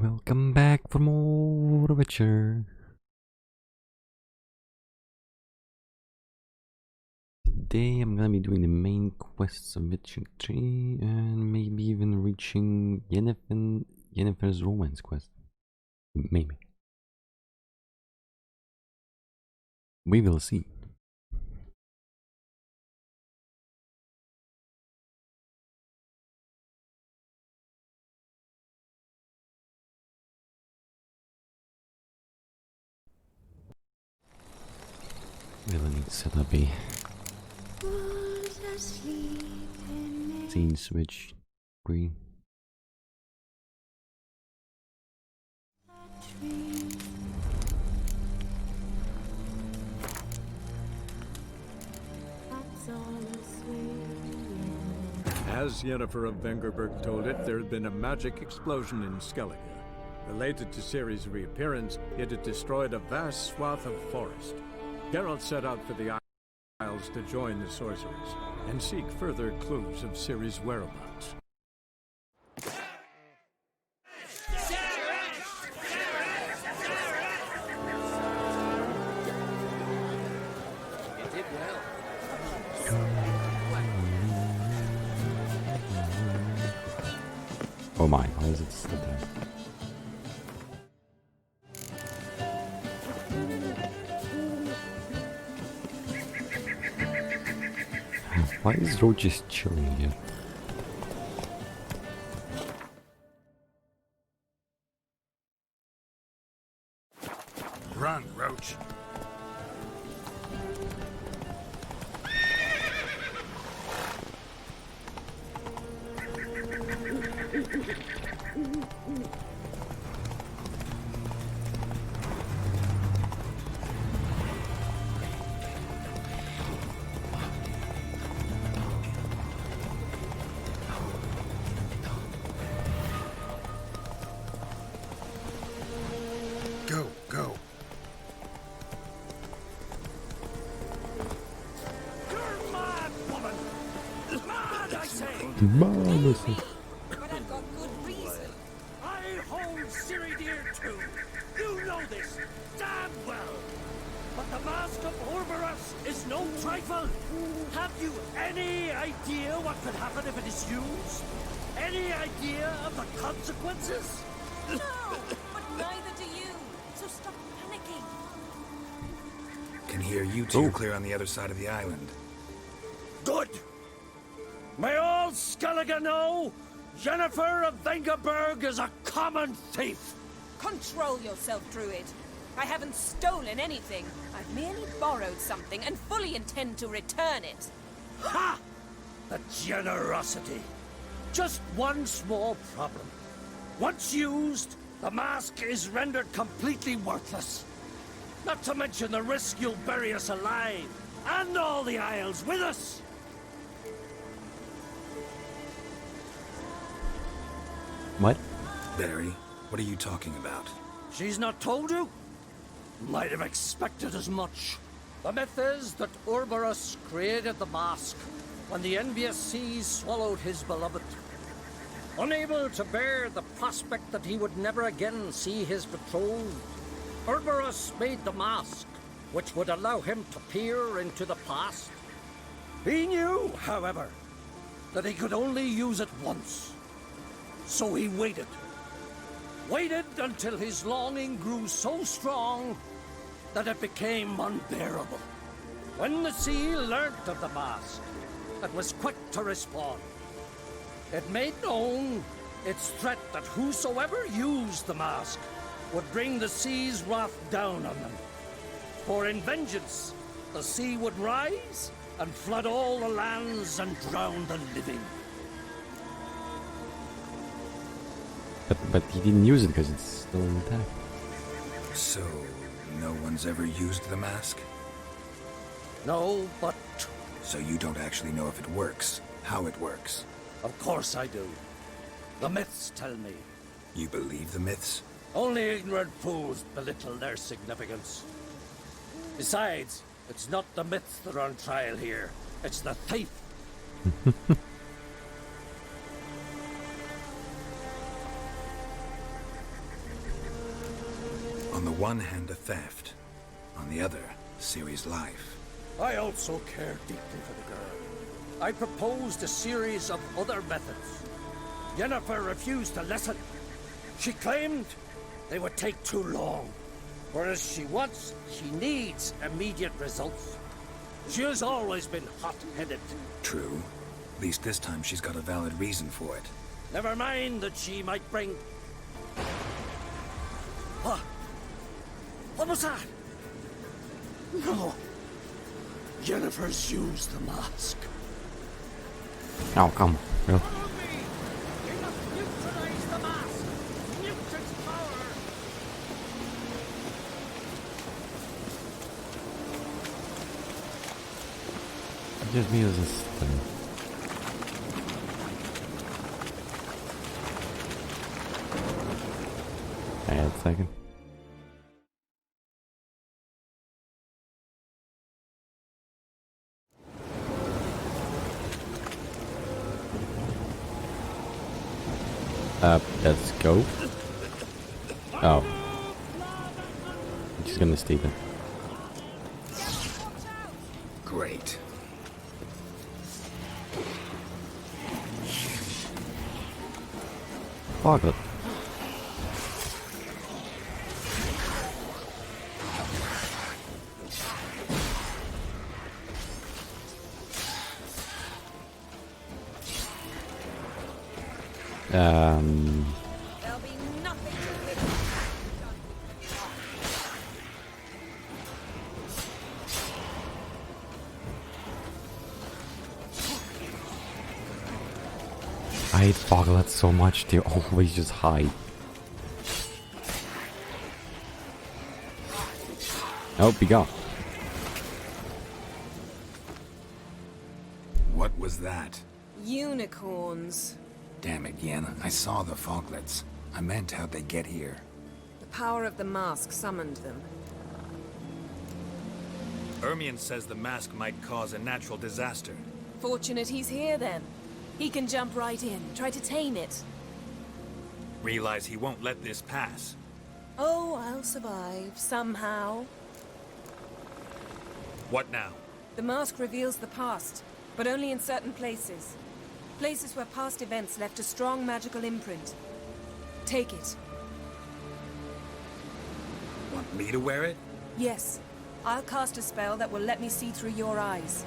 Welcome back for more Witcher. Today I'm gonna be doing the main quests of Witcher 3 and maybe even reaching Yennefer's romance quest. Maybe. We will see. We'll need to set up a scene switch screen. As Yennefer of Vengerberg told it, there had been a magic explosion in Skellige. Related to Ciri's reappearance, it had destroyed a vast swath of forest. Geralt set out for the Isles to join the sorcerers and seek further clues of Ciri's whereabouts. Oh my, why is it still there? Why is Roach just chilling here? Run, Roach. Go, go. You're mad, woman! Mad, I say! Madness. But I've got good reason. I hold Ciri dear too. You know this damn well. But the Mask of Orberus is no trifle. Have you any idea what could happen if it is used? Any idea of the consequences? No, but neither do you. So stop panicking. Can hear you two clear on the other side of the island. Good. May all Skellige know Yennefer of Vengerberg is a common thief. Control yourself, Druid. I haven't stolen anything. I've merely borrowed something and fully intend to return it. Ha! The generosity. Just one small problem. Once used, the mask is rendered completely worthless. Not to mention the risk you'll bury us alive, and all the Isles with us. What? Barry, what are you talking about? She's not told you? Might have expected as much. The myth is that Orberus created the mask when the envious seas swallowed his beloved. Unable to bear the prospect that he would never again see his betrothed, Orberus made the mask, which would allow him to peer into the past. He knew, however, that he could only use it once. So he waited. Waited until his longing grew so strong that it became unbearable. When the sea learnt of the mask, it was quick to respond. It made known its threat that whosoever used the mask would bring the sea's wrath down on them. For in vengeance, the sea would rise and flood all the lands and drown the living. But he didn't use it because it's still intact. So, no one's ever used the mask? No, but So you don't actually know if it works, how it works. of course I do. The myths tell me. You believe the myths? Only ignorant fools belittle their significance. Besides, it's not the myths that are on trial here. It's the thief. On the one hand, a theft. On the other, Ciri's life. I also care deeply for the girl. I proposed a series of other methods. Yennefer refused to listen. She claimed they would take too long. Whereas she needs immediate results. She has always been hot-headed. True. At least this time she's got a valid reason for it. Never mind that she might bring... What? What was that? No. Yennefer's used the mask. Oh, come on. Really? We must neutralize the mask. Mute its power. Just me as this thing. Hang on a second. Let's go. Oh. I'm just gonna stay there. Great. Fuck it. There'll be nothing to witness. I hate Foglets so much, they always just hide. Oh, be gone. What was that? Unicorns. Damn it, Yen. I saw the foglets. I meant how'd they get here. The power of the mask summoned them. Ermion says the mask might cause a natural disaster. Fortunate he's here then. He can jump right in, try to tame it. Realize he won't let this pass. Oh, I'll survive, somehow. What now? The mask reveals the past, but only in certain places. Places where past events left a strong magical imprint. Take it. Want me to wear it? Yes. I'll cast a spell that will let me see through your eyes.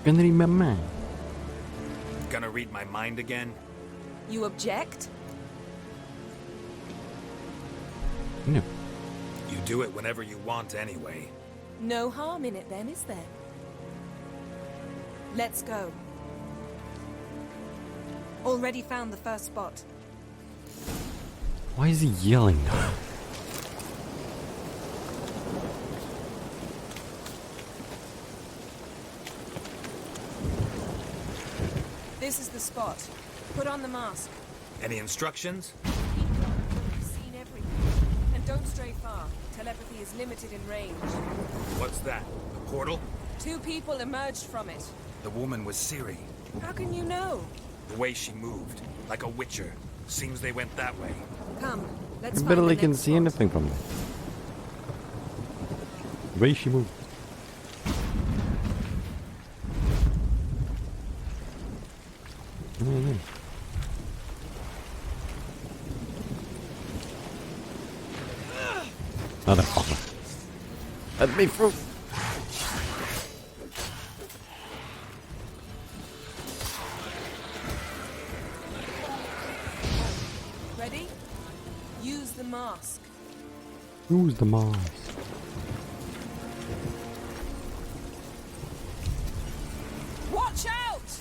Gonna read my mind. Gonna read my mind again? You object? No. You do it whenever you want anyway. No harm in it then, is there? Let's go. Already found the first spot. Why is he yelling? This is the spot. Put on the mask. Any instructions? You've seen everything. And don't stray far. Telepathy is limited in range. What's that? A portal? 2 people emerged from it. The woman was Ciri. How can you know? The way she moved, like a witcher. Seems they went that way. Come, let's I find barely the can next see spot. anything from there. The way she moved. Motherfucker. Let me through. Ready? Use the mask. Who's the mask? Watch out!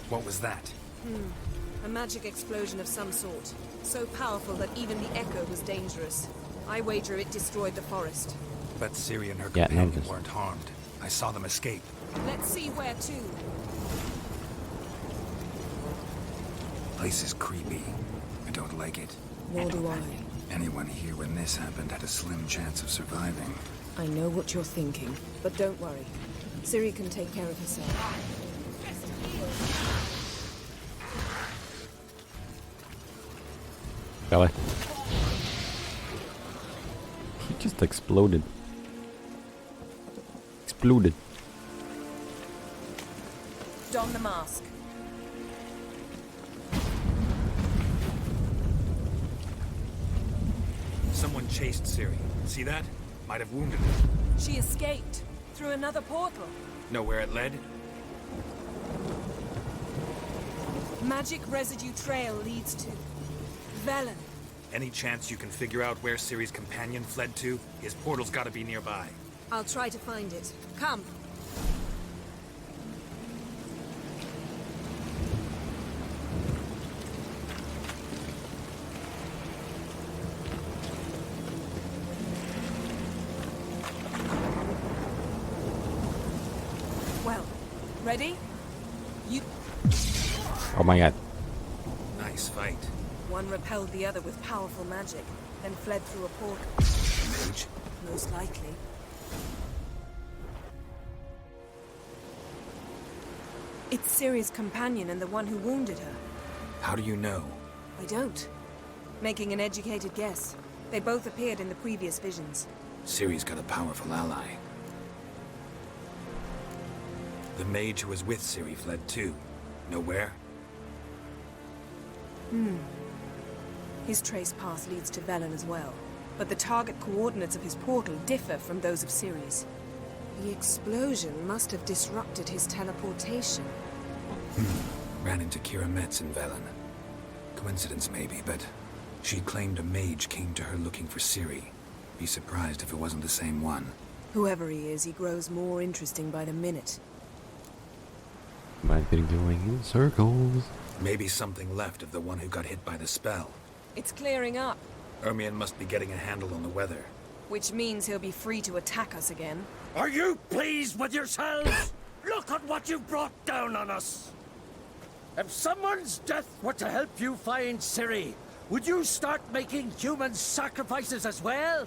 What was that? A magic explosion of some sort. So powerful that even the echo was dangerous. I wager it destroyed the forest. But Ciri and her Yeah, companion noticed. weren't harmed. I saw them escape. Let's see where to. Place is creepy. I don't like it. Nor do I. Anyone here when this happened had a slim chance of surviving. I know what you're thinking, but don't worry. Ciri can take care of herself. Belly. He just exploded. Exploded. Don the mask. Someone chased Ciri. See that? Might have wounded her. She escaped through another portal. Know where it led? Magic residue trail leads to Velen. Any chance you can figure out where Ciri's companion fled to? His portal's gotta be nearby. I'll try to find it. Come. Well, ready? You... Oh my god. Nice fight. One repelled the other with powerful magic, then fled through a portal. Mage? Most likely. It's Ciri's companion and the one who wounded her. How do you know? I don't. Making an educated guess. They both appeared in the previous visions. Ciri's got a powerful ally. The mage who was with Ciri fled too. Know where? His trace path leads to Velen as well. But the target coordinates of his portal differ from those of Ciri's. The explosion must have disrupted his teleportation. Ran into Kira Metz in Velen. Coincidence maybe, but she claimed a mage came to her looking for Ciri. Be surprised if it wasn't the same one. Whoever he is, he grows more interesting by the minute. Might be going in circles. Maybe something left of the one who got hit by the spell. It's clearing up, Ermion must be getting a handle on the weather. which means he'll be free to attack us again. Are you pleased with yourselves? Look at what you've brought down on us. If someone's death were to help you find Ciri, would you start making human sacrifices as well?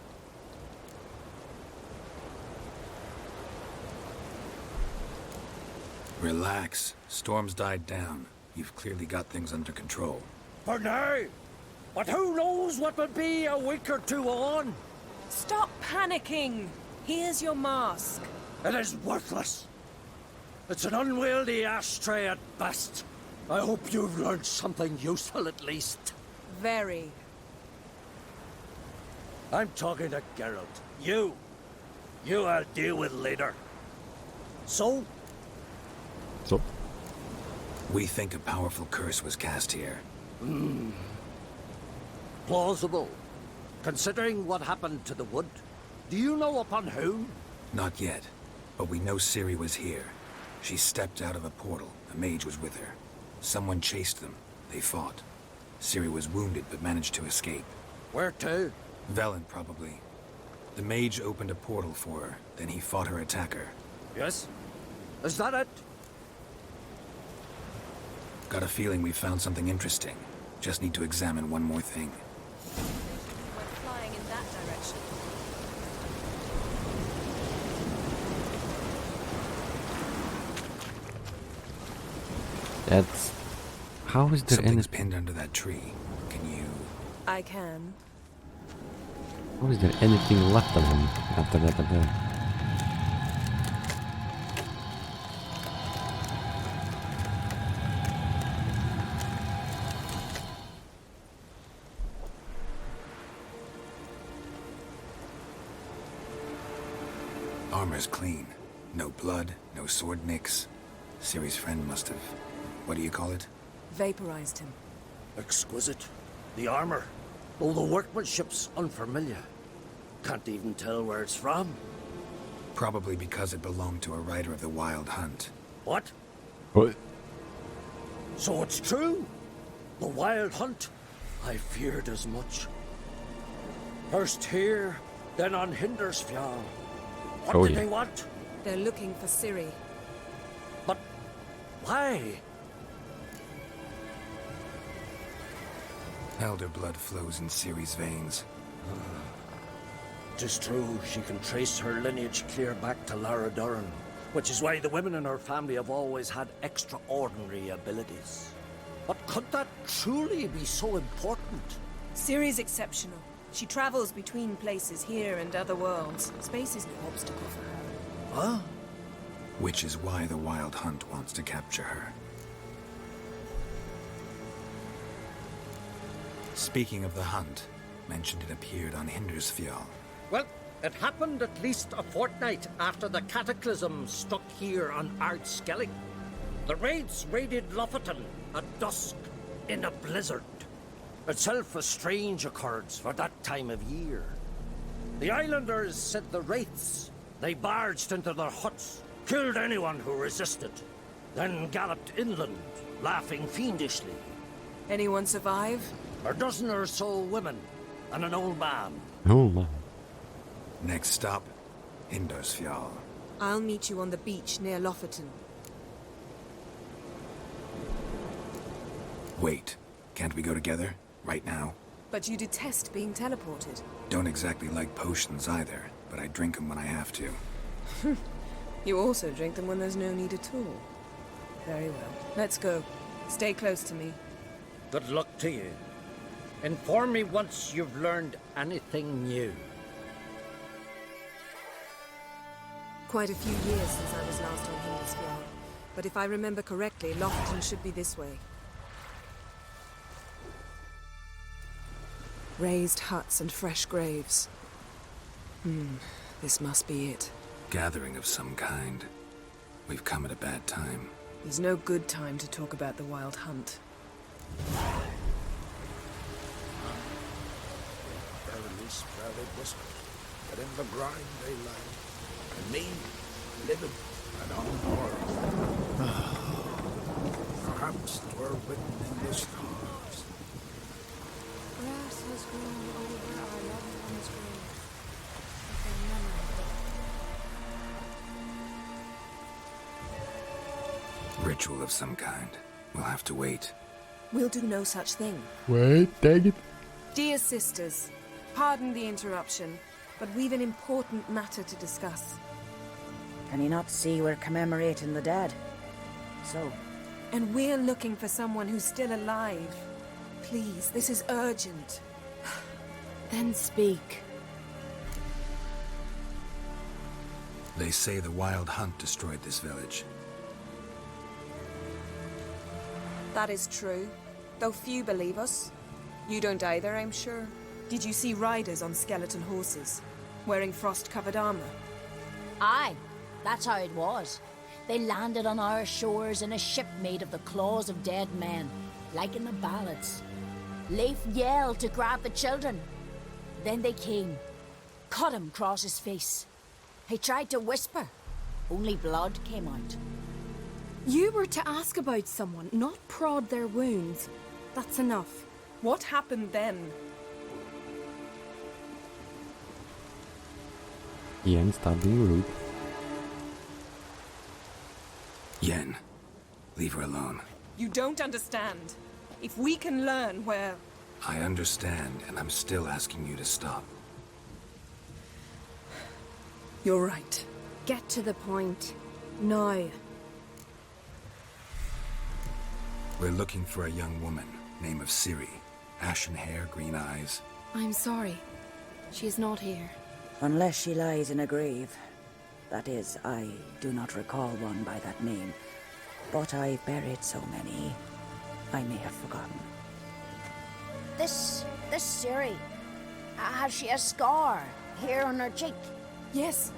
Relax. Storm's died down. You've clearly got things under control. For now. But who knows what will be a week or two on? Stop panicking! Here's your mask. It is worthless. It's an unwieldy ashtray at best. I hope you've learned something useful at least. Very. I'm talking to Geralt. You. You I'll deal with later. So, We think a powerful curse was cast here. plausible. Considering what happened to the wood, do you know upon whom? Not yet, but we know Ciri was here. She stepped out of a portal. A mage was with her. Someone chased them. They fought. Ciri was wounded but managed to escape. Where to? Velen, probably. The mage opened a portal for her, then he fought her attacker. Yes? Is that it? Got a feeling we found something interesting. Just need to examine one more thing. Went flying in that direction. That's... How is there Something's any... pinned under that tree. Can you... I can. How is there anything left of them after that event? Armor's clean. No blood, no sword nicks. Ciri's friend must have... What do you call it? Vaporized him. Exquisite. The armor, though the workmanship's unfamiliar. Can't even tell where it's from. Probably because it belonged to a rider of the Wild Hunt. What? What? So it's true? The Wild Hunt? I feared as much. First here, then on Hindersfjall. What Oh, do yeah. they want? They're looking for Ciri. But why? Elder blood flows in Ciri's veins. Tis true she can trace her lineage clear back to Lara Duran. which is why the women in her family have always had extraordinary abilities. But could that truly be so important? Ciri's exceptional. She travels between places here and other worlds. Space is no obstacle for her. Huh? Which is why the Wild Hunt wants to capture her. Speaking of the hunt, mentioned it appeared on Hindersfjall. Well, it happened at least a fortnight after the cataclysm struck here on Ardskellig. The raids raided Lofoten at dusk in a blizzard. Itself a strange occurrence for that time of year. The islanders said the wraiths. They barged into their huts, killed anyone who resisted, then galloped inland, laughing fiendishly. Anyone survive? A dozen or so women, and an old man. Oh man. Next stop, Hindersfjall. I'll meet you on the beach near Lofoten. Wait, can't we go together? Right now? But you detest being teleported. Don't exactly like potions either, but I drink them when I have to. You also drink them when there's no need at all. Very well. Let's go. Stay close to me. Good luck to you. Inform me once you've learned anything new. Quite a few years since I was last on Hindersfjall. But if I remember correctly, Lofoten should be this way. Raised huts and fresh graves. This must be it. Gathering of some kind. We've come at a bad time. There's no good time to talk about the Wild Hunt. Barely sprouted whisper, but in the grind they lie, and me, living and unharmed. Perhaps 'twere written in the stars. Grass has grown over our loved one's grave, but their memory. Ritual of some kind. We'll have to wait. We'll do no such thing. Wait, dang it. Dear sisters, pardon the interruption, but we've an important matter to discuss. Can you not see we're commemorating the dead? So, And we're looking for someone who's still alive. Please, this is urgent. Then speak. They say the Wild Hunt destroyed this village. That is true, though few believe us. You don't either, I'm sure. Did you see riders on skeleton horses, wearing frost-covered armor? Aye, that's how it was. They landed on our shores in a ship made of the claws of dead men, like in the ballads. Leif yelled to grab the children. Then they came, cut him across his face. He tried to whisper, only blood came out. You were to ask about someone, not prod their wounds. That's enough. What happened then? Yen, stop being rude. Yen, leave her alone. You don't understand. If we can learn where... I understand, and I'm still asking you to stop. You're right. Get to the point. Now. We're looking for a young woman, name of Ciri. Ashen hair, green eyes. I'm sorry. She is not here. unless she lies in a grave. That is, I do not recall one by that name. But I've buried so many, I may have forgotten. This Ciri, has she a scar here on her cheek? Yes,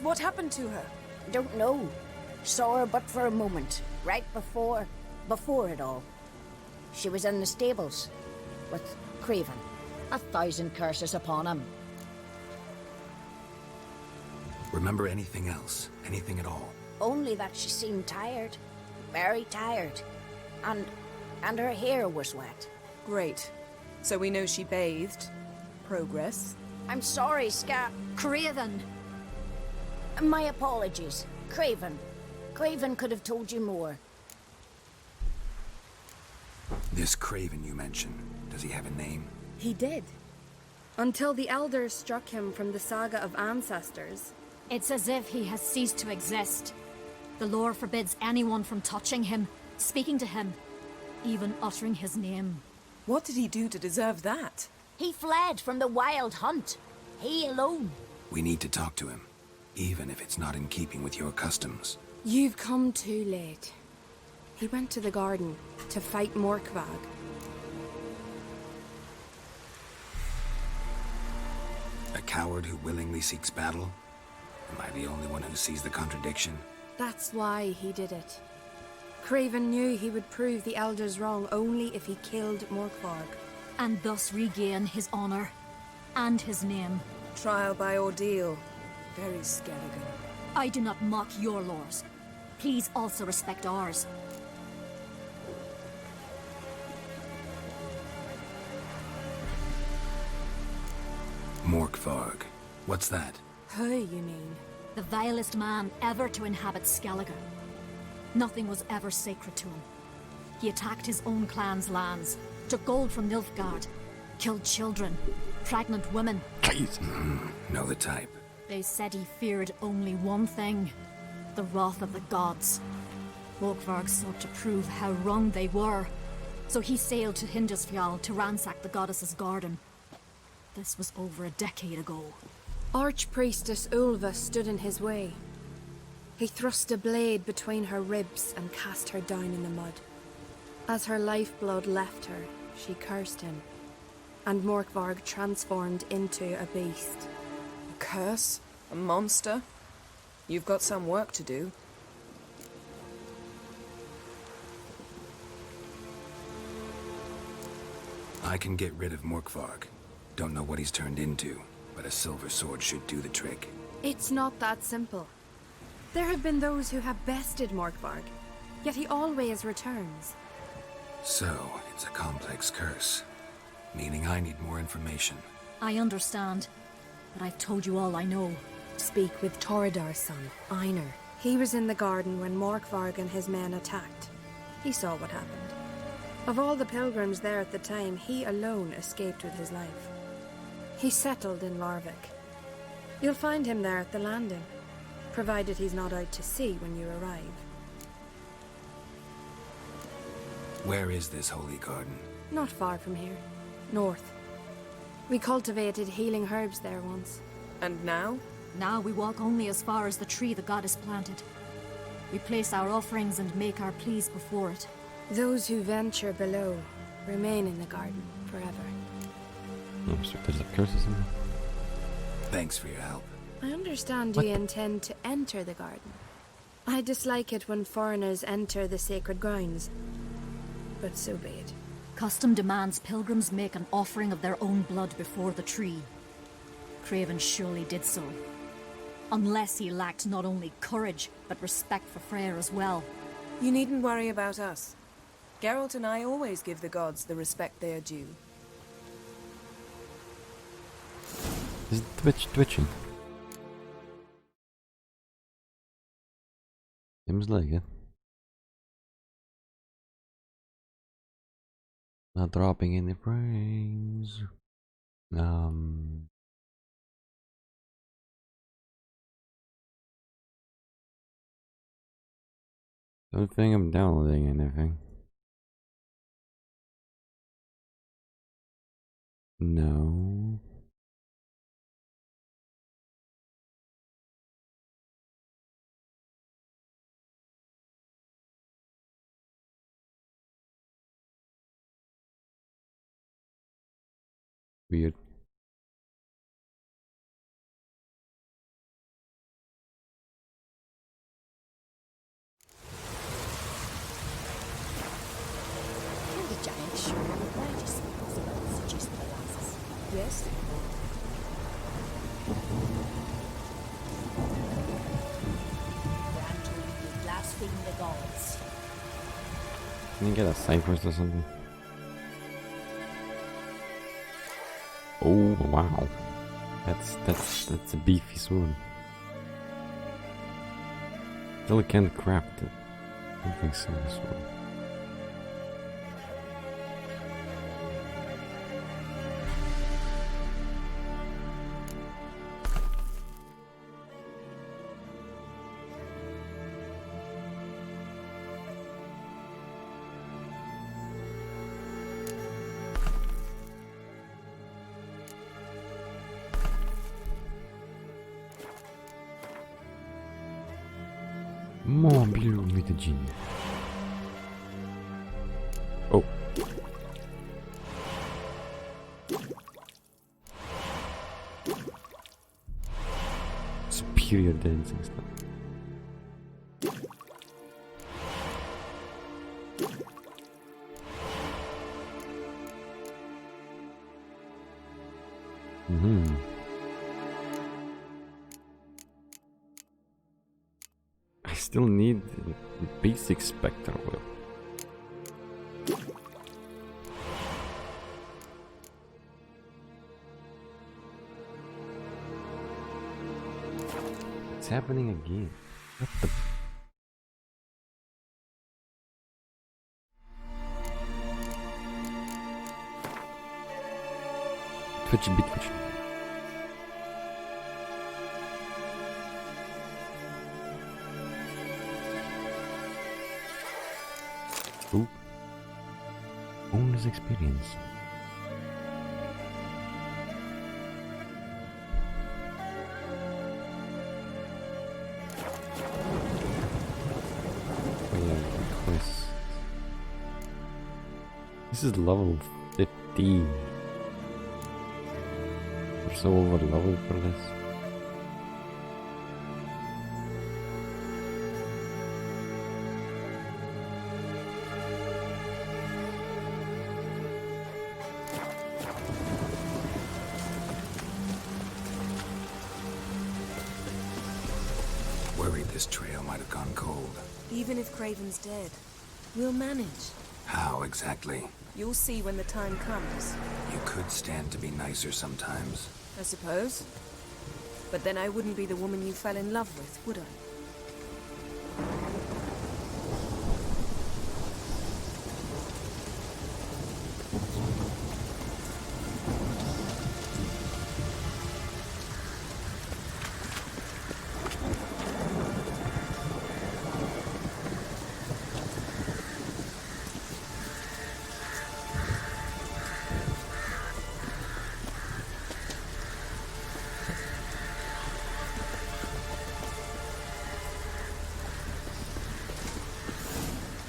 what happened to her? Don't know. Saw her but for a moment, right before it all. She was in the stables with Craven. 1,000 curses upon him. Remember anything else? Anything at all? Only that she seemed tired. Very tired. And her hair was wet. Great. So we know she bathed. Progress. I'm sorry, Craven! My apologies. Craven. Craven could have told you more. This Craven you mentioned, does he have a name? He did. Until the elders struck him from the saga of ancestors. It's as if he has ceased to exist. The lore forbids anyone from touching him, speaking to him, even uttering his name. What did he do to deserve that? He fled from the wild hunt. He alone. We need to talk to him, even if it's not in keeping with your customs. You've come too late. He went to the garden to fight Morkvag. A coward who willingly seeks battle? Am I the only one who sees the contradiction? That's why he did it. Craven knew he would prove the elders wrong only if he killed Morkvarg. And thus regain his honor and his name. Trial by ordeal. Very Skelligan. I do not mock your laws. Please also respect ours. Morkvarg. What's that? Who, you mean? The vilest man ever to inhabit Skellige. Nothing was ever sacred to him. He attacked his own clan's lands, took gold from Nilfgaard, killed children, pregnant women. Jeez. Know the type. They said he feared only one thing, the wrath of the gods. Morkvarg sought to prove how wrong they were, so he sailed to Hindisfjall to ransack the goddess's garden. This was over a decade ago. Archpriestess Ulva stood in his way. He thrust a blade between her ribs and cast her down in the mud. As her lifeblood left her, she cursed him, and Morkvarg transformed into a beast. A curse? A monster? You've got some work to do. I can get rid of Morkvarg. Don't know what he's turned into, but a silver sword should do the trick. It's not that simple. There have been those who have bested Morkvarg, yet he always returns. So, it's a complex curse, meaning I need more information. I understand, but I've told you all I know. Speak with Toradar's son, Einar. He was in the garden when Morkvarg and his men attacked. He saw what happened. Of all the pilgrims there at the time, he alone escaped with his life. He settled in Larvik. You'll find him there at the landing, provided he's not out to sea when you arrive. Where is this holy garden? Not far from here. North. We cultivated healing herbs there once. And now? Now we walk only as far as the tree the goddess planted. We place our offerings and make our pleas before it. Those who venture below remain in the garden forever. Oh, so there's a curse or something? Thanks for your help. I understand What? you intend to enter the garden. I dislike it when foreigners enter the sacred grounds. But so be it. Custom demands pilgrims make an offering of their own blood before the tree. Craven surely did so. Unless he lacked not only courage, but respect for Freyr as well. You needn't worry about us. Geralt and I always give the gods the respect they are due. Is it twitching? Seems like it. Not dropping any frames. Don't think I'm downloading anything. No. Weird. Can the giant show why do you suppose about seduce the lasses? Yes? Grantor, you blaspheme the gods. Can you get a ciphers or something? Oh wow. That's a beefy sword. Still can't craft it. I don't think so this one. Come on, blue mutagen. Oh. Superior dancing stuff. I still need basic spectral oil. It's happening again. What the? Twitch bit twitch. Ooh. Bonus experience. Request. This is level 15. We're so over leveled for this. Worried this trail might have gone cold. Even if Craven's dead, we'll manage. How exactly? You'll see when the time comes. You could stand to be nicer sometimes. I suppose. But then I wouldn't be the woman you fell in love with, would I?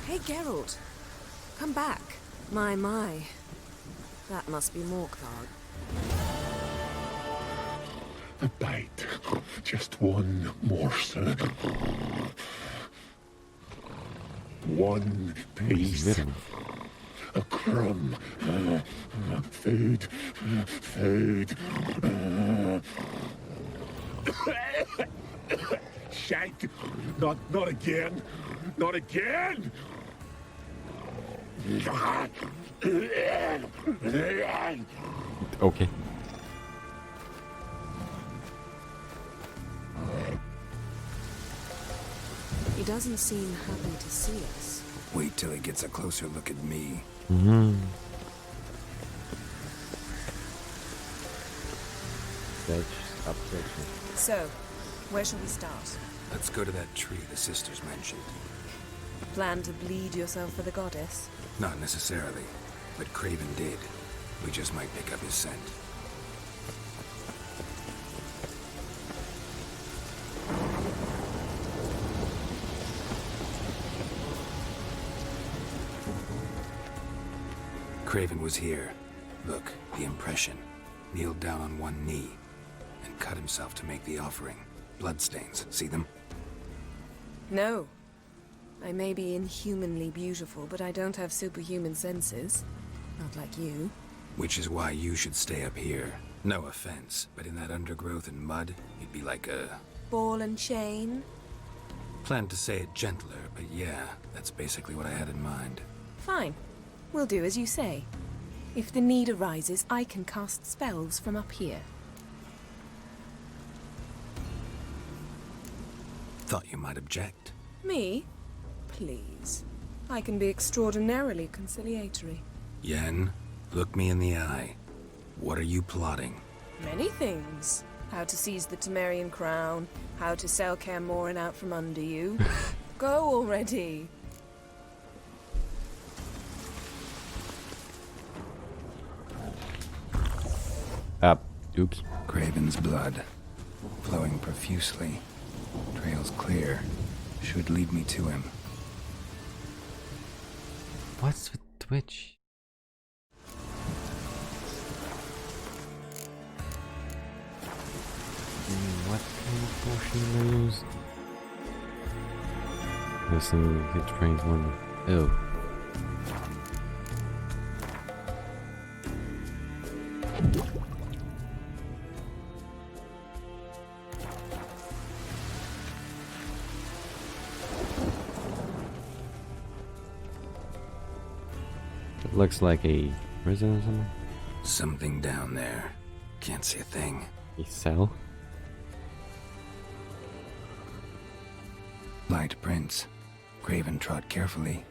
Hey, Geralt. Come back. My. That must be Morkvarg. A bite. Just one morsel. One piece. A crumb. Food. Food. Shite. Not again. Not again! Okay. He doesn't seem happy to see us. Wait till he gets a closer look at me. So, where shall we start? Let's go to that tree the sisters mentioned. Plan to bleed yourself for the goddess? Not necessarily, but Craven did. We just might pick up his scent. Craven was here. Look, the impression. Kneeled down on one knee and cut himself to make the offering. Bloodstains, see them? No. I may be inhumanly beautiful, but I don't have superhuman senses. Not like you. Which is why you should stay up here. No offense, but in that undergrowth and mud, you'd be like a... Ball and chain? Planned to say it gentler, but yeah, that's basically what I had in mind. Fine. We'll do as you say. If the need arises, I can cast spells from up here. Thought you might object. Me? Please. I can be extraordinarily conciliatory. Yen, look me in the eye. What are you plotting? Many things. How to seize the Temerian crown, how to sell Kaer Morhen out from under you. Go already! Oops. Craven's blood, flowing profusely. Trail's clear. Should lead me to him. What's with Twitch? What kind of potion do I use? Guessing it trains one. Oh. It looks like a prison or something. Something down there. Can't see a thing. A cell? Light prints. Craven trod carefully.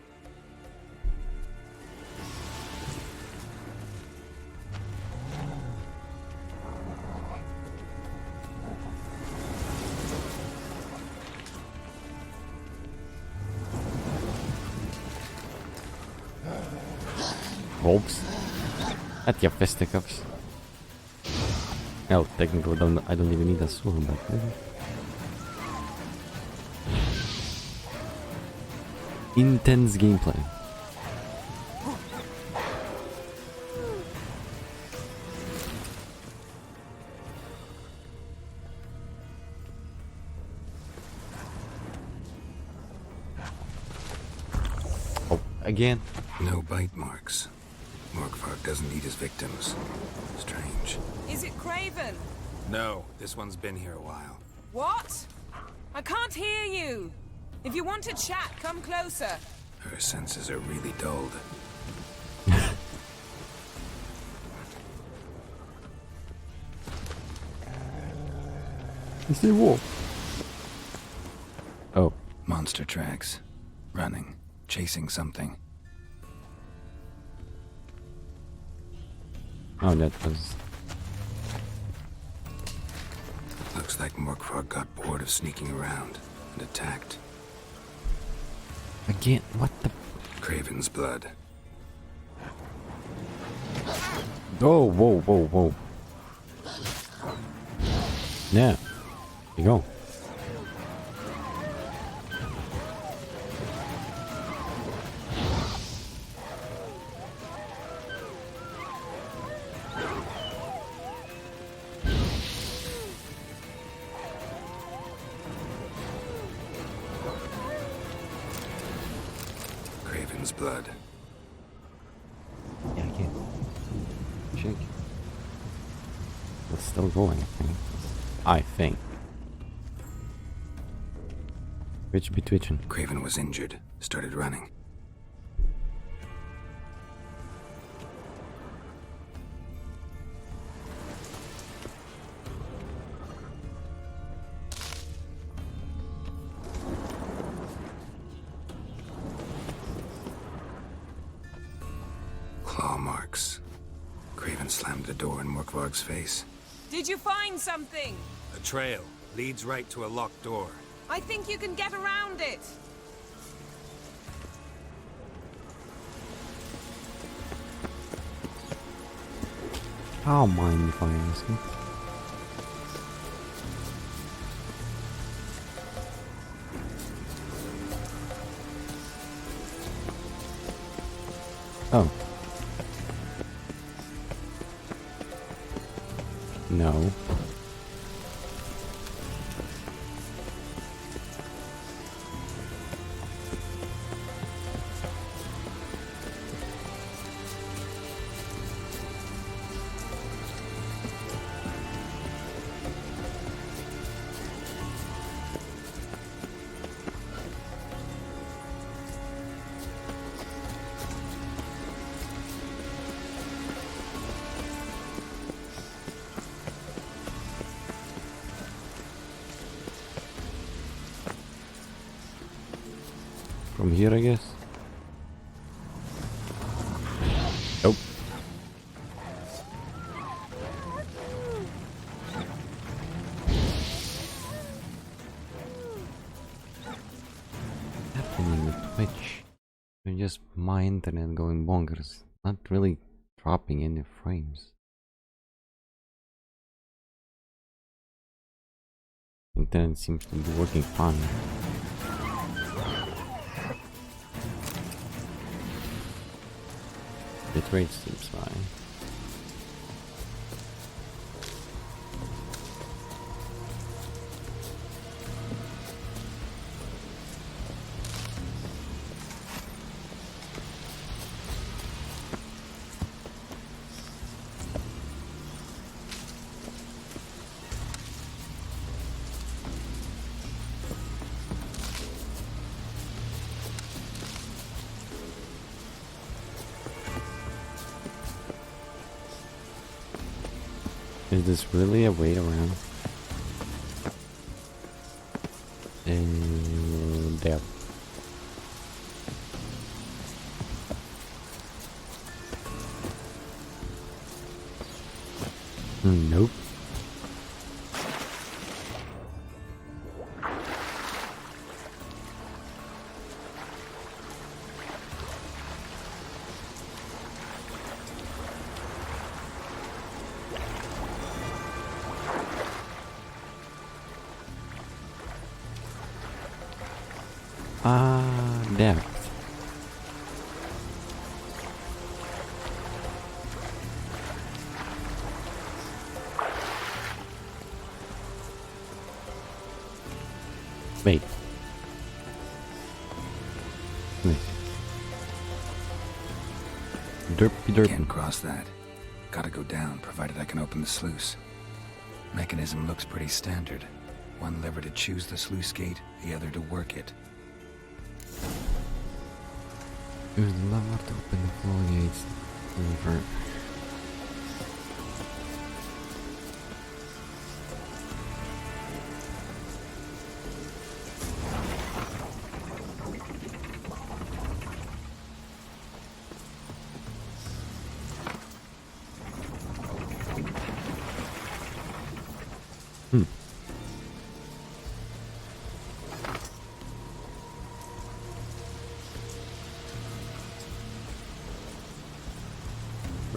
Hopes. At your fisticuffs. Well, technically, I don't even need a sword, but intense gameplay. Oh, again. No bite marks. Morkvarg doesn't eat his victims. Strange. Is it Craven? No, this one's been here a while. What? I can't hear you. If you want to chat, come closer. Her senses are really dulled. Is there war? Oh. Monster tracks. Running. Chasing something. Oh, that was... Looks like Morkvarg got bored of sneaking around and attacked. Again, what the... Craven's blood. Oh, whoa, whoa, whoa. Yeah. There you go. Craven's blood. Yeah, I can't. Shake. It's still going, I think. I think. Twitch be twitching. Craven was injured. Started running. Claw marks. Craven slammed the door in Morkvarg's face. Did you find something? A trail leads right to a locked door. I think you can get around it. I'll mind if I ask you. Oh. No. From here, I guess. Nope. Happening with Twitch? You're just my internet going bonkers. Not really dropping any frames. Internet seems to be working fine. Bitrate seems fine. Is this really a way around? There. Nope. Depth. Wait. Derpy. Can't cross that. Gotta go down, provided I can open the sluice. Mechanism looks pretty standard. One lever to choose the sluice gate, the other to work it. Use the lever to open the floor gates. Lever.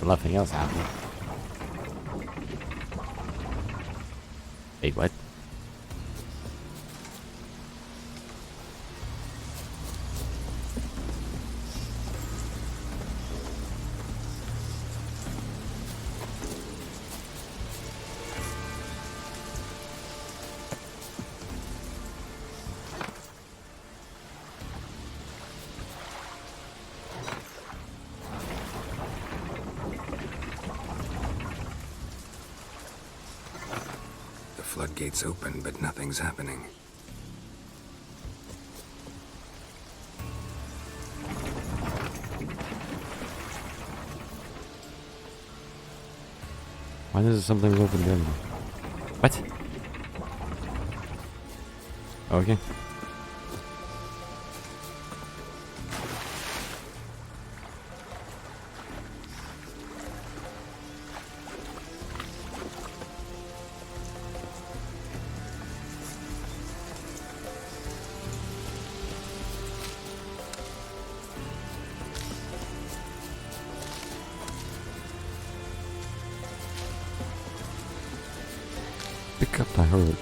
Nothing else happened. Wait, what? Floodgates open, but nothing's happening. Why does something open there? What? Okay. Pick up the herbs.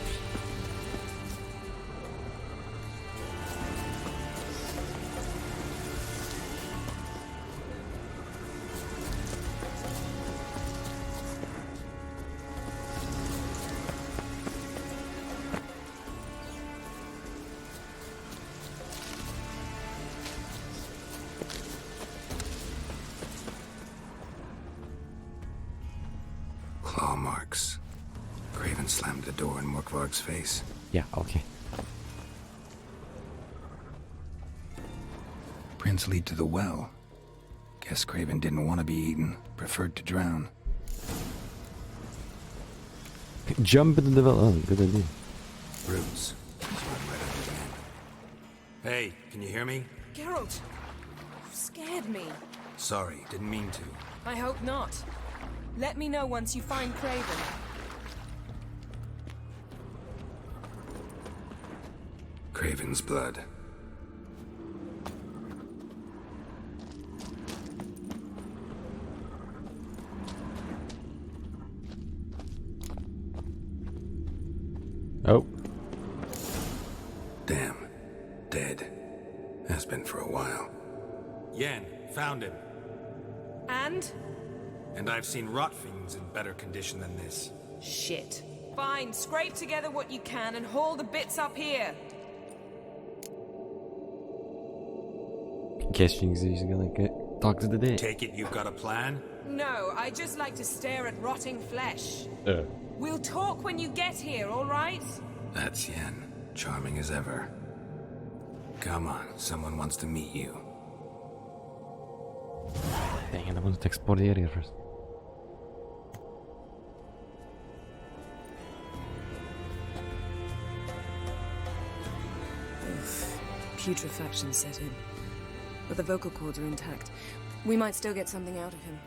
Claw marks. Craven slammed the door in Morkvarg's face. Yeah, okay. Prints lead to the well. Guess Craven didn't want to be eaten, preferred to drown. Jump into the well. Oh, good idea. Roots. Swim right under the end. Hey, can you hear me? Geralt! You scared me. Sorry, didn't mean to. I hope not. Let me know once you find Craven. Craven's blood. Oh. Damn. Dead. Has been for a while. Yen, found him. And? And I've seen rot fiends in better condition than this. Shit. Fine, scrape together what you can and haul the bits up here. Guessing he's gonna get talk to the dead. Take it you've got a plan? No, I just like to stare at rotting flesh. Uh. We'll talk when you get here, all right? That's Yen. Charming as ever. Come on, someone wants to meet you. Dang it, I wanted to explore the area first. Putrefaction set in. But the vocal cords are intact. We might still get something out of him.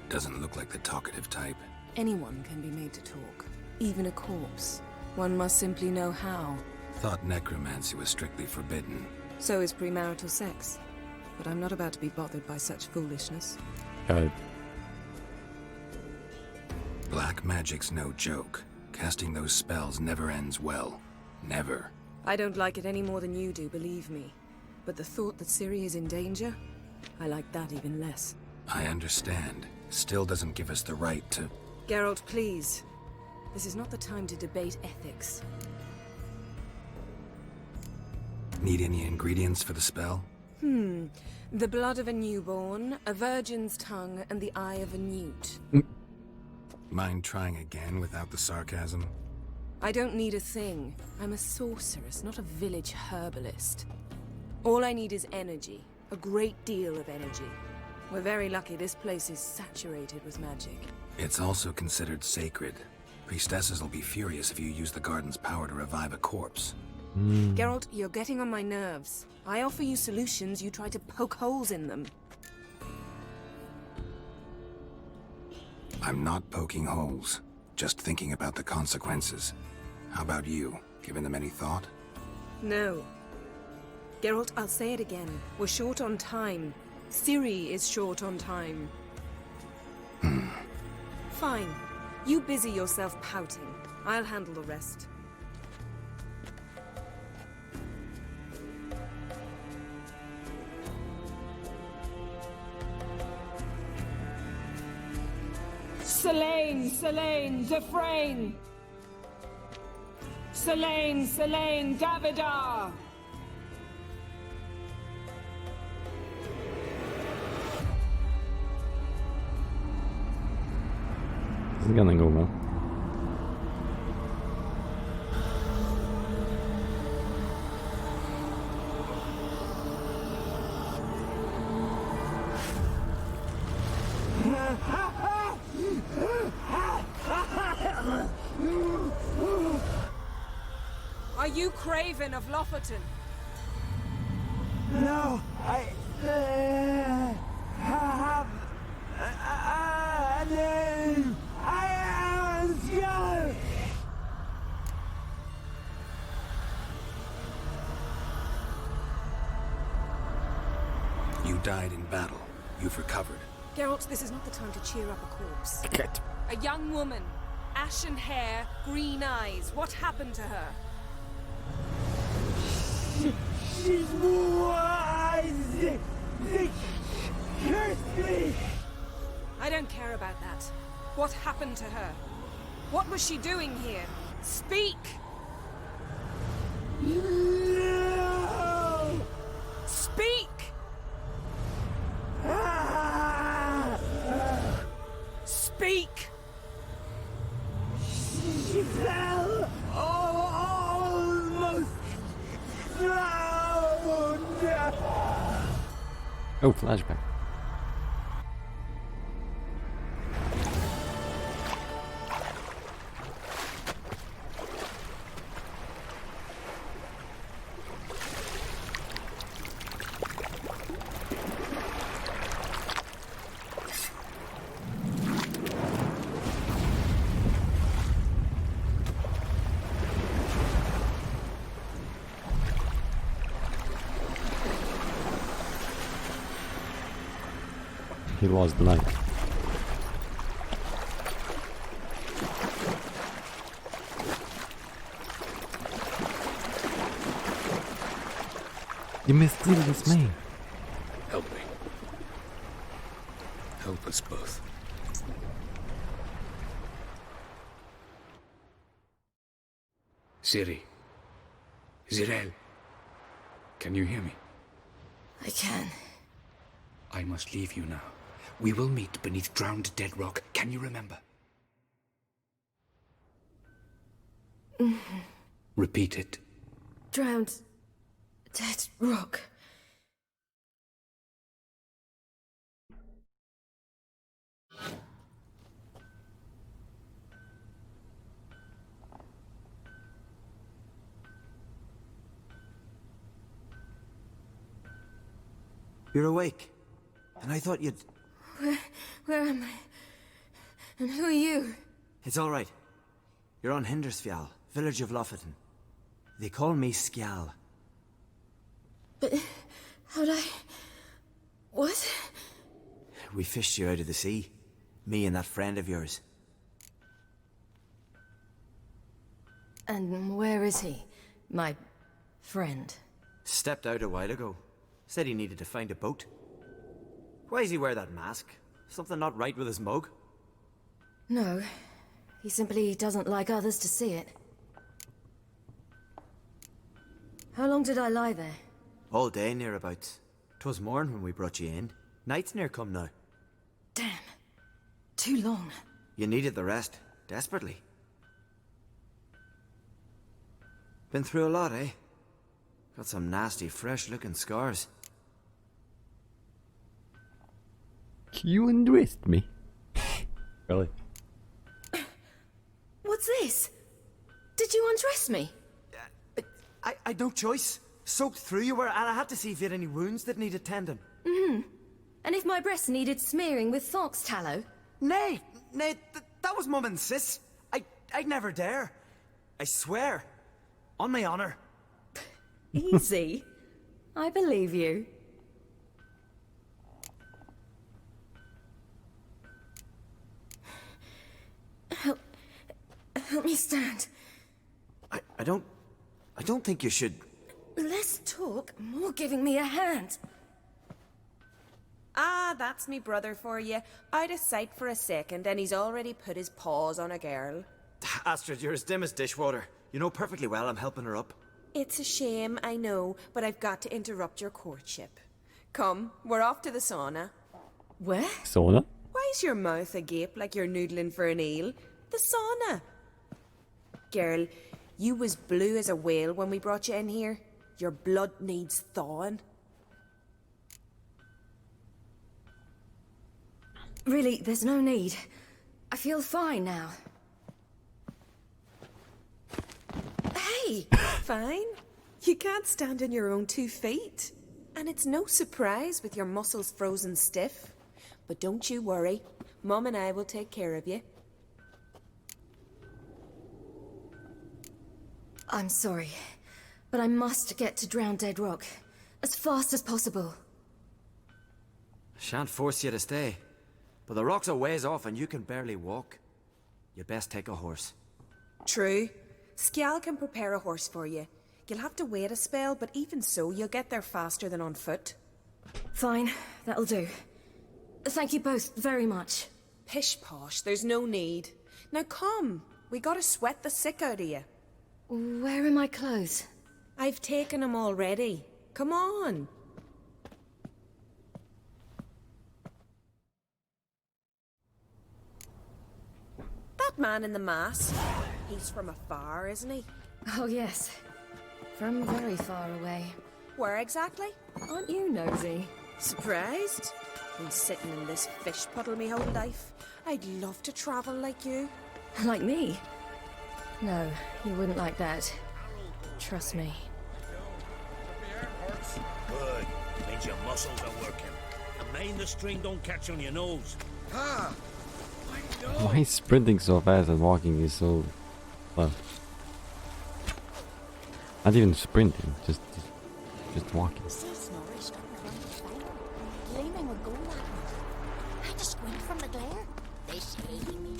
Doesn't look like the talkative type. Anyone can be made to talk. Even a corpse. One must simply know how. Thought necromancy was strictly forbidden. So is premarital sex. But I'm not about to be bothered by such foolishness. Black magic's no joke. Casting those spells never ends well. Never. I don't like it any more than you do, believe me. But the thought that Ciri is in danger? I like that even less. I understand. Still doesn't give us the right to... Geralt, please. This is not the time to debate ethics. Need any ingredients for the spell? The blood of a newborn, a virgin's tongue, and the eye of a newt. Mind trying again without the sarcasm? I don't need a thing. I'm a sorceress, not a village herbalist. All I need is energy. A great deal of energy. We're very lucky this place is saturated with magic. It's also considered sacred. Priestesses will be furious if you use the garden's power to revive a corpse. Geralt, you're getting on my nerves. I offer you solutions, you try to poke holes in them. I'm not poking holes. Just thinking about the consequences. How about you? Given them any thought? No. Geralt, I'll say it again. We're short on time. Ciri is short on time. Fine. You busy yourself pouting. I'll handle the rest. Selene, Defrain! Selene, Davidar! This is gonna go well. Are you Craven of Lofoten? No, I have a name. I am Skull. You died in battle. You've recovered. Geralt, this is not the time to cheer up a corpse. Get. A young woman. Ashen hair, green eyes. What happened to her? She's wise. They cursed me. I don't care about that. What happened to her? What was she doing here? Speak! No. Speak! Speak! She fell almost drowned. Oh, flashback. He lost the knife. You mysterious man. Help me. help us both. Ciri. Zirel. Can you hear me? I can. I must leave you now. We will meet beneath drowned dead rock. Can you remember? Repeat it. Drowned. Dead rock. You're awake. And I thought you'd... Where am I? And who are you? It's all right. You're on Hindersfjall, village of Lofoten. They call me Skjal. But how'd I... What? We fished you out of the sea. Me and that friend of yours. And where is he? My friend. Stepped out a while ago. Said he needed to find a boat. Why does he wear that mask? Something not right with his mug? No. He simply doesn't like others to see it. How long did I lie there? All day, nearabouts. 'Twas morn when we brought you in. Night's near come now. Damn. Too long. You needed the rest. Desperately. Been through a lot, eh? Got some nasty, fresh-looking scars. You undressed me. Really? What's this? Did you undress me? I'd no choice. Soaked through you were, and I had to see if you had any wounds that needed tending. Mm-hmm. And if my breasts needed smearing with fox tallow? Nay, that was Mum and Sis. I'd never dare. I swear. On my honor. Easy. I believe you. Help me stand. I don't think you should... Less talk, more giving me a hand. Ah, that's me brother for you. Out of sight for a second, and he's already put his paws on a girl. Astrid, you're as dim as dishwater. You know perfectly well I'm helping her up. It's a shame, I know, but I've got to interrupt your courtship. Come, we're off to the sauna. Where? Sauna? Why's your mouth agape like you're noodling for an eel? The sauna. Girl, you was blue as a whale when we brought you in here. Your blood needs thawing. Really, there's no need. I feel fine now. Hey, fine. You can't stand on your own 2 feet. And it's no surprise with your muscles frozen stiff. But don't you worry. Mum and I will take care of you. I'm sorry, but I must get to Drowned Dead Rock as fast as possible. Shan't force you to stay. But the rock's a ways off and you can barely walk. You'd best take a horse. True. Skjal can prepare a horse for you. You'll have to wait a spell, but even so, you'll get there faster than on foot. Fine, that'll do. Thank you both very much. Pish-posh, there's no need. Now come, we gotta sweat the sick out of you. Where are my clothes? I've taken them already. Come on. That man in the mask, he's from afar, isn't he? Oh yes, from very far away. Where exactly? Aren't you nosy? Surprised? Been sitting in this fish puddle me whole life. I'd love to travel like you. Like me? No, you wouldn't like that. Trust me. Good. Means your muscles are working. And mind the string don't catch on your nose. Ah! Why is sprinting so fast and walking is so... well... not even sprinting, just walking. Gleaming with gold like one. I just squint from the glare. They say me.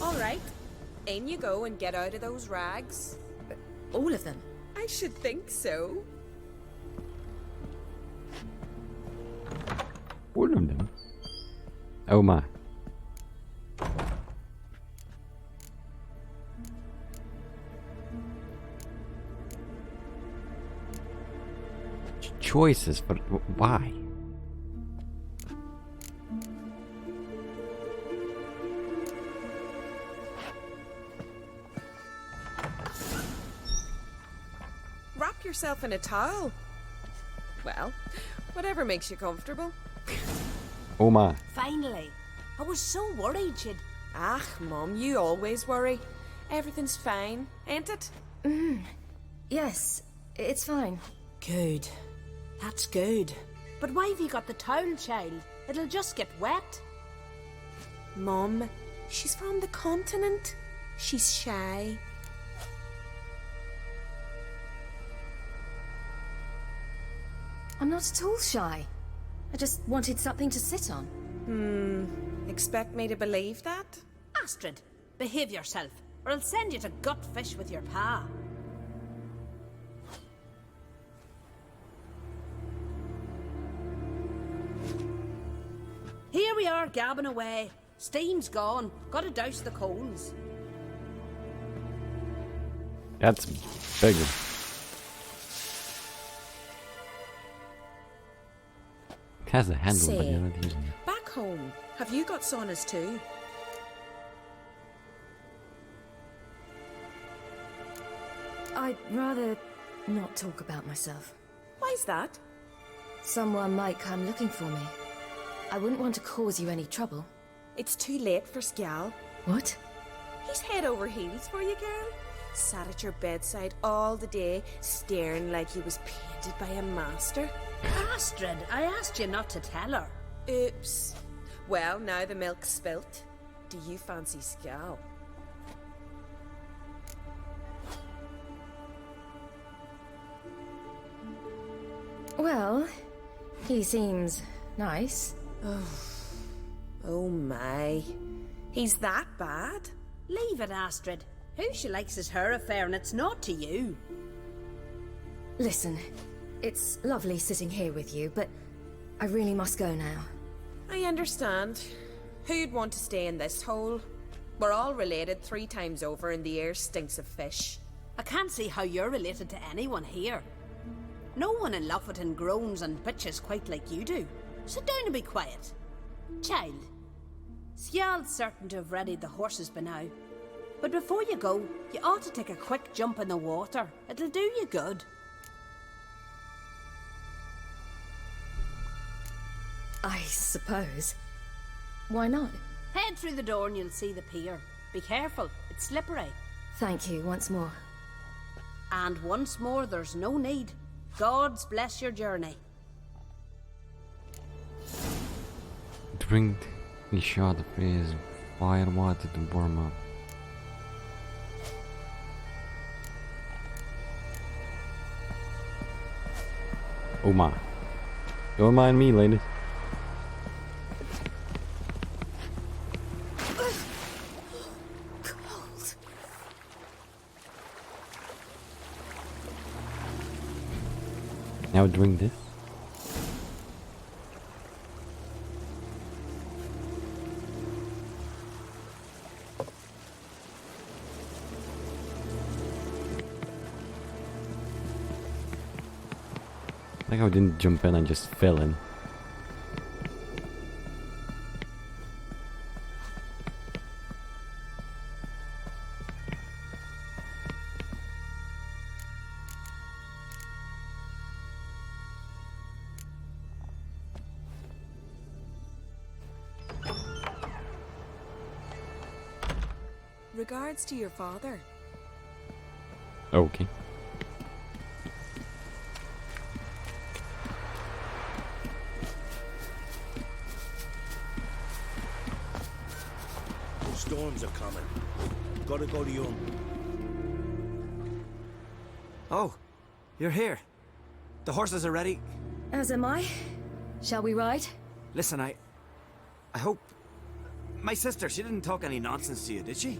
All right. In you go and get out of those rags. All of them? I should think so. All of them. Oh my. Choices, but why? Wrap yourself in a towel. Well, whatever makes you comfortable. Oh my. Finally. I was so worried you'd... Ah, Mum, you always worry. Everything's fine, ain't it? Yes, it's fine. Good. That's good. But why have you got the towel, child? It'll just get wet. Mum, she's from the continent. She's shy. I'm not at all shy. I just wanted something to sit on. Expect me to believe that? Astrid, behave yourself, or I'll send you to gutfish with your pa. Here we are, gabbing away. Steam's gone. Gotta douse the coals. That's bigger. It has a handle, but Say, you're not using it. back home, have you got saunas too? I'd rather not talk about myself. Why's that? Someone might come looking for me. I wouldn't want to cause you any trouble. It's too late for Skjal. What? He's head over heels for you, girl. Sat at your bedside all the day, staring like he was painted by a master. Astrid, I asked you not to tell her. Oops. Well, now the milk's spilt. Do you fancy Skjal? Well, he seems nice. Oh my. He's that bad? Leave it, Astrid. Who she likes is her affair, and it's not to you. Listen, it's lovely sitting here with you, but I really must go now. I understand. Who'd want to stay in this hole? We're all related 3 times over, and the air stinks of fish. I can't see how you're related to anyone here. No one in Lofoten groans and bitches quite like you do. Sit down and be quiet. Child, Skjal's certain to have readied the horses by now. But before you go, you ought to take a quick jump in the water. It'll do you good. I suppose. Why not? Head through the door and you'll see the pier. Be careful, it's slippery. Thank you once more. And once more, there's no need. God's bless your journey. Drink a shot of his fire water to warm up. Oh my. Don't mind me, ladies. Cold. Now drink this. Like how I didn't jump in, I just fell in. Regards to your father. Okay. Storms are coming. Gotta go to Yum. Oh, you're here. The horses are ready. As am I. Shall we ride? Listen, I hope... My sister, she didn't talk any nonsense to you, did she?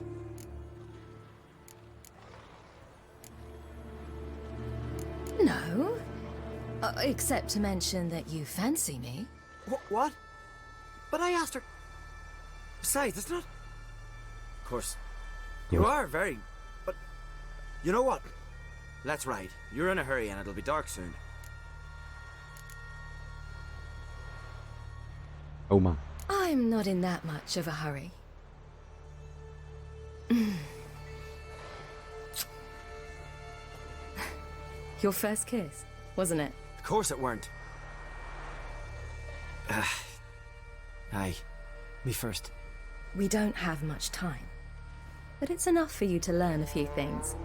No. Except to mention that you fancy me. What? But I asked her. Besides, it's not... Of course, Yes. you are very... But, you know what? Let's ride. You're in a hurry and it'll be dark soon. Oh my. I'm not in that much of a hurry. Your first kiss, wasn't it? Of course it weren't. Aye. Me first. We don't have much time. But it's enough for you to learn a few things.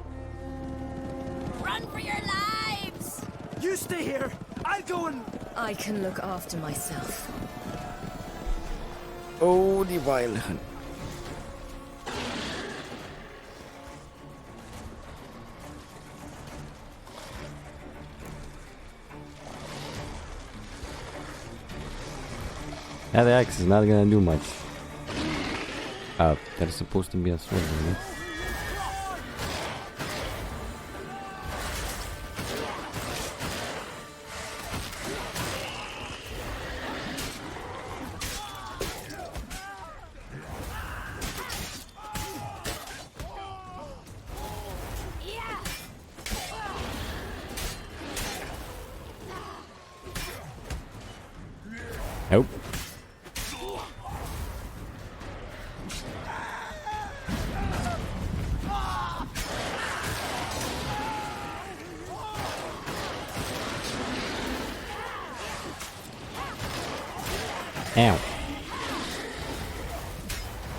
Run for your lives! You stay here! I'll go and... I can look after myself. Oh, die Wild Hunt. Yeah, the axe is not gonna do much. There's supposed to be a sword, right? Nope. Ow.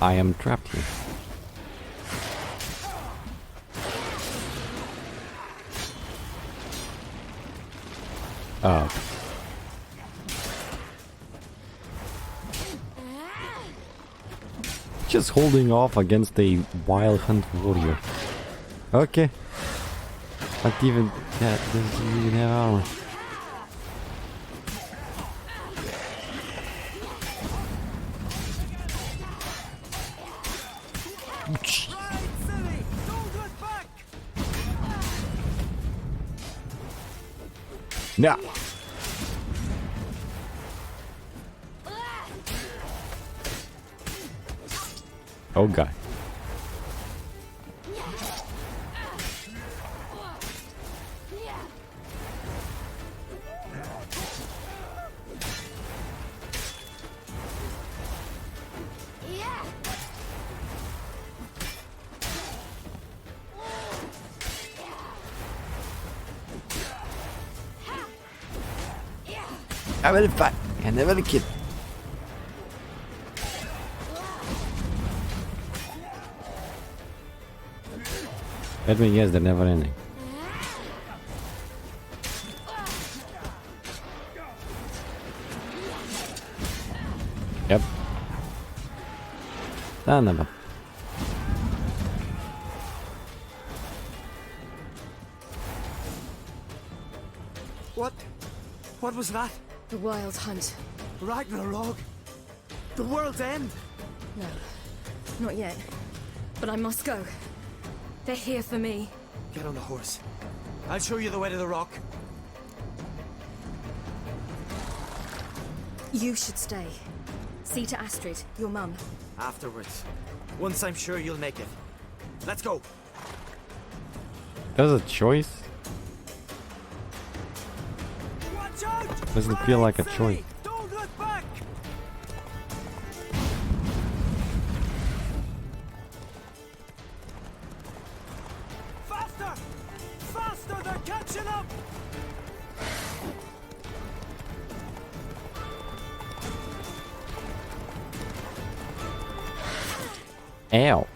I am trapped here. Just holding off against a wild hunt warrior. Okay. Not even that doesn't even have armor. No. Oh god. I will fight. I never kill. Let me guess, they're never ending. Yep. Son of a... What? What was that? The Wild Hunt. Ragnarok? The world's end? No, not yet. But I must go. They're here for me. Get on the horse. I'll show you the way to the rock. You should stay. See to Astrid, your mum. Afterwards. Once I'm sure you'll make it. Let's go. There's a choice? Watch out! Doesn't feel like a choice. Don't look back! Faster! Faster! They're catching up! Ow.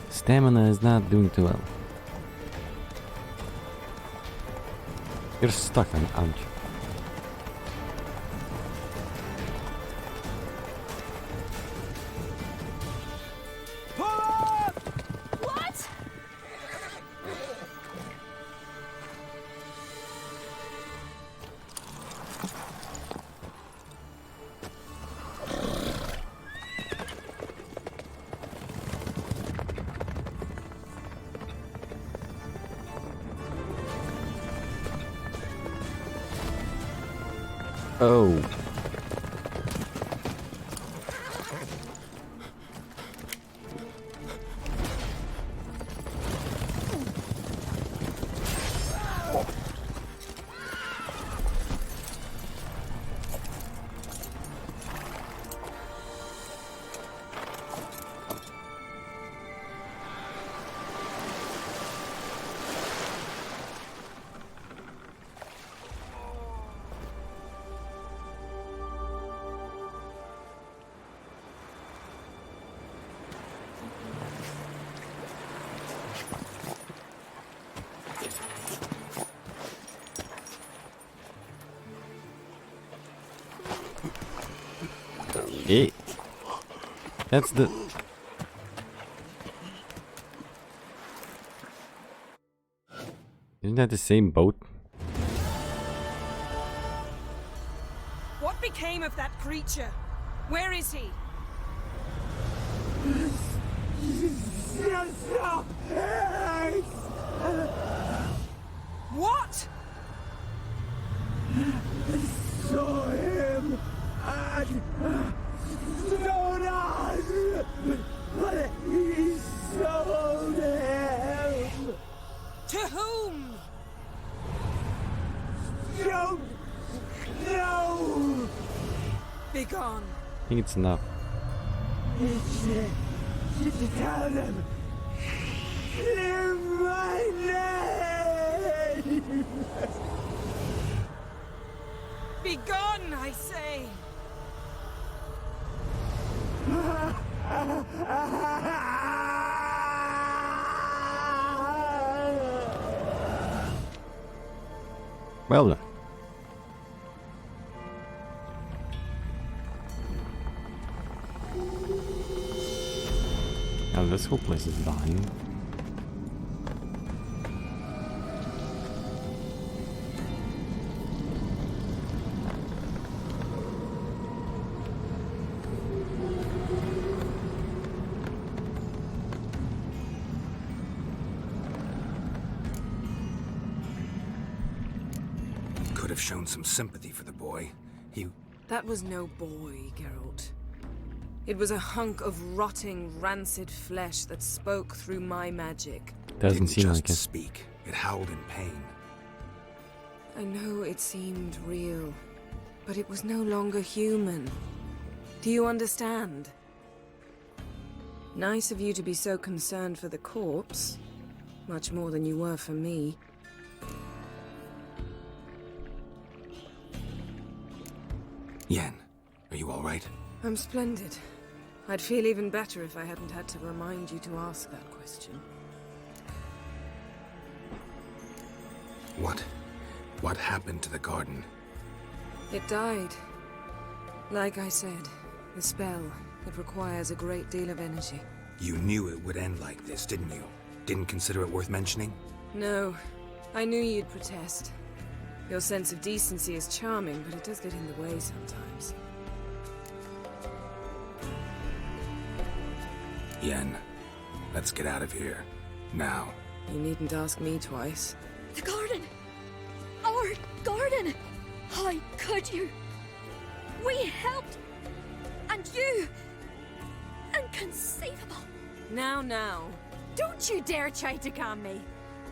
Stamina is not doing too well. You're stuck, aren't you? What? Oh. Hey, that's the... Isn't that the same boat? What became of that creature? Where is he? What? Saw him and Jonas, but he sold him. To whom? Don't know. Begone. I think it's enough. Tell them. Clear my name. Begone, I say. Well done. Now this whole place is dying. Could have shown some sympathy for the boy. That was no boy, Geralt. It was a hunk of rotting, rancid flesh that spoke through my magic. Doesn't seem like it. Speak. It howled in pain. I know it seemed real, but it was no longer human. Do you understand? Nice of you to be so concerned for the corpse. Much more than you were for me. Yen, are you all right? I'm splendid. I'd feel even better if I hadn't had to remind you to ask that question. What happened to the garden? It died. Like I said, the spell, it requires a great deal of energy. You knew it would end like this, didn't you? Didn't consider it worth mentioning? No, I knew you'd protest. Your sense of decency is charming, but it does get in the way sometimes. Yen, let's get out of here. Now. You needn't ask me twice. The garden! Our garden! How could you? We helped! And you! Inconceivable! Now. Don't you dare try to calm me.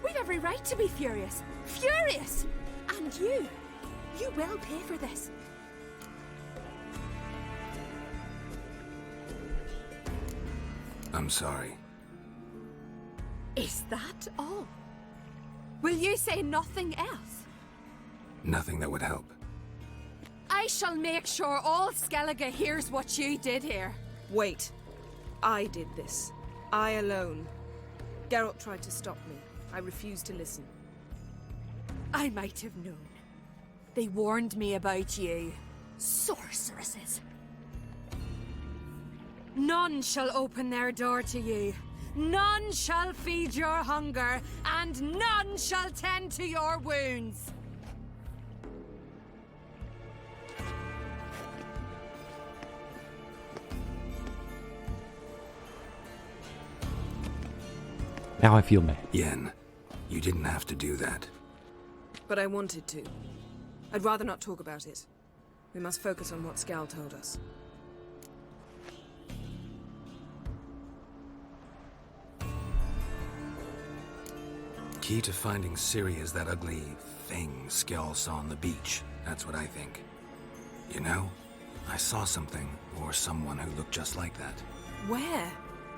We've every right to be furious. Furious! And you will pay for this. I'm sorry. Is that all? Will you say nothing else? Nothing that would help. I shall make sure all Skellige hears what you did here. Wait. I did this. I alone. Geralt tried to stop me. I refused to listen. I might have known. They warned me about you. Sorceresses. None shall open their door to you. None shall feed your hunger, and none shall tend to your wounds. Now I feel bad. Yen, you didn't have to do that. But I wanted to. I'd rather not talk about it. We must focus on what Scal told us. Key to finding Ciri is that ugly thing Skell saw on the beach. That's what I think. You know, I saw something, or someone who looked just like that. Where?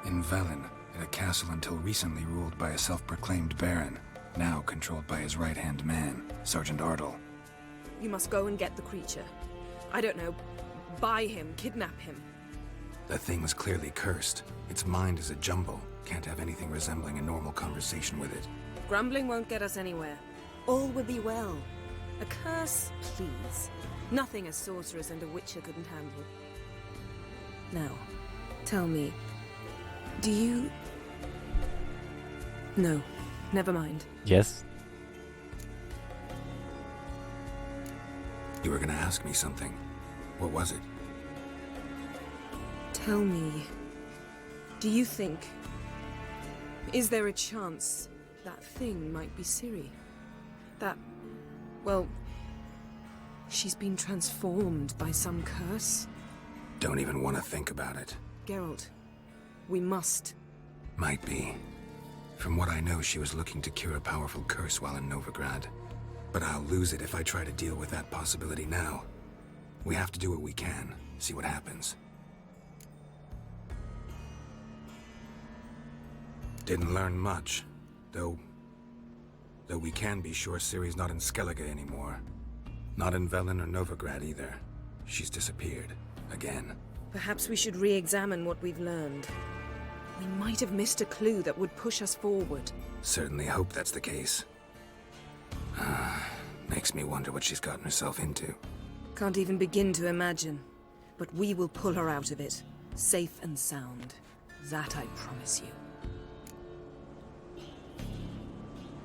In Velen, in a castle until recently ruled by a self-proclaimed baron, now controlled by his right-hand man, Sergeant Ardle. You must go and get the creature. I don't know, buy him, kidnap him. The thing was clearly cursed. Its mind is a jumble. Can't have anything resembling a normal conversation with it. Grumbling won't get us anywhere. All will be well. A curse, please. Nothing a sorceress and a witcher couldn't handle. Now, tell me, do you... No, never mind. Yes? You were gonna ask me something. What was it? Tell me, do you think... Is there a chance that thing might be Ciri? That... well... she's been transformed by some curse? Don't even want to think about it. Geralt, we must. Might be. From what I know, she was looking to cure a powerful curse while in Novigrad. But I'll lose it if I try to deal with that possibility now. We have to do what we can, see what happens. Didn't learn much, though we can be sure Ciri's not in Skellige anymore. Not in Velen or Novigrad either. She's disappeared. Again. Perhaps we should re-examine what we've learned. We might have missed a clue that would push us forward. Certainly hope that's the case. Makes me wonder what she's gotten herself into. Can't even begin to imagine. But we will pull her out of it. Safe and sound. That I promise you.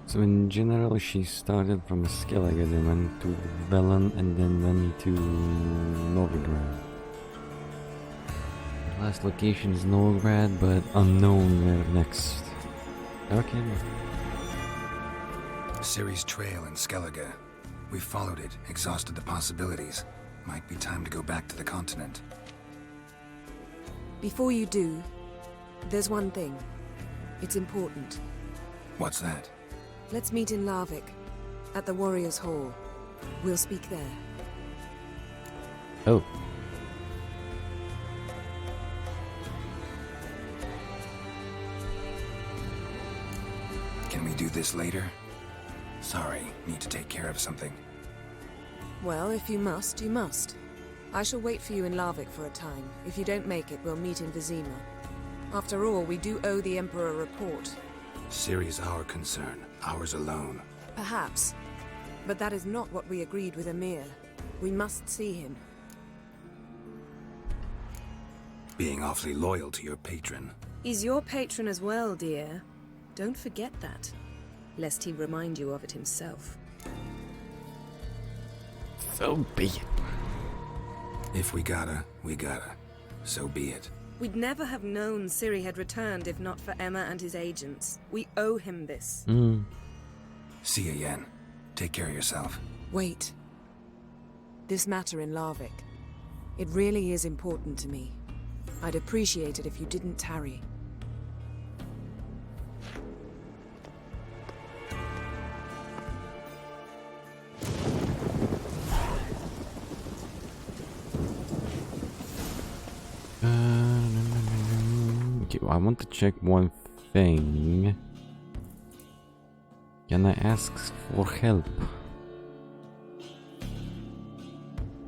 So in general, she started from Skellige, then went to Velen, and then went to Novigrad. The last location is Novigrad, but unknown where next. Okay. Ciri's trail in Skellige. We followed it, exhausted the possibilities. Might be time to go back to the continent. Before you do, there's one thing. It's important. What's that? Let's meet in Larvik, at the Warriors' Hall. We'll speak there. Oh. Can we do this later? Sorry, need to take care of something. Well, if you must, you must. I shall wait for you in Larvik for a time. If you don't make it, we'll meet in Vizima. After all, we do owe the Emperor a report. Ciri's our concern, ours alone. Perhaps. But that is not what we agreed with Emir. We must see him. Being awfully loyal to your patron. He's your patron as well, dear. Don't forget that, lest he remind you of it himself. So be it. If we gotta, we gotta. So be it. We'd never have known Ciri had returned if not for Emma and his agents. We owe him this. See you, Yen. Take care of yourself. Wait. This matter in Larvik. It really is important to me. I'd appreciate it if you didn't tarry. Okay, I want to check one thing. Can I ask for help?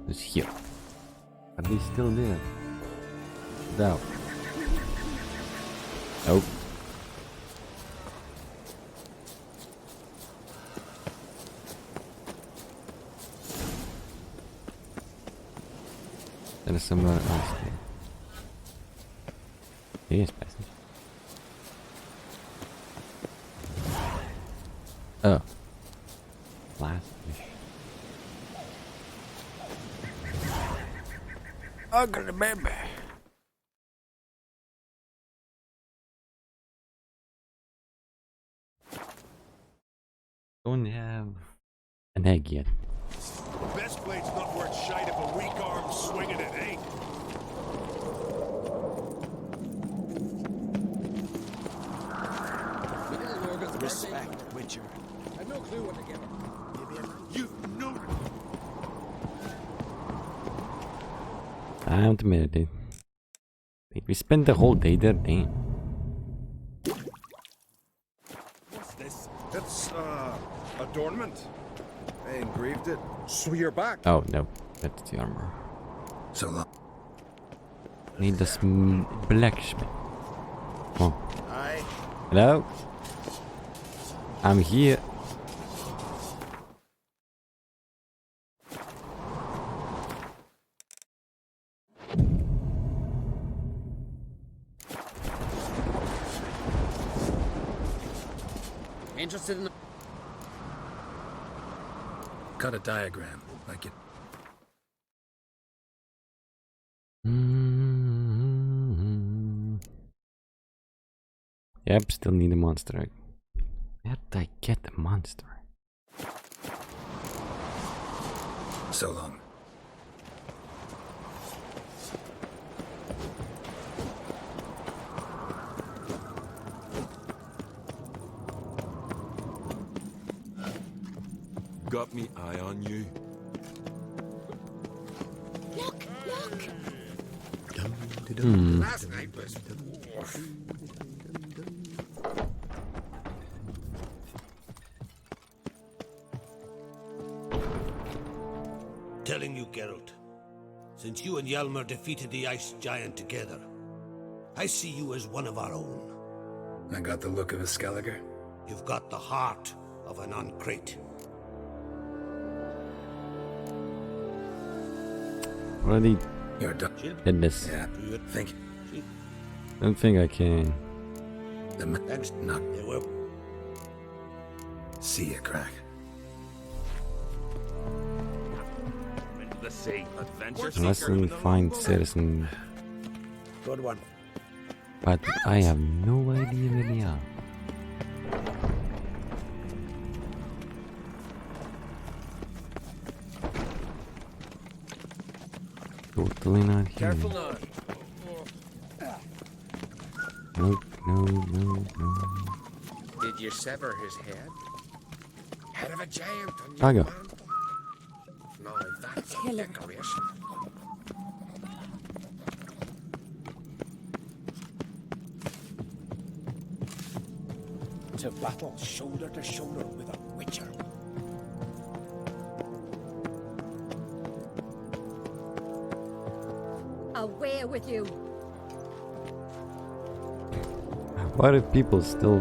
It's here. Are they still there? No. Nope. There is somewhere else there. Yes, passage. Oh. Last fish. Ugly baby. Don't have an egg yet. Best blade's not worth shite if a weak arm's swinging it, eh? Respect, Witcher. I've no clue what to give her. You've no... Time to meditate. Wait, we spent the whole day there, damn. What's this? It's, adornment. I engraved it. So you're back. Oh no, that's the armor. So long. Need this blacksmith. Oh. Aye. Hello? I'm here. Interested in the... Cut a diagram, like it. Yep, still need a monster egg. Where did I get the monster? So long. Got me eye on you. Look, look! Last night was... Telling you, Geralt, since you and Hjalmar defeated the Ice Giant together, I see you as one of our own. I got the look of a Skelliger. You've got the heart of an Uncrate. Already You're done. did this. Yeah. Think. Don't think I can. The next not. They were. See ya, crack. The sea. Adventure Unless we find citizen. Good one. But I have no idea where they are. Totally not here. Careful now. Nope, no. Did you sever his head? Head of a giant on your Tiger. mantle. No, that's a decoration. To battle shoulder to shoulder with a witcher. Away with you! Why do people still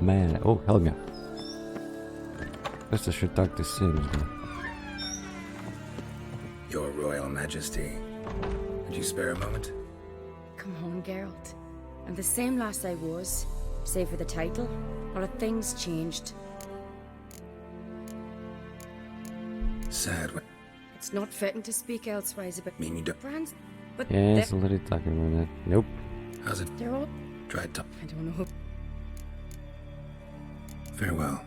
mad? Oh, Helga. Guess I should talk to Sid. Your Royal Majesty. Would you spare a moment? Come on, Geralt. I'm the same lass I was, save for the title, or have things changed? Sad. It's not fitting to speak elsewise about Mean you don't. brands, but Yes, they're, already talking about that. Nope. How's it? they're all... Tried to. I don't know. Farewell.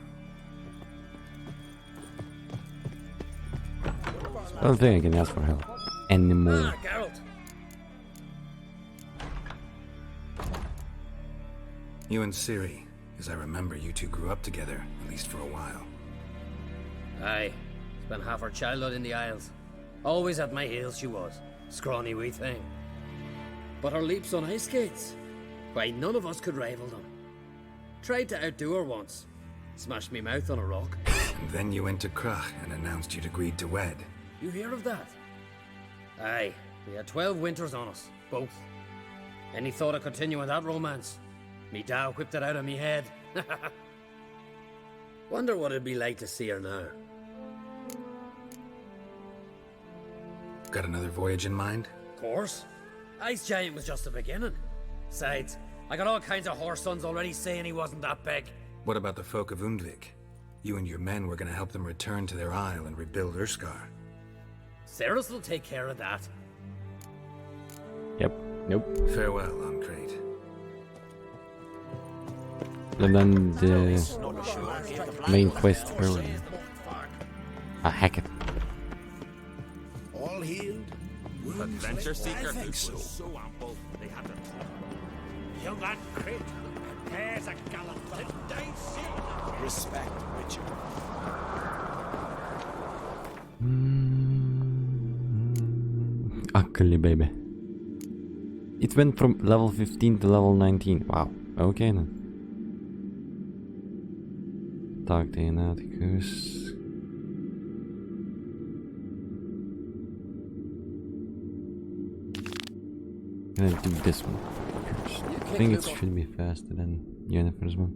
I don't think I can ask for help anymore. Geralt. You and Ciri, as I remember, you two grew up together, at least for a while. Aye. Spent half her childhood in the Isles. Always at my heels she was. Scrawny wee thing. But her leaps on ice skates, why, none of us could rival them. Tried to outdo her once. Smashed me mouth on a rock. And then you went to Krach and announced you'd agreed to wed. You hear of that? Aye. We had 12 winters on us, both. Any thought of continuing that romance? Me Dow whipped it out of me head. Wonder what it'd be like to see her now. Got another voyage in mind? Of course. Ice Giant was just the beginning. Besides, I got all kinds of horse sons already saying he wasn't that big. What about the folk of Undvik? You and your men were gonna help them return to their isle and rebuild Urskar. Ceres will take care of that. Yep. Nope. Farewell, Uncrate. I've done the main quest earlier. Ah, heck it. all healed? Wounds Adventure licked? seeker I think who was so. so ample they had to. Young and crit. There's a gallant lad. Respect, Richard. Ugly baby. It went from level 15 to level 19. Wow. Okay then. Dark Atticus. Gonna do this one first. I think it should be faster than Yennefer's one.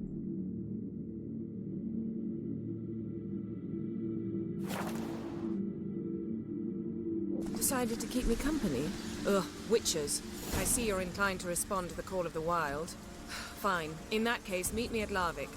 Decided to keep me company? Ugh, witches. I see you're inclined to respond to the call of the wild. Fine. In that case, meet me at Larvik.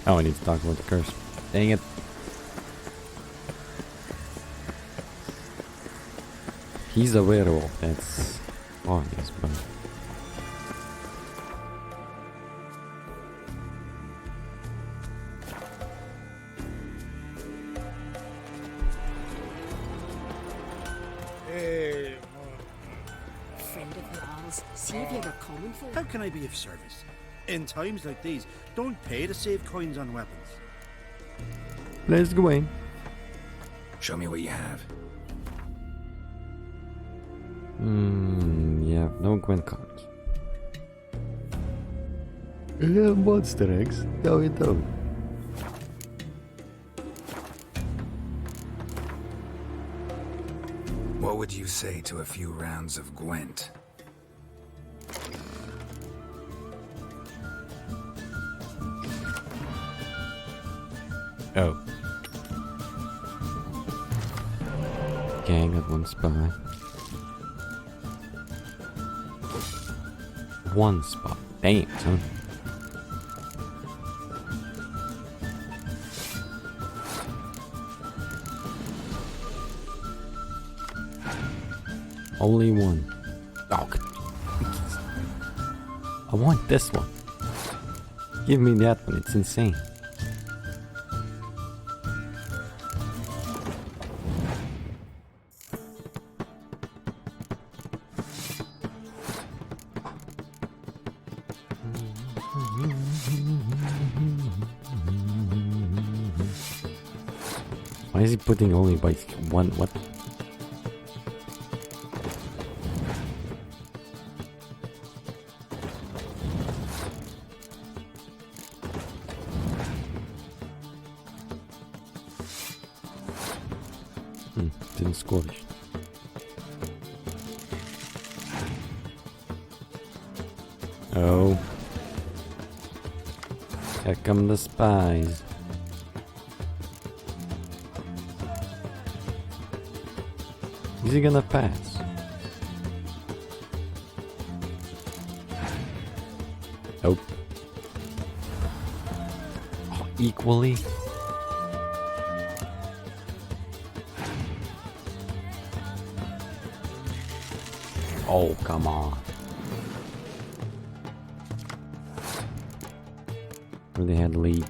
Oh, I need to talk about the curse. Dang it. He's a werewolf, that's obvious, but... Hey, Friend of Lal's, see if you were coming for How can I be of service? In times like these, don't pay to save coins on weapons. Let's go in. Show me what you have. Yeah, no Gwent cards. Monster eggs? No, you don't. What would you say to a few rounds of Gwent? Oh. Gang at one spot. One spot. Damn, son. Only one. Oh, I want this one. Give me that one. It's insane. Why is he putting only by one? What? Didn't score. Oh. Here come the spies. Is he gonna pass? Nope. Oh, equally? Oh, come on. Really had the lead.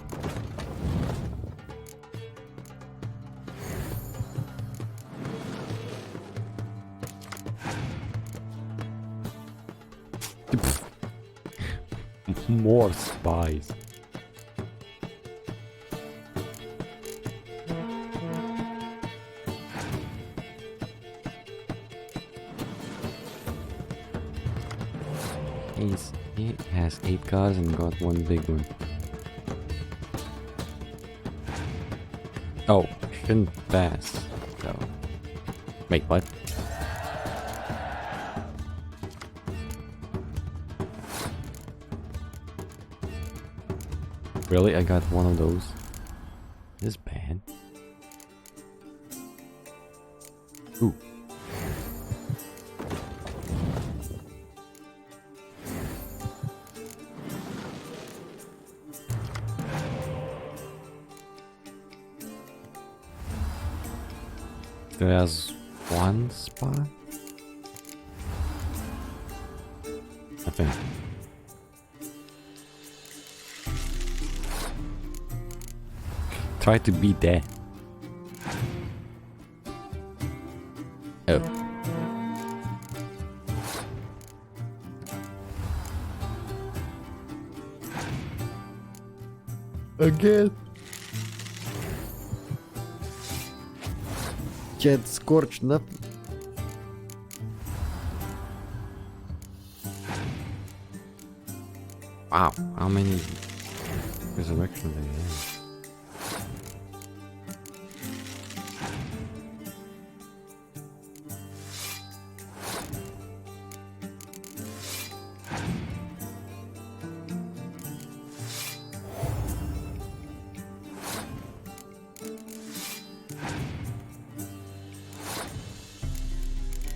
More spies. He has 8 cards and got one big one. Oh, shouldn't pass. So, wait, what? Really? I got one of those. This is bad. Ooh. There's one spot? Nothing. Try to beat that. Oh. Again. Can't scorch nothing. Wow, how many resurrections do you have?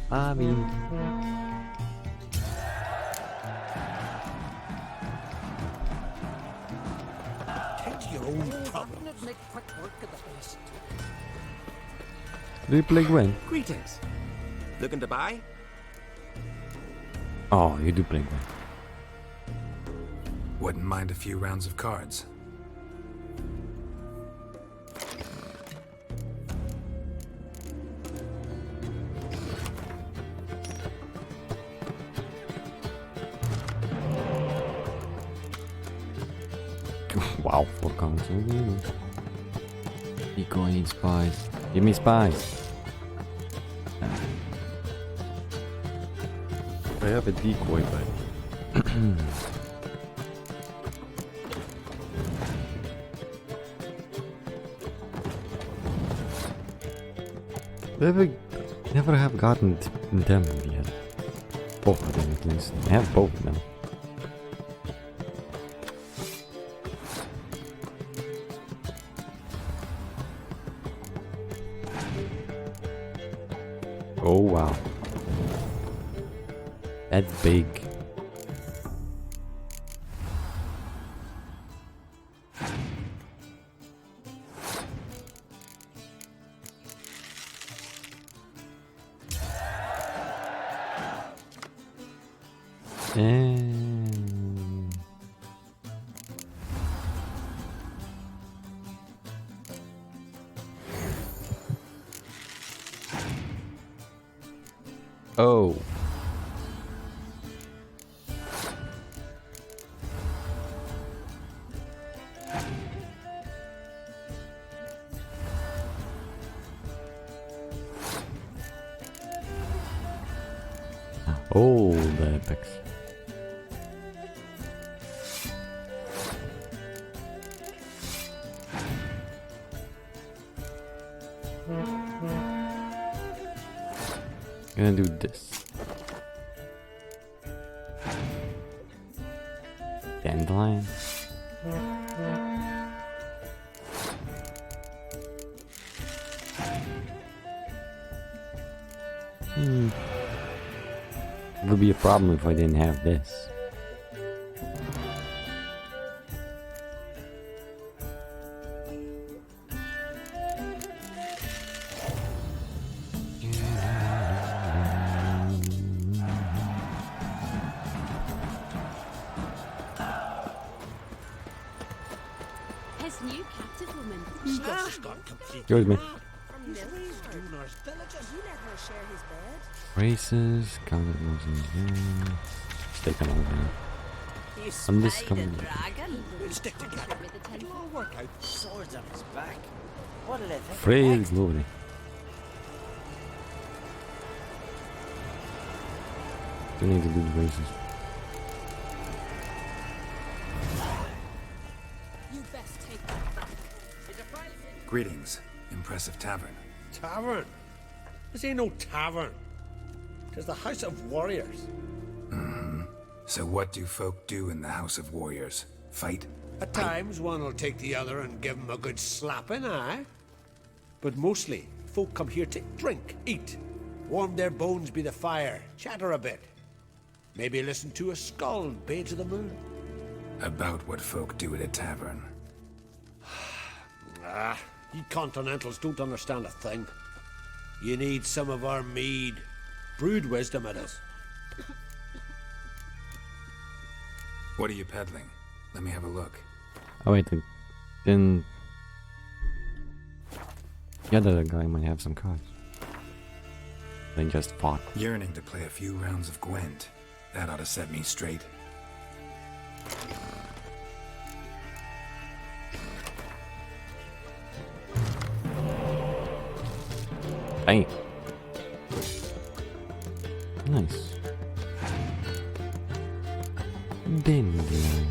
I mean, Tend to your own problem. Make quick work of the beast. do you play Gwen? Greetings. Looking to buy? Oh, you do play Gwen. Wouldn't mind a few rounds of cards. Wow, 4 cards. Eco, I need spies. Give me spies. I have a decoy, but never have gotten them yet. Both of them at least. I have both now. Oh wow. That's big. Oh. Oh, the epics. Gonna do this. Dandelion. It would be a problem if I didn't have this. His new captive woman. Just got complete. Excuse me. You let her share his bed? Races, Kalbatronas in here. Stake on over here. I'm just coming. We'll stick together. It'll all work out. Swords on his back. What did I think? Free glory. Do need to do the races. You best take that back. Greetings. Impressive tavern. Tavern? This ain't no tavern. 'Tis the House of Warriors. So what do folk do in the House of Warriors? Fight? At times, one will take the other and give 'em a good slapping, aye? But mostly, folk come here to drink, eat, warm their bones by the fire, chatter a bit. Maybe listen to a skull bay to the moon. About what folk do at a tavern. You continentals don't understand a thing. You need some of our mead. Brewed wisdom it is. What are you peddling? Let me have a look. Oh wait, then the other guy might have some cards. They just fought. Yearning to play a few rounds of Gwent. That ought to set me straight. Bang. Nice. Dandelion.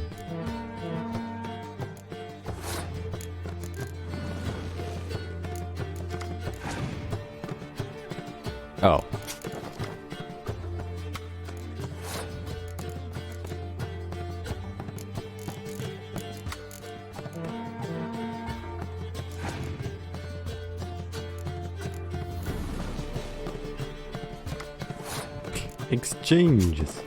Oh. Exchanges.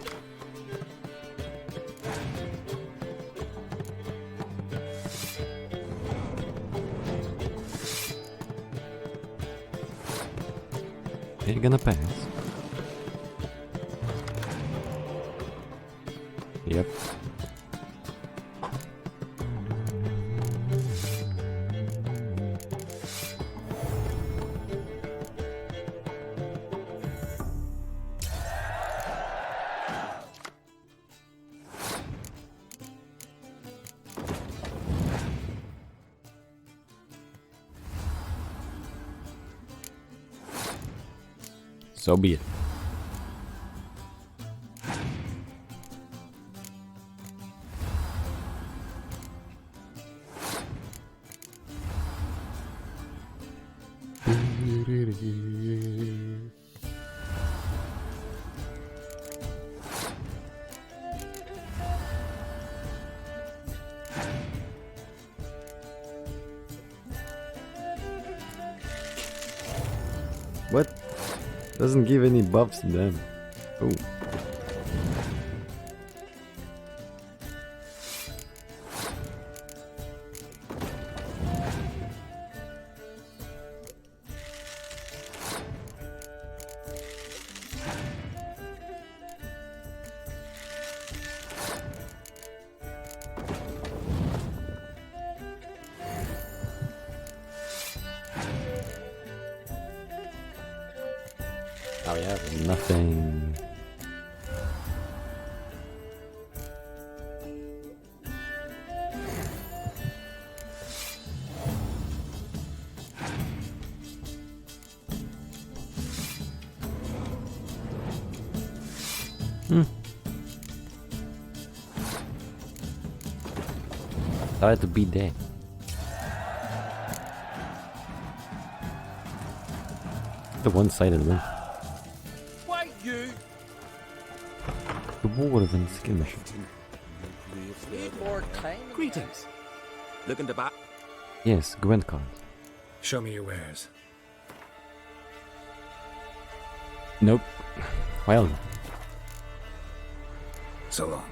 Are you gonna pass? Yep. So be it. What? Doesn't give any buffs to them. Oh. Oh yeah, nothing. I had to be there. The one-sided win. Why you? The war of skirmish. Need more time. Greetings. Looking to buy? Yes, Gwent cards. Show me your wares. Nope. Well. So long.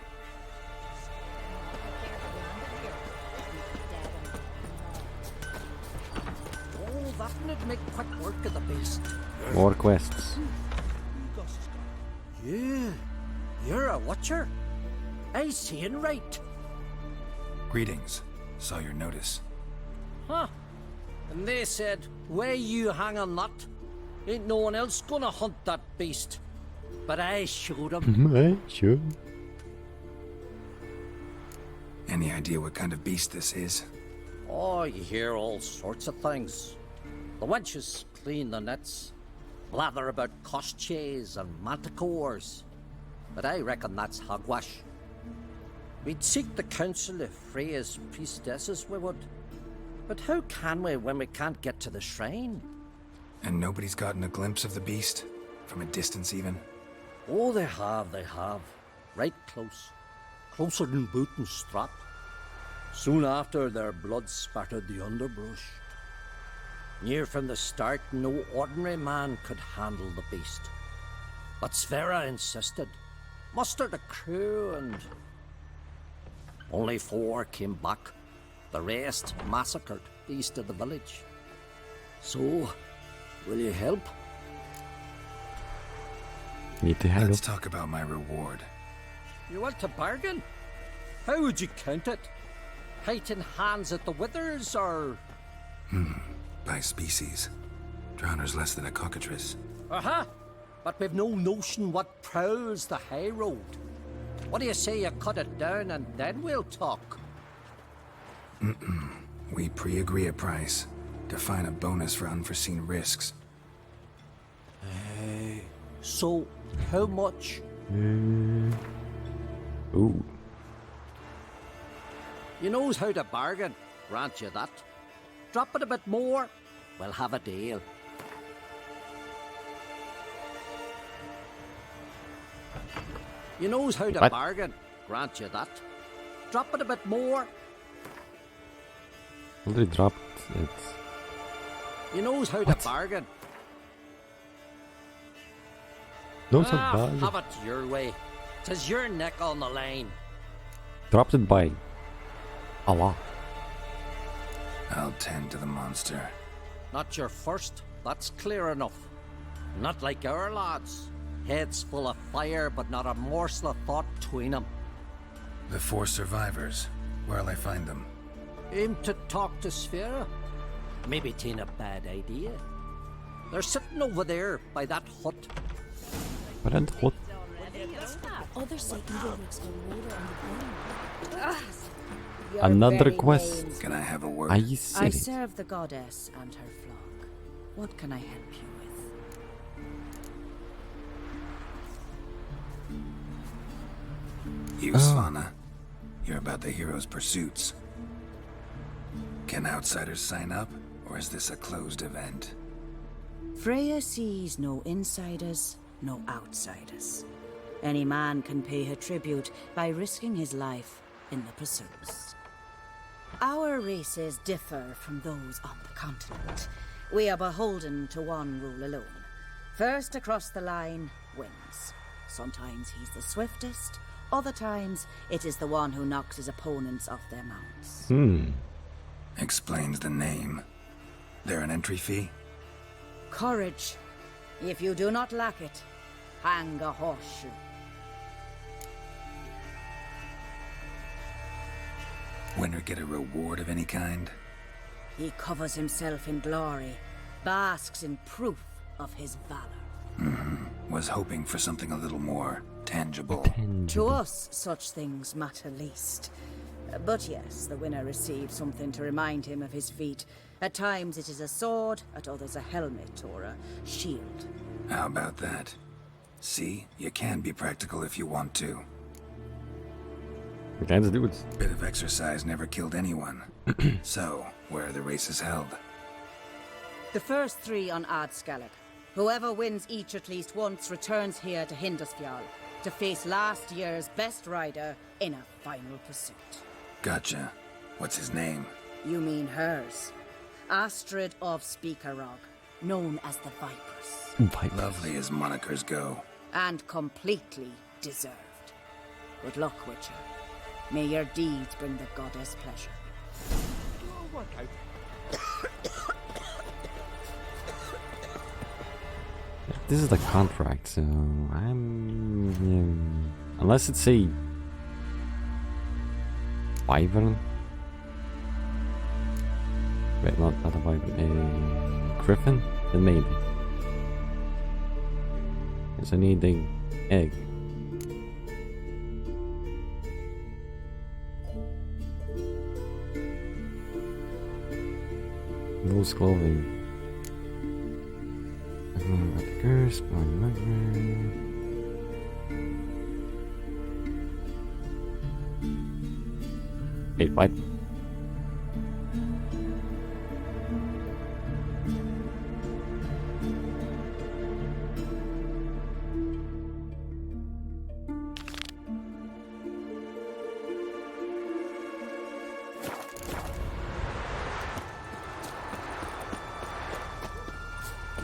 Oh, that would make quick work of the beast. More quests. Yeah, you're a watcher. I seeing right. Greetings. Saw your notice. Huh. And they said, where you hang on that? Ain't no one else gonna hunt that beast. But I showed him. Sure. Any idea what kind of beast this is? Oh, you hear all sorts of things. The wenches clean the nets, blather about koshches and manticores. But I reckon that's hogwash. We'd seek the counsel of Freya's priestesses, we would. But how can we when we can't get to the shrine? And nobody's gotten a glimpse of the beast? From a distance even? Oh, they have. Right close. Closer than boot and strap. Soon after, their blood spattered the underbrush. Near from the start, no ordinary man could handle the beast. But Sverre insisted. Mustered a crew and... Only 4 came back. The rest massacred east of the village. So, will you help? Need to help. Let's talk about my reward. You want to bargain? How would you count it? Height in hands at the withers, or... By species. Drowner's less than a cockatrice. But we've no notion what prowls the high road. What do you say you cut it down and then we'll talk? We pre-agree a price. Define a bonus for unforeseen risks. So, how much? Ooh. You knows how to bargain, grant you that. Drop it a bit more, we'll have a deal. You knows how to What? bargain, grant you that. Drop it a bit more. Already dropped it. You knows how to bargain. No, it's not bad. Have it your way. 'Tis your neck on the line. Dropped it by a lot. I'll tend to the monster. Not your first, that's clear enough. Not like our lads. Heads full of fire, but not a morsel of thought between them. The 4 survivors. Where'll I find them? Aim to talk to Sphera? Maybe 'tain't a bad idea. They're sitting over there by that hut. But then what? Other Satan buildings are water on the ground. Your Another very quest. names. Can I have a word? I I see. serve the goddess and her flock. What can I help you with? You, Svanna. You're about the hero's pursuits. Can outsiders sign up, or is this a closed event? Freya sees no insiders, no outsiders. Any man can pay her tribute by risking his life in the pursuits. Our races differ from those on the continent. We are beholden to one rule alone. First across the line wins. Sometimes he's the swiftest, other times it is the one who knocks his opponents off their mounts. Explains the name. There an entry fee? Courage. If you do not lack it, hang a horseshoe. Winner get a reward of any kind? He covers himself in glory, basks in proof of his valor. Was hoping for something a little more tangible. To us, such things matter least. But yes, the winner receives something to remind him of his feat. At times it is a sword, at others a helmet or a shield. How about that? See, you can be practical if you want to. We can't do it. Bit of exercise never killed anyone. So, where are the races held? The first 3 on Adscalec. Whoever wins each at least once returns here to Hindusfjall to face last year's best rider in a final pursuit. Gotcha. What's his name? You mean hers. Astrid of Speakerog, known as the Vipress. Lovely as monikers go. And completely deserved. Good luck, Witcher. May your deeds bring the goddess pleasure. This is the contract, so unless it's a wyvern. Wait, not a wyvern, a griffin? Then maybe. Because I need the egg. Loose clothing. About the curse, blind nightmare. Wait, what?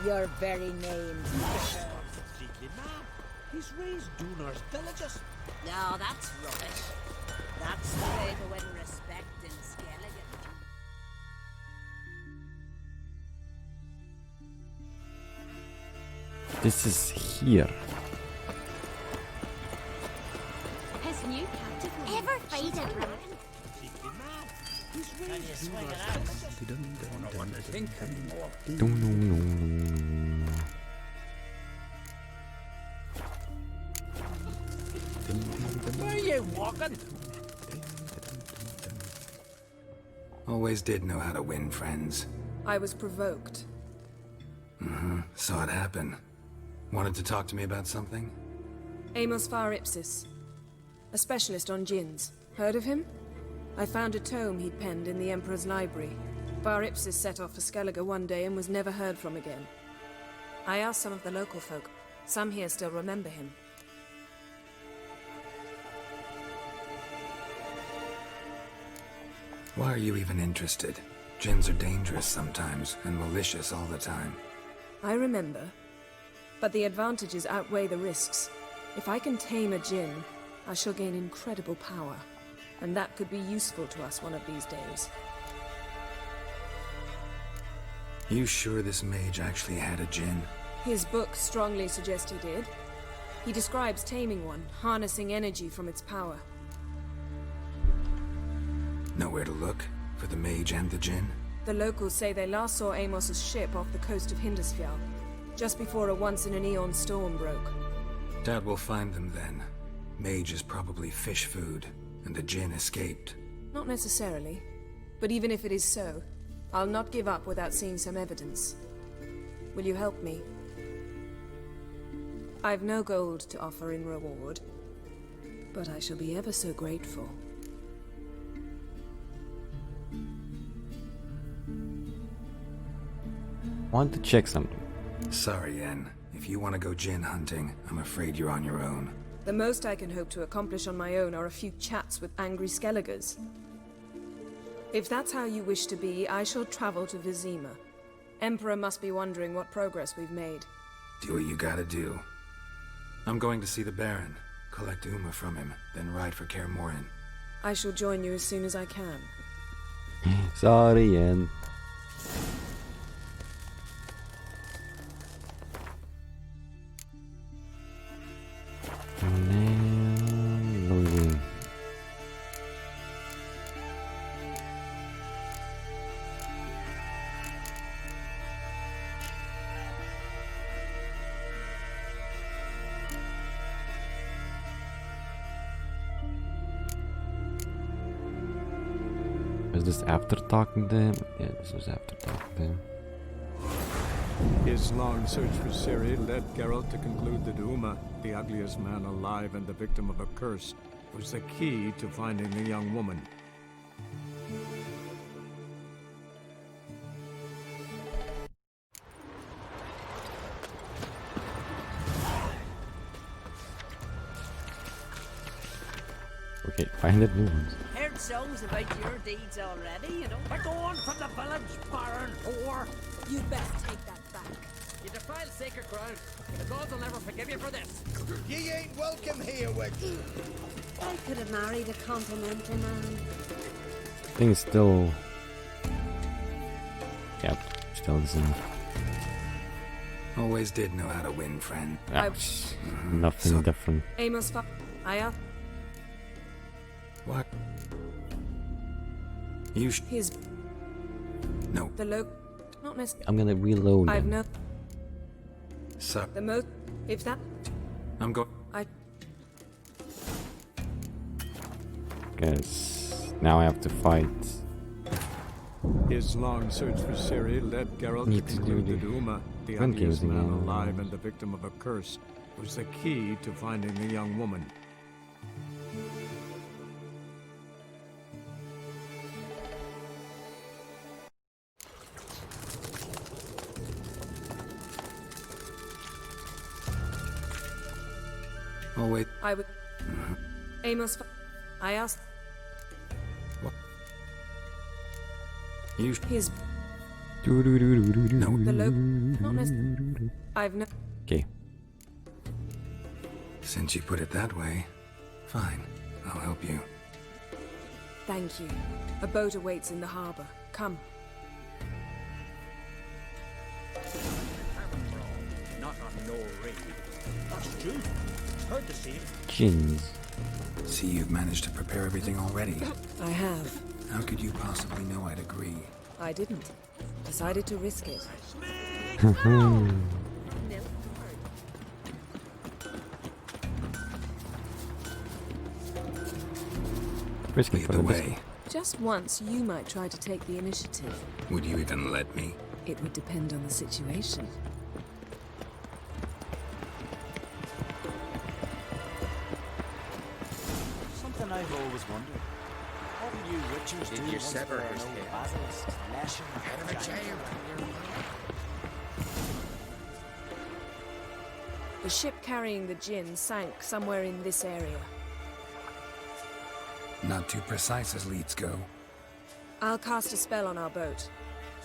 Your very name's He's raised Dunar's villages. No, that's rubbish. That's the way to win respect in Skellige. This is here. His new captive woman. never faded, Ron. Where are you walking? Always did know how to win friends. I was provoked. Saw it happen. Wanted to talk to me about something? Amos Far Ipsis. A specialist on djinns. Heard of him? I found a tome he'd penned in the Emperor's library. Far Ipsis set off for Skellige one day and was never heard from again. I asked some of the local folk. Some here still remember him. Why are you even interested? Djinns are dangerous sometimes, and malicious all the time. I remember. But the advantages outweigh the risks. If I can tame a djinn, I shall gain incredible power. And that could be useful to us one of these days. You sure this mage actually had a djinn? His books strongly suggest he did. He describes taming one, harnessing energy from its power. Nowhere to look for the mage and the djinn? The locals say they last saw Amos's ship off the coast of Hindisfjall, just before a once-in-an-eon storm broke. Doubt we'll find them then. Mage is probably fish food, and the djinn escaped. Not necessarily. But even if it is so, I'll not give up without seeing some evidence. Will you help me? I've no gold to offer in reward, but I shall be ever so grateful. Want to check something. Sorry, Yen. If you want to go djinn hunting, I'm afraid you're on your own. The most I can hope to accomplish on my own are a few chats with angry Skelligers. If that's how you wish to be, I shall travel to Vizima. Emperor must be wondering what progress we've made. Do what you gotta do. I'm going to see the Baron, collect Uma from him, then ride for Kaer Morhen. I shall join you as soon as I can. Sorry, Yen. Was this after talking to him? Yeah, this was after talking to him. His long search for Ciri led Geralt to conclude that Uma, the ugliest man alive and the victim of a curse, was the key to finding the young woman. Okay, find it, move on. Heard songs about your deeds already, you know. We're going from the village, Baron, whore. You'd best take that back. You defile sacred ground. The gods will never forgive you for this. Ye ain't welcome here, witch. I could have married a complimentary man. I think it's still... Yep, still the same. Always did know how to win, friend. Nothing different. Amos Aya? What? You His... No. The not necessarily. I'm gonna reload I've them. no... So... The most... If that... I'm go... I... Guess now I have to fight. His long search for Ciri led Geralt Need to to conclude do that Uma, the Confusing, ugliest man yeah. alive and the victim of a curse, was the key to finding the young woman. Oh, wait. I would... Amos... I asked... What? You... His... No. The not necessarily. I've no... Okay. Since you put it that way, fine. I'll help you. Thank you. A boat awaits in the harbor. Come. Not on no ring. That's true. Heard the same. Djinns. See, you've managed to prepare everything already. I have. How could you possibly know I'd agree? I didn't. Decided to risk it. Risky Lead for the the way. biscuit. Just once, you might try to take the initiative. Would you even let me? It would depend on the situation. Something I've always wondered. What do you witchers do Did you once sever there are his no head? basilisks, lashing Head of a chair. The ship carrying the gin sank somewhere in this area. Not too precise as leads go. I'll cast a spell on our boat.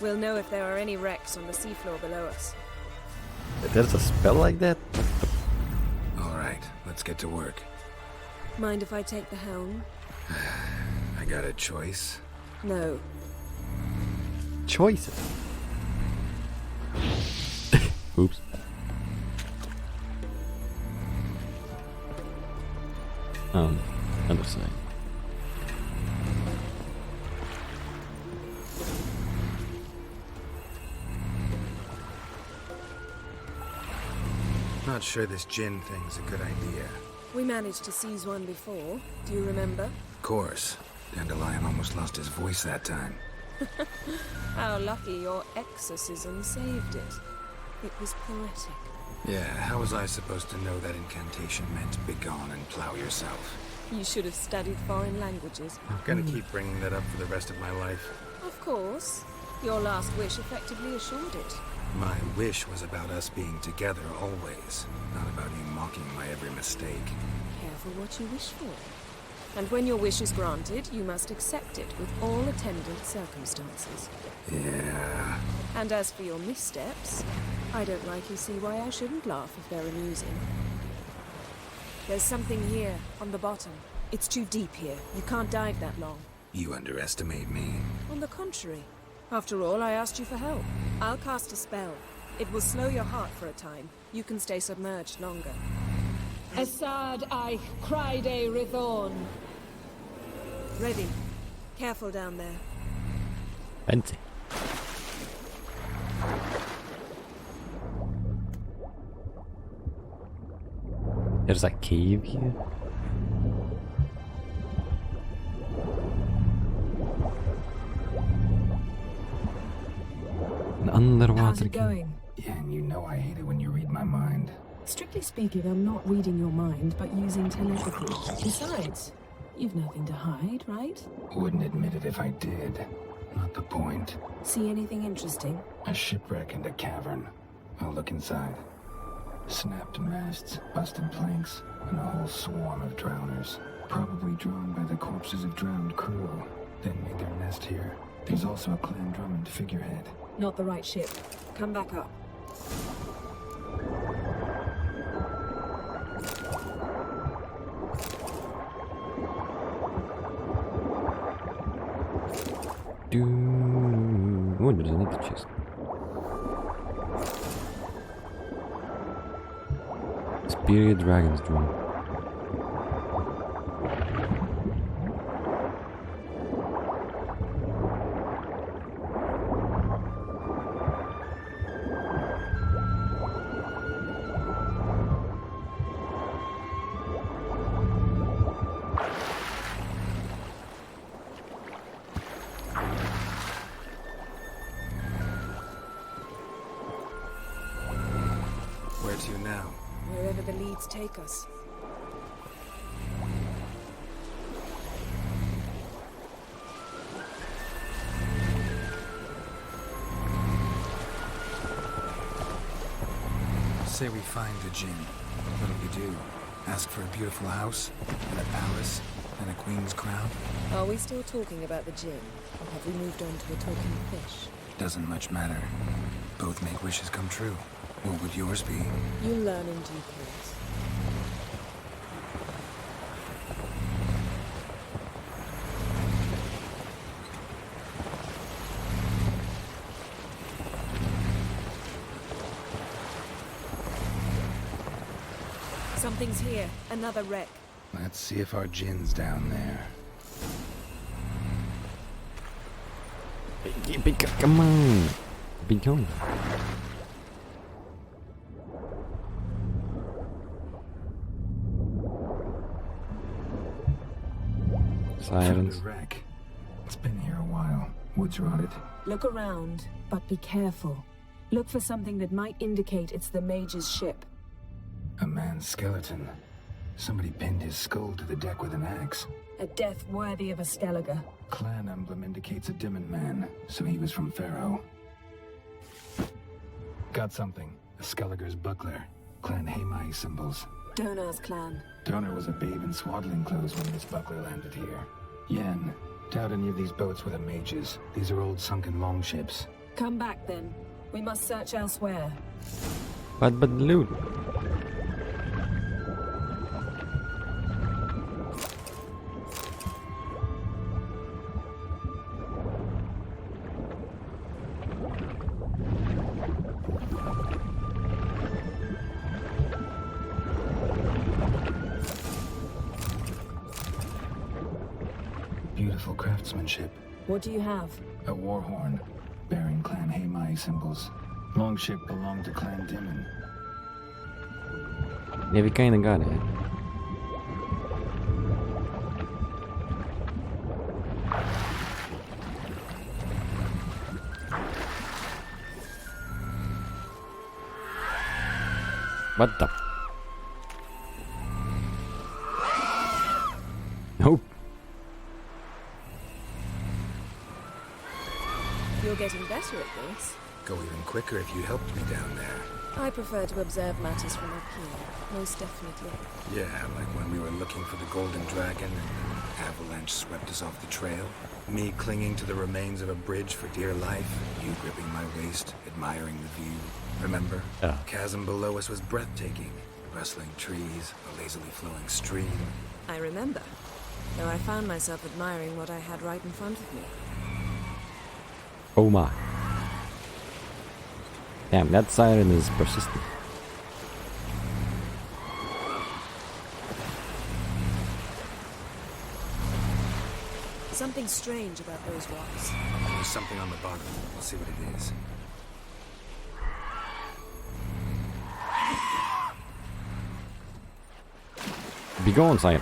We'll know if there are any wrecks on the seafloor below us. There's a spell like that? Alright, let's get to work. Mind if I take the helm? I got a choice. No. Choices. Oops. Other side. Not sure this gin thing's a good idea. We managed to seize one before. Do you remember? Of course. Dandelion almost lost his voice that time. How lucky your exorcism saved it. It was poetic. Yeah, how was I supposed to know that incantation meant begone and plow yourself? You should have studied foreign languages. I'm gonna keep bringing that up for the rest of my life. Of course. Your last wish effectively assured it. My wish was about us being together always, not about you mocking my every mistake. Careful what you wish for. And when your wish is granted, you must accept it with all attendant circumstances. Yeah. And as for your missteps, I don't rightly see why I shouldn't laugh if they're amusing. There's something here, on the bottom. It's too deep here. You can't dive that long. You underestimate me. On the contrary. After all, I asked you for help. I'll cast a spell. It will slow your heart for a time. You can stay submerged longer. Assad I cried a Rithorn. Ready. Careful down there. Fancy. There's a cave here. An underwater How's it cave. going? Yeah, and you know I hate it when you read my mind. Strictly speaking, I'm not reading your mind, but using telepathy. Besides, you've nothing to hide, right? Wouldn't admit it if I did. Not the point. See anything interesting? A shipwreck and a cavern. I'll look inside. Snapped masts, busted planks, and a whole swarm of drowners. Probably drawn by the corpses of drowned crew. Then made their nest here. There's also a Clan Drummond figurehead. Not the right ship. Come back up. Oh, there's another chest. Spirit Dragon's Drum. Where to now? Wherever the leads take us. Say we find the gin. What'll you do? Ask for a beautiful house, and a palace, and a queen's crown? Are we still talking about the gin? Or have we moved on to a talking fish? Doesn't much matter. Both make wishes come true. What would yours be? You'll learn in due course. Something's here. Another wreck. Let's see if our gin's down there. Come on! Be going. Silence. The wreck. It's been here a while. Woods rotted. Look around, but be careful. Look for something that might indicate it's the mage's ship. A man's skeleton. Somebody pinned his skull to the deck with an axe. A death worthy of a Skellige. Clan emblem indicates a Dimmen man, so he was from Pharaoh. Got something. A Skellige's buckler. Clan Hamai symbols. Donar's clan. Donar was a babe in swaddling clothes when this buckler landed here. Yen. Doubt any of these boats were the mages. These are old sunken longships. Come back then. We must search elsewhere. But loot. Beautiful craftsmanship. What do you have? A war horn, bearing Clan Hamai symbols. Longship belonged to Clan Dimmen. Yeah, we kinda got it. What the? Nope. You're getting better at this. Go even quicker if you helped me down there. I prefer to observe matters from up here, most definitely. Yeah, like when we were looking for the Golden Dragon and an avalanche swept us off the trail. Me clinging to the remains of a bridge for dear life. You gripping my waist, admiring the view. Remember? Yeah. Chasm below us was breathtaking. Rustling trees, a lazily flowing stream. I remember, though I found myself admiring what I had right in front of me. Oh my. Damn, that siren is persistent. Something strange about those rocks. There's something on the bottom. We'll see what it is. Be going, siren.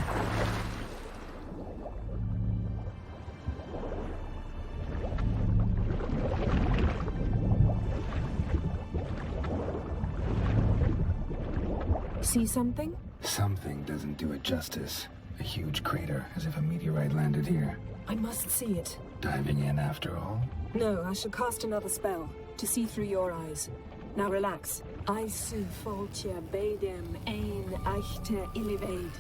See something? Something doesn't do it justice. A huge crater, as if a meteorite landed here. I must see it. Diving in after all? No, I shall cast another spell, to see through your eyes. Now relax. I su foltia bedem ein achte illivaid.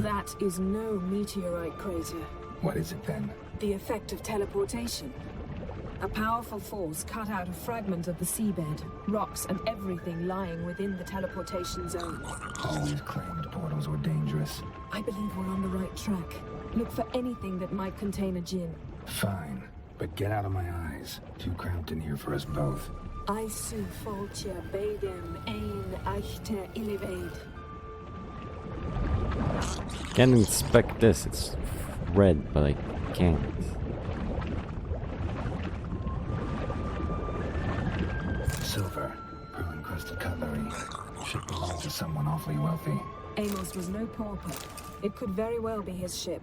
That is no meteorite crater. What is it then? The effect of teleportation. A powerful force cut out a fragment of the seabed, rocks and everything lying within the teleportation zone. Always claimed portals were dangerous. I believe we're on the right track. Look for anything that might contain a djinn. Fine, but get out of my eyes. Too cramped in here for us both. I su foltia bedem ein achte illivaid. Can't inspect this. It's red, but I can't. Silver, pearl-encrusted cutlery. Ship belonged to someone awfully wealthy. Amos was no pauper. It could very well be his ship.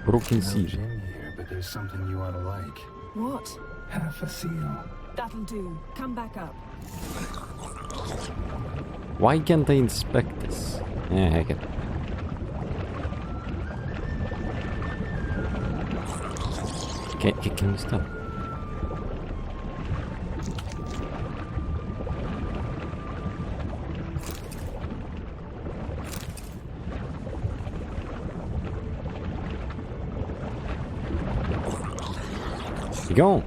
Broken No seal. gin here, but there's something you ought to like. What? Half a seal. That'll do. Come back up. Why can't I inspect this? Yeah, heck it. Can we stop? Be gone.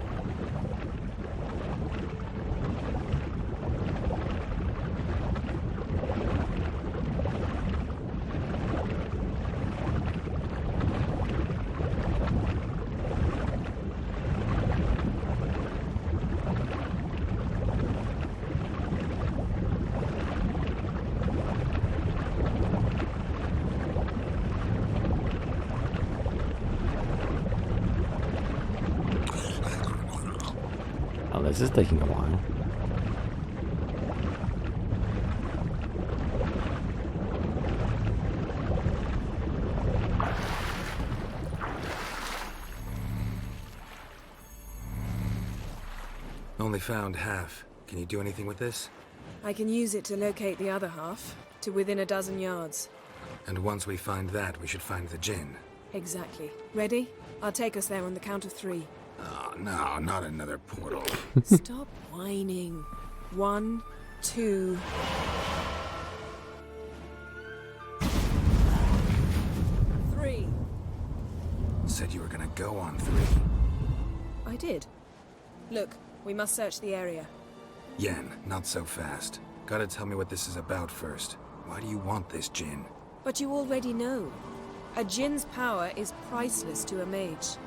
Oh, this is taking a while. Only found half. Can you do anything with this? I can use it to locate the other half, to within a dozen yards. And once we find that, we should find the gin. Exactly. Ready? I'll take us there on the count of 3. Oh, no, not another portal. Stop whining. 1, 2... Three. Said you were gonna go on 3. I did. Look, we must search the area. Yen, not so fast. Gotta tell me what this is about first. Why do you want this gin? But you already know. A djinn's power is priceless to a mage.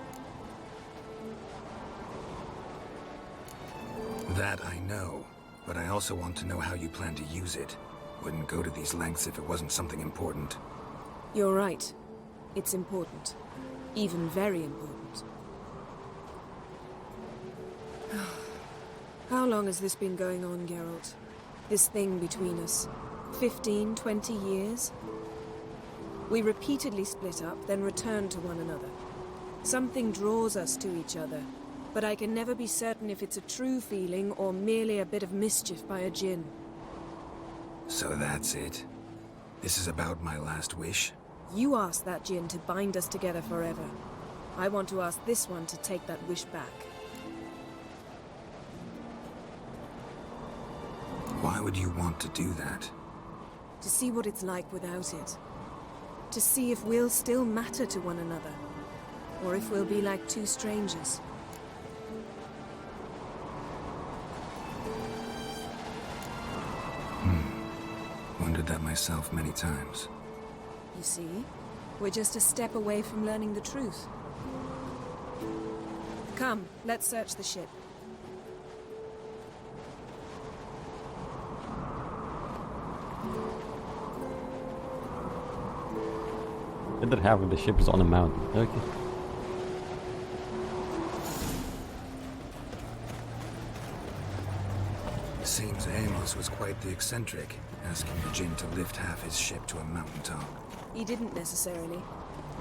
That I know, but I also want to know how you plan to use it. Wouldn't go to these lengths if it wasn't something important. You're right. It's important. Even very important. How long has this been going on, Geralt? This thing between us? 15, 20 years? We repeatedly split up, then returned to one another. Something draws us to each other, but I can never be certain if it's a true feeling or merely a bit of mischief by a djinn. So that's it? This is about my last wish? You asked that djinn to bind us together forever. I want to ask this one to take that wish back. Why would you want to do that? To see what it's like without it. To see if we'll still matter to one another. Or if we'll be like two strangers. Wondered that myself many times. You see? We're just a step away from learning the truth. Come, let's search the ship. The other half of the ship is on a mountain. Okay. Seems Amos was quite the eccentric, asking the djinn to lift half his ship to a mountaintop. He didn't necessarily.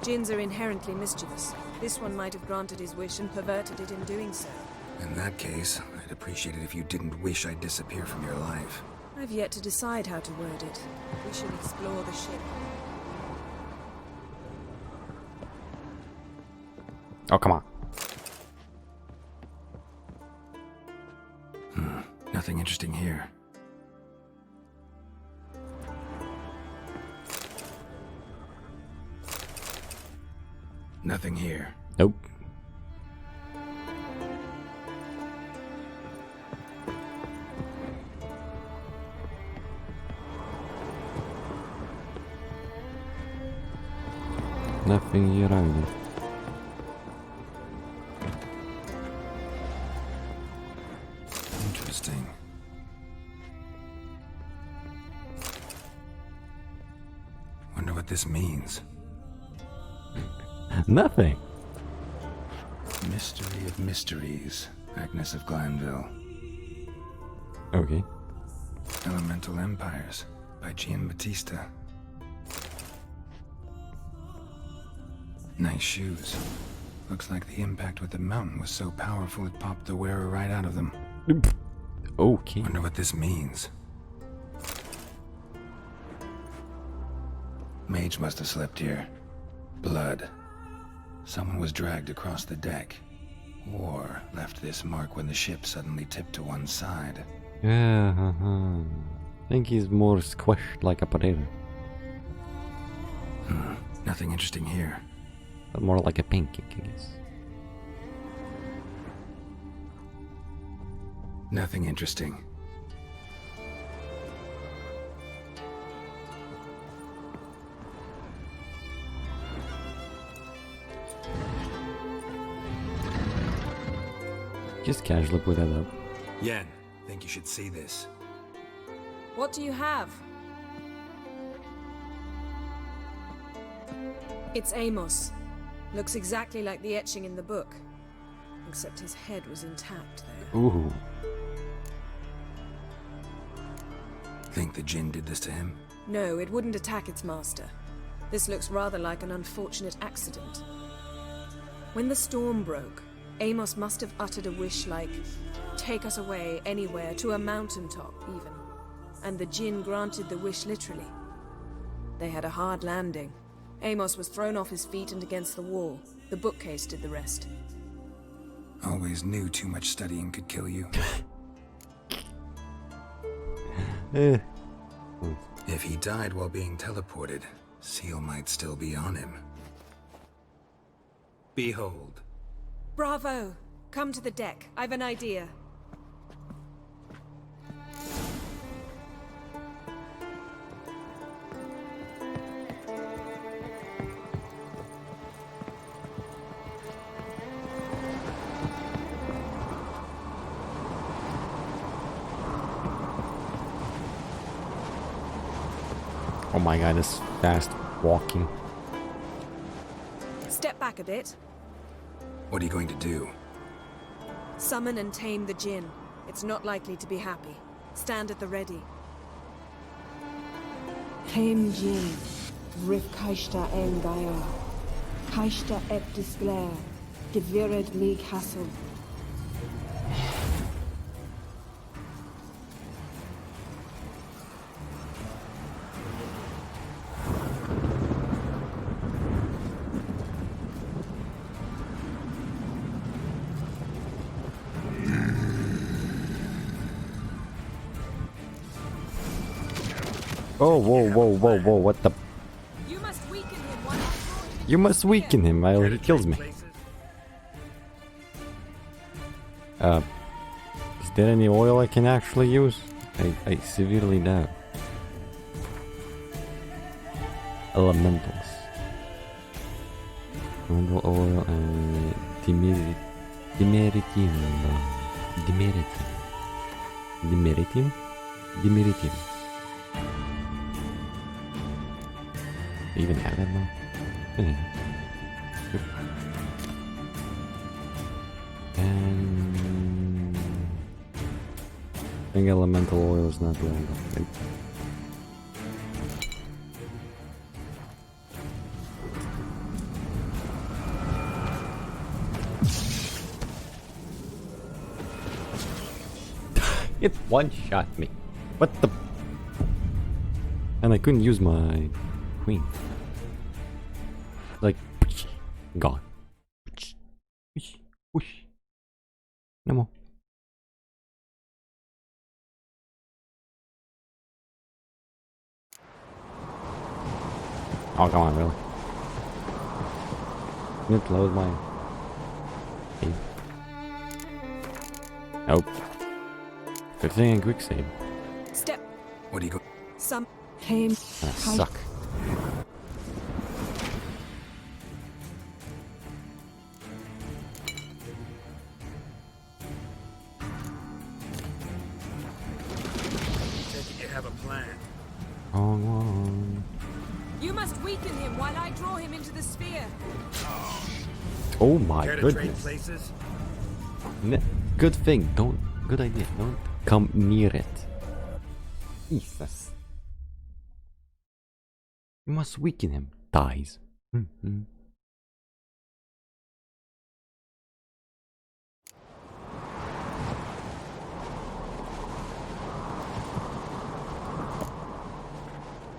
Djinns are inherently mischievous. This one might have granted his wish and perverted it in doing so. In that case, I'd appreciate it if you didn't wish I'd disappear from your life. I've yet to decide how to word it. We should explore the ship. Oh, come on. Nothing interesting here. Nothing here. Nope. Nothing here either. Interesting. Wonder what this means. Nothing. Mystery of Mysteries, Agnes of Glanville. Okay. Elemental Empires, by Giambattista. Nice shoes. Looks like the impact with the mountain was so powerful it popped the wearer right out of them. Okay. Wonder what this means. Mage must have slept here. Blood. Someone was dragged across the deck. Or left this mark when the ship suddenly tipped to one side. Yeah, I think he's more squished like a potato. Nothing interesting here. But more like a pancake, I guess. Nothing interesting. Just casually put that up. Yen, think you should see this. What do you have? It's Amos. Looks exactly like the etching in the book. Except his head was intact there. Ooh. Think the Jinn did this to him? No, it wouldn't attack its master. This looks rather like an unfortunate accident. When the storm broke, Amos must have uttered a wish like, "Take us away, anywhere, to a mountaintop, even." And the Jinn granted the wish literally. They had a hard landing. Amos was thrown off his feet and against the wall. The bookcase did the rest. Always knew too much studying could kill you. If he died while being teleported, Seal might still be on him. Behold. Bravo! Come to the deck. I've an idea. Oh my god, this fast walking. Step back a bit. What are you going to do? Summon and tame the Jinn. It's not likely to be happy. Stand at the ready. Tame Jinn. Rif Kaishta en Gaia. Kaishta et Displair. Gevired League Hassel. Oh, whoa, whoa, whoa, whoa, what the? You must weaken him while he kills me. Is there any oil I can actually use? I severely doubt. Elementals. Elemental oil and Dimeritim. Even have that now? And I think elemental oil is not wrong. Right? It one-shot me. What the? And I couldn't use my queen. Like, gone. Whoosh. No more. Oh, come on, really? Can you close my... Hey. Nope. Good thing in quick save. Step. What do you go? Some. Tame. Suck. You have a plan. Wrong one. You must weaken him while I draw him into the sphere. Oh my Care to trade goodness. places? Good thing. Good idea. Don't come near it. Jesus. You must weaken him. Dies.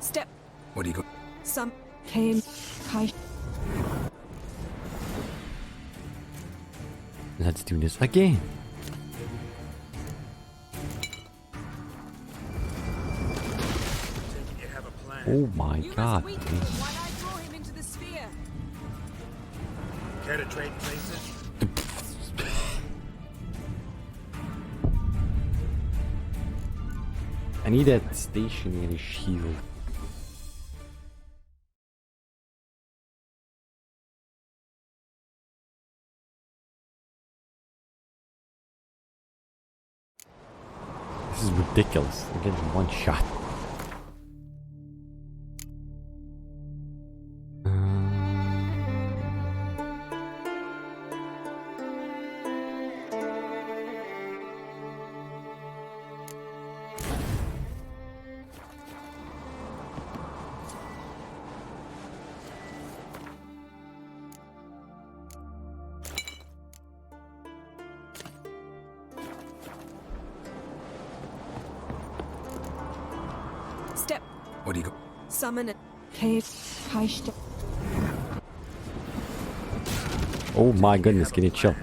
Step. What do you go? Some. Tame. Kaish. Let's do this again. You have a plan. Oh my god. Weaken him while I draw him into the sphere. Care to trade places? I need that stationary shield. This is ridiculous. I'm getting one shot. What do you go? Summon it. Oh my goodness, can you chill?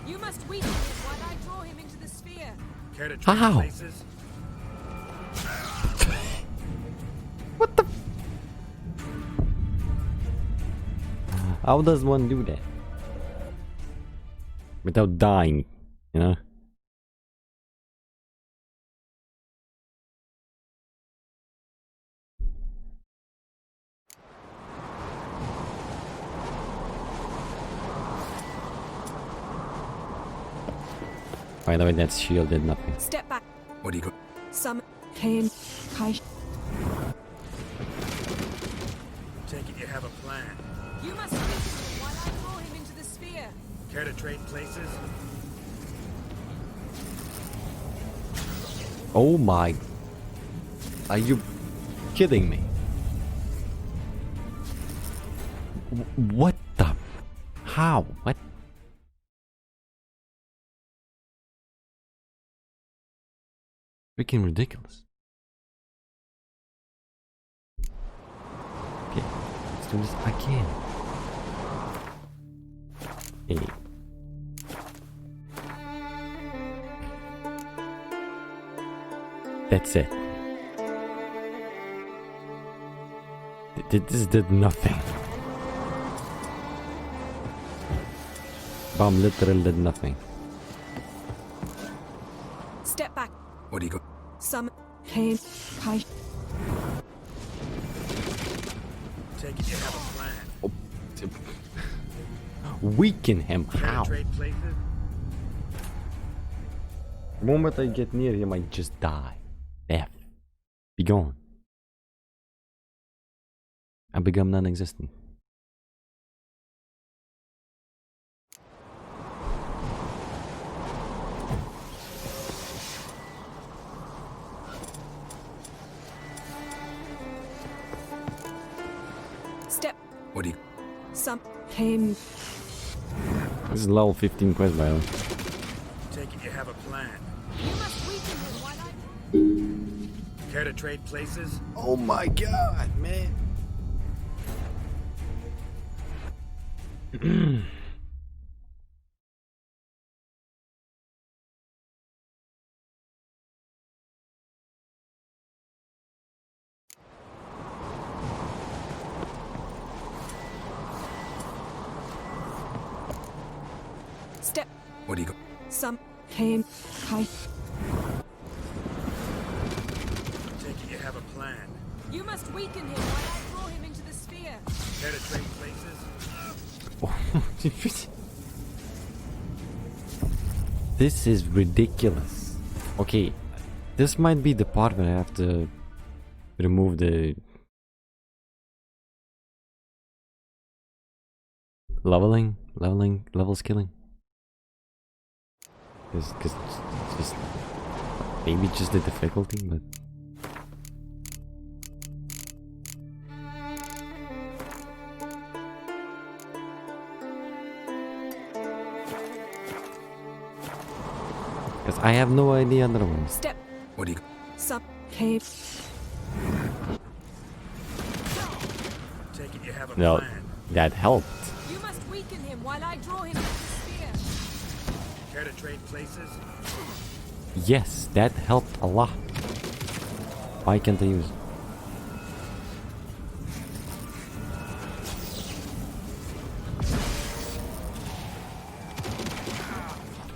You must weaken him while I draw him into the sphere. Care to trade How? places? How does one do that? Without dying, you know? By the way, that shield did nothing. Step back. What do you go? Summon. Take it you have a plan. You must weaken him while I draw him into the sphere. Care to trade places? Oh my... Are you kidding me? What the... How? What? Freaking ridiculous. Okay, let's do this again. Hey. That's it. This did nothing. Bomb literally did nothing. Step back. What do you go? Summon. Take it you have a plan. Oh. Weaken him. Care to How? trade places? The moment I get near him, I just die. Death. Be gone. I become non-existent. Step. What do you... Some. This is level 15 quest, by the way. Take it you have a plan. You must weaken him while I... Care to trade places? Oh my god, man. Step. What do you go? Some. Take it you have a plan. You must weaken him while I draw him into the sphere. Care to trade places? This is ridiculous. Okay, this might be the part where I have to remove the level skilling. Because just maybe just the difficulty, but because I have no idea otherwise. Step. What do you... Some. Take it you have a No, plan. that helped. You must weaken him while I draw him into the sphere. Care to trade places? Yes, that helped a lot. Why can't I use it?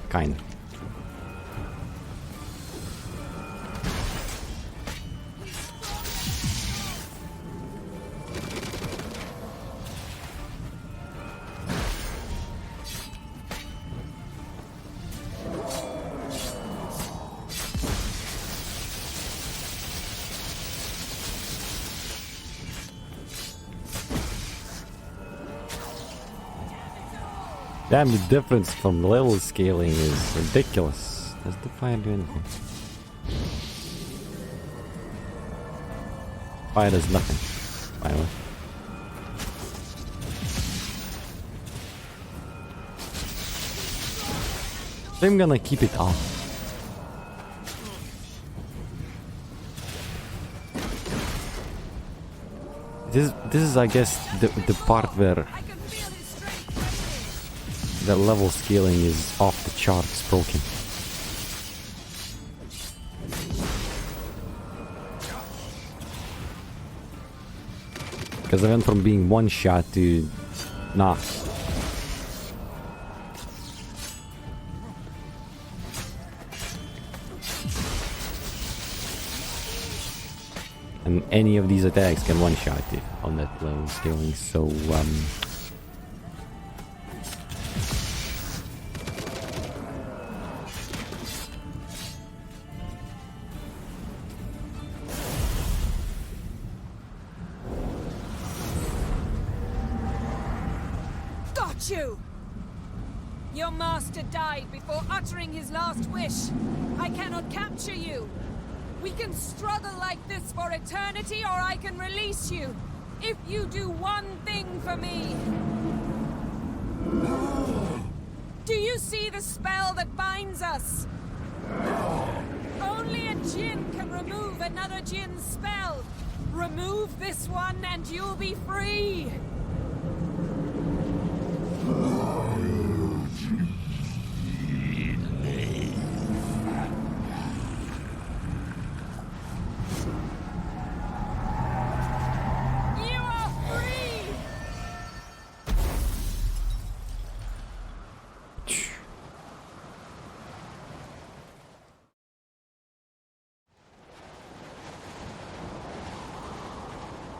Kind of. Damn, the difference from level scaling is ridiculous. Does the fire do anything? Fire does nothing, by the way. I'm gonna keep it off. This is, I guess, the part where the level scaling is off the charts broken. Because I went from being one shot to nah. And any of these attacks can one shot you on that level scaling, so Got you! Your master died before uttering his last wish. I cannot capture you. We can struggle like this for eternity, or I can release you. If you do one thing for me. Do you see the spell that binds us? Only a djinn can remove another djinn's spell. Remove this one and you'll be free.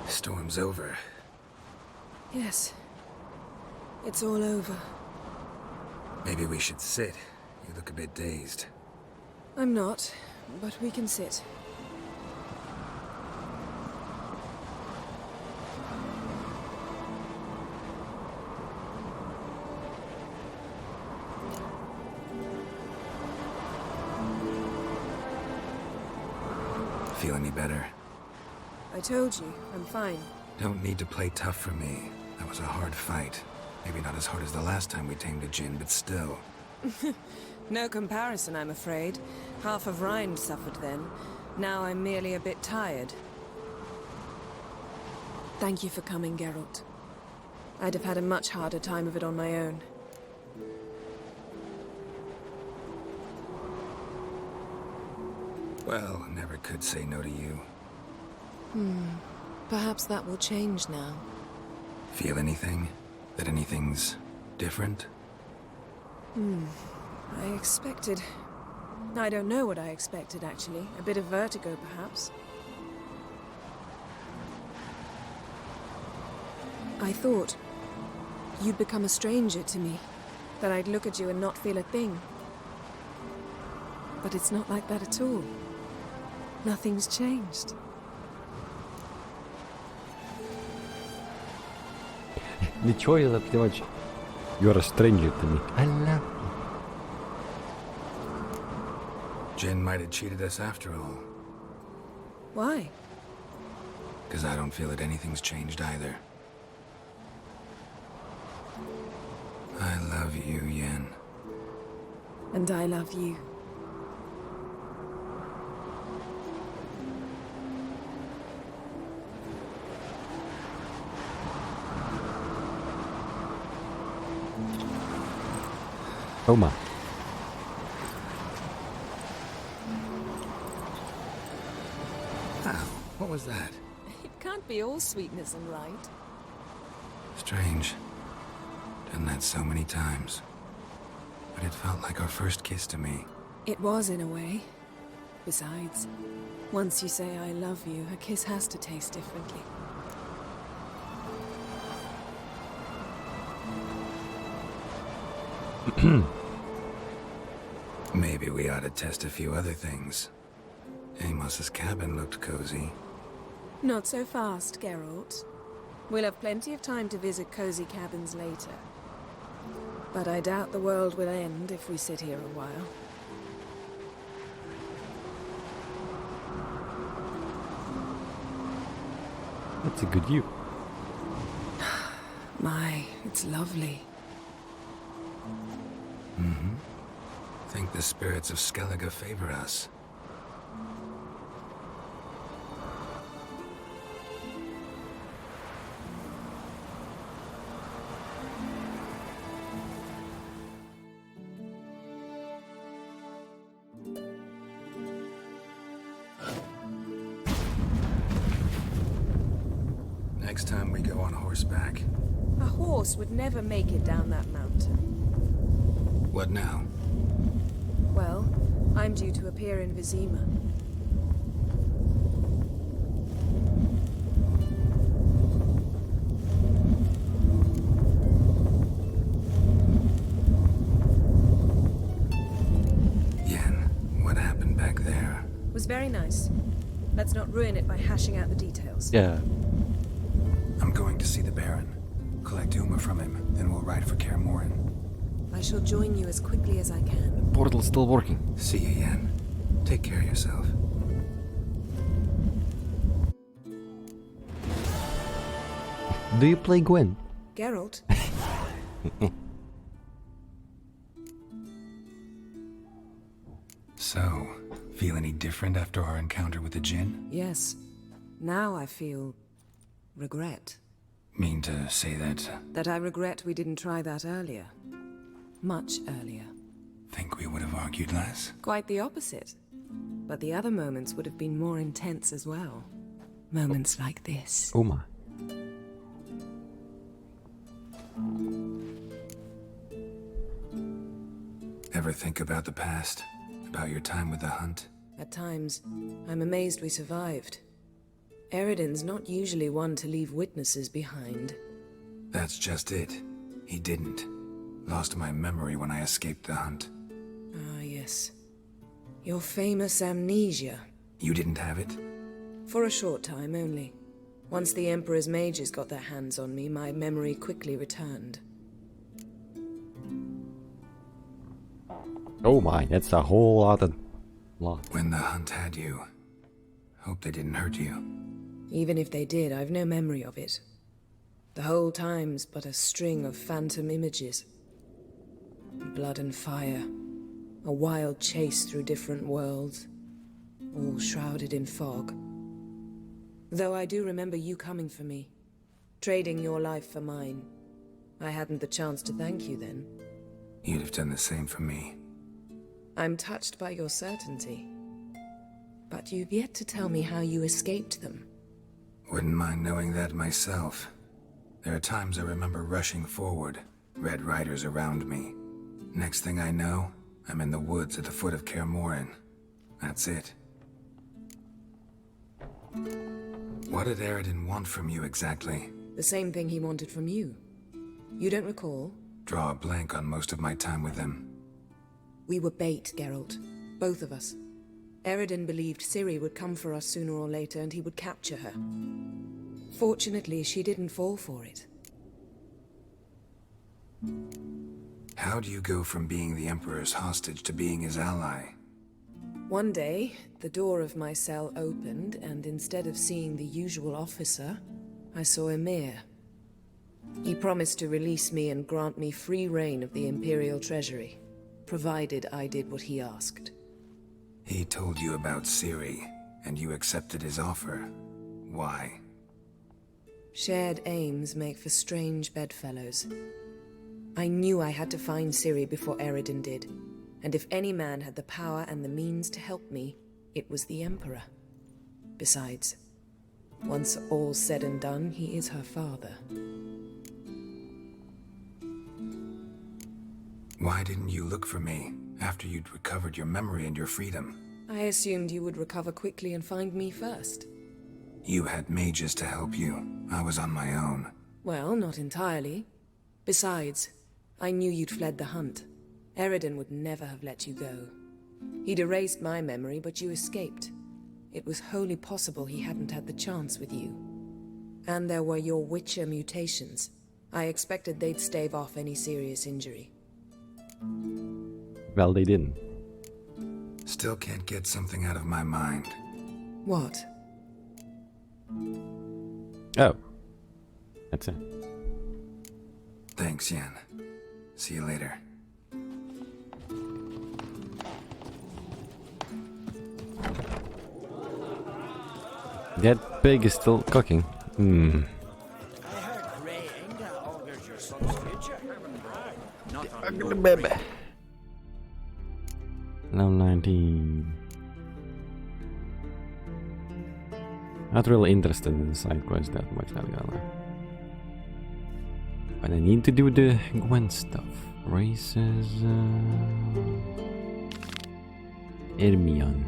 Storm's over. Yes. It's all over. Maybe we should sit. You look a bit dazed. I'm not, but we can sit. Feel any better? I told you, I'm fine. Don't need to play tough for me. That was a hard fight. Maybe not as hard as the last time we tamed a djinn, but still. No comparison, I'm afraid. Half of Rhine suffered then. Now I'm merely a bit tired. Thank you for coming, Geralt. I'd have had a much harder time of it on my own. Well, never could say no to you. Perhaps that will change now. Feel anything? That anything's different? I expected... I don't know what I expected, actually. A bit of vertigo, perhaps. I thought you'd become a stranger to me. That I'd look at you and not feel a thing. But it's not like that at all. Nothing's changed. Ничего я заплевать. You're a stranger to me. I love you. Jinn might have cheated us after all. Why? Because I don't feel that anything's changed either. I love you, Yen. And I love you. Oh my. Ow, what was that? It can't be all sweetness and light. Strange. Done that so many times. But it felt like our first kiss to me. It was, in a way. Besides, once you say I love you, a kiss has to taste differently. Maybe we ought to test a few other things. Amos's cabin looked cozy. Not so fast, Geralt. We'll have plenty of time to visit cozy cabins later. But I doubt the world will end if we sit here a while. That's a good view. My, it's lovely. Mm-hmm. Think the spirits of Skellige favor us. on horseback. A horse would never make it down that mountain. What now? Well, I'm due to appear in Vizima. Yen, what happened back there? Was very nice. Let's not ruin it by hashing out the details. Yeah. I'm going to see the Baron. Collect Uma from him, then we'll ride for Kaer Morhen. I shall join you as quickly as I can. Portal's still working. See you, Yen. Take care of yourself. Do you play Gwen? Geralt? So, feel any different after our encounter with the Djinn? Yes. Now I feel... regret. Mean to say that... That I regret we didn't try that earlier. Much earlier. Think we would have argued less? Quite the opposite. But the other moments would have been more intense as well. Moments like this. Oh my. Ever think about the past? About your time with the Hunt? At times, I'm amazed we survived. Eridan's not usually one to leave witnesses behind. That's just it. He didn't. Lost my memory when I escaped the Hunt. Ah, yes. Your famous amnesia. You didn't have it? For a short time only. Once the Emperor's mages got their hands on me, my memory quickly returned. Oh my, that's a whole lot. When the Hunt had you, hope they didn't hurt you. Even if they did, I've no memory of it. The whole time's but a string of phantom images. Blood and fire. A wild chase through different worlds. All shrouded in fog. Though I do remember you coming for me. Trading your life for mine. I hadn't the chance to thank you then. You'd have done the same for me. I'm touched by your certainty. But you've yet to tell me how you escaped them. Wouldn't mind knowing that myself. There are times I remember rushing forward, Red Riders around me. Next thing I know, I'm in the woods at the foot of Kaer Morhen. That's it. What did Eridan want from you exactly? The same thing he wanted from you. You don't recall? Draw a blank on most of my time with him. We were bait, Geralt. Both of us. Eridan believed Ciri would come for us sooner or later and he would capture her. Fortunately, she didn't fall for it. How do you go from being the Emperor's hostage to being his ally? One day, the door of my cell opened, and instead of seeing the usual officer, I saw Emir. He promised to release me and grant me free reign of the Imperial Treasury, provided I did what he asked. He told you about Ciri, and you accepted his offer. Why? Shared aims make for strange bedfellows. I knew I had to find Ciri before Eridan did, and if any man had the power and the means to help me, it was the Emperor. Besides, once all's said and done, he is her father. Why didn't you look for me after you'd recovered your memory and your freedom? I assumed you would recover quickly and find me first. You had mages to help you. I was on my own. Well, not entirely. Besides, I knew you'd fled the Hunt. Eridan would never have let you go. He'd erased my memory, but you escaped. It was wholly possible he hadn't had the chance with you. And there were your Witcher mutations. I expected they'd stave off any serious injury. Well, they didn't. Still can't get something out of my mind. What? Oh. That's it. Thanks, Yen. See you later. That pig is still cooking. Hmm. I heard Grey Inga augurs your son's future. Not on your Baby. Now 19. Not really interested in the side quest that much, I'll go now. But I need to do the Gwen stuff. Races... Ermion.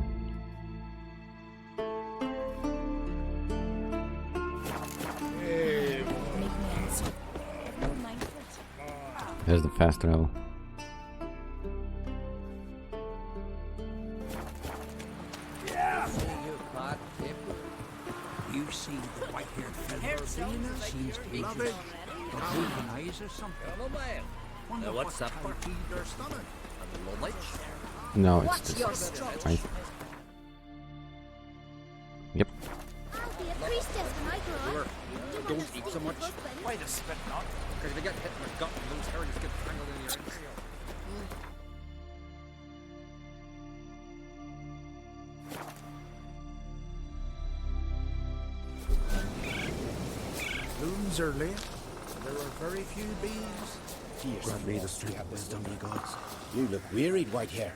There's the fast travel. You see the white-haired fella seems to be loving broken eyes or something. What's that? Their stomach. No, it's this. Right? Yep. Don't eat so much. Why the spit not? Because if you get hit in the gut, those herrings get tangled in your entrails. Blooms are late. There are very few bees. Grant me the strength of wisdom, ye gods. You look wearied, Whitehair.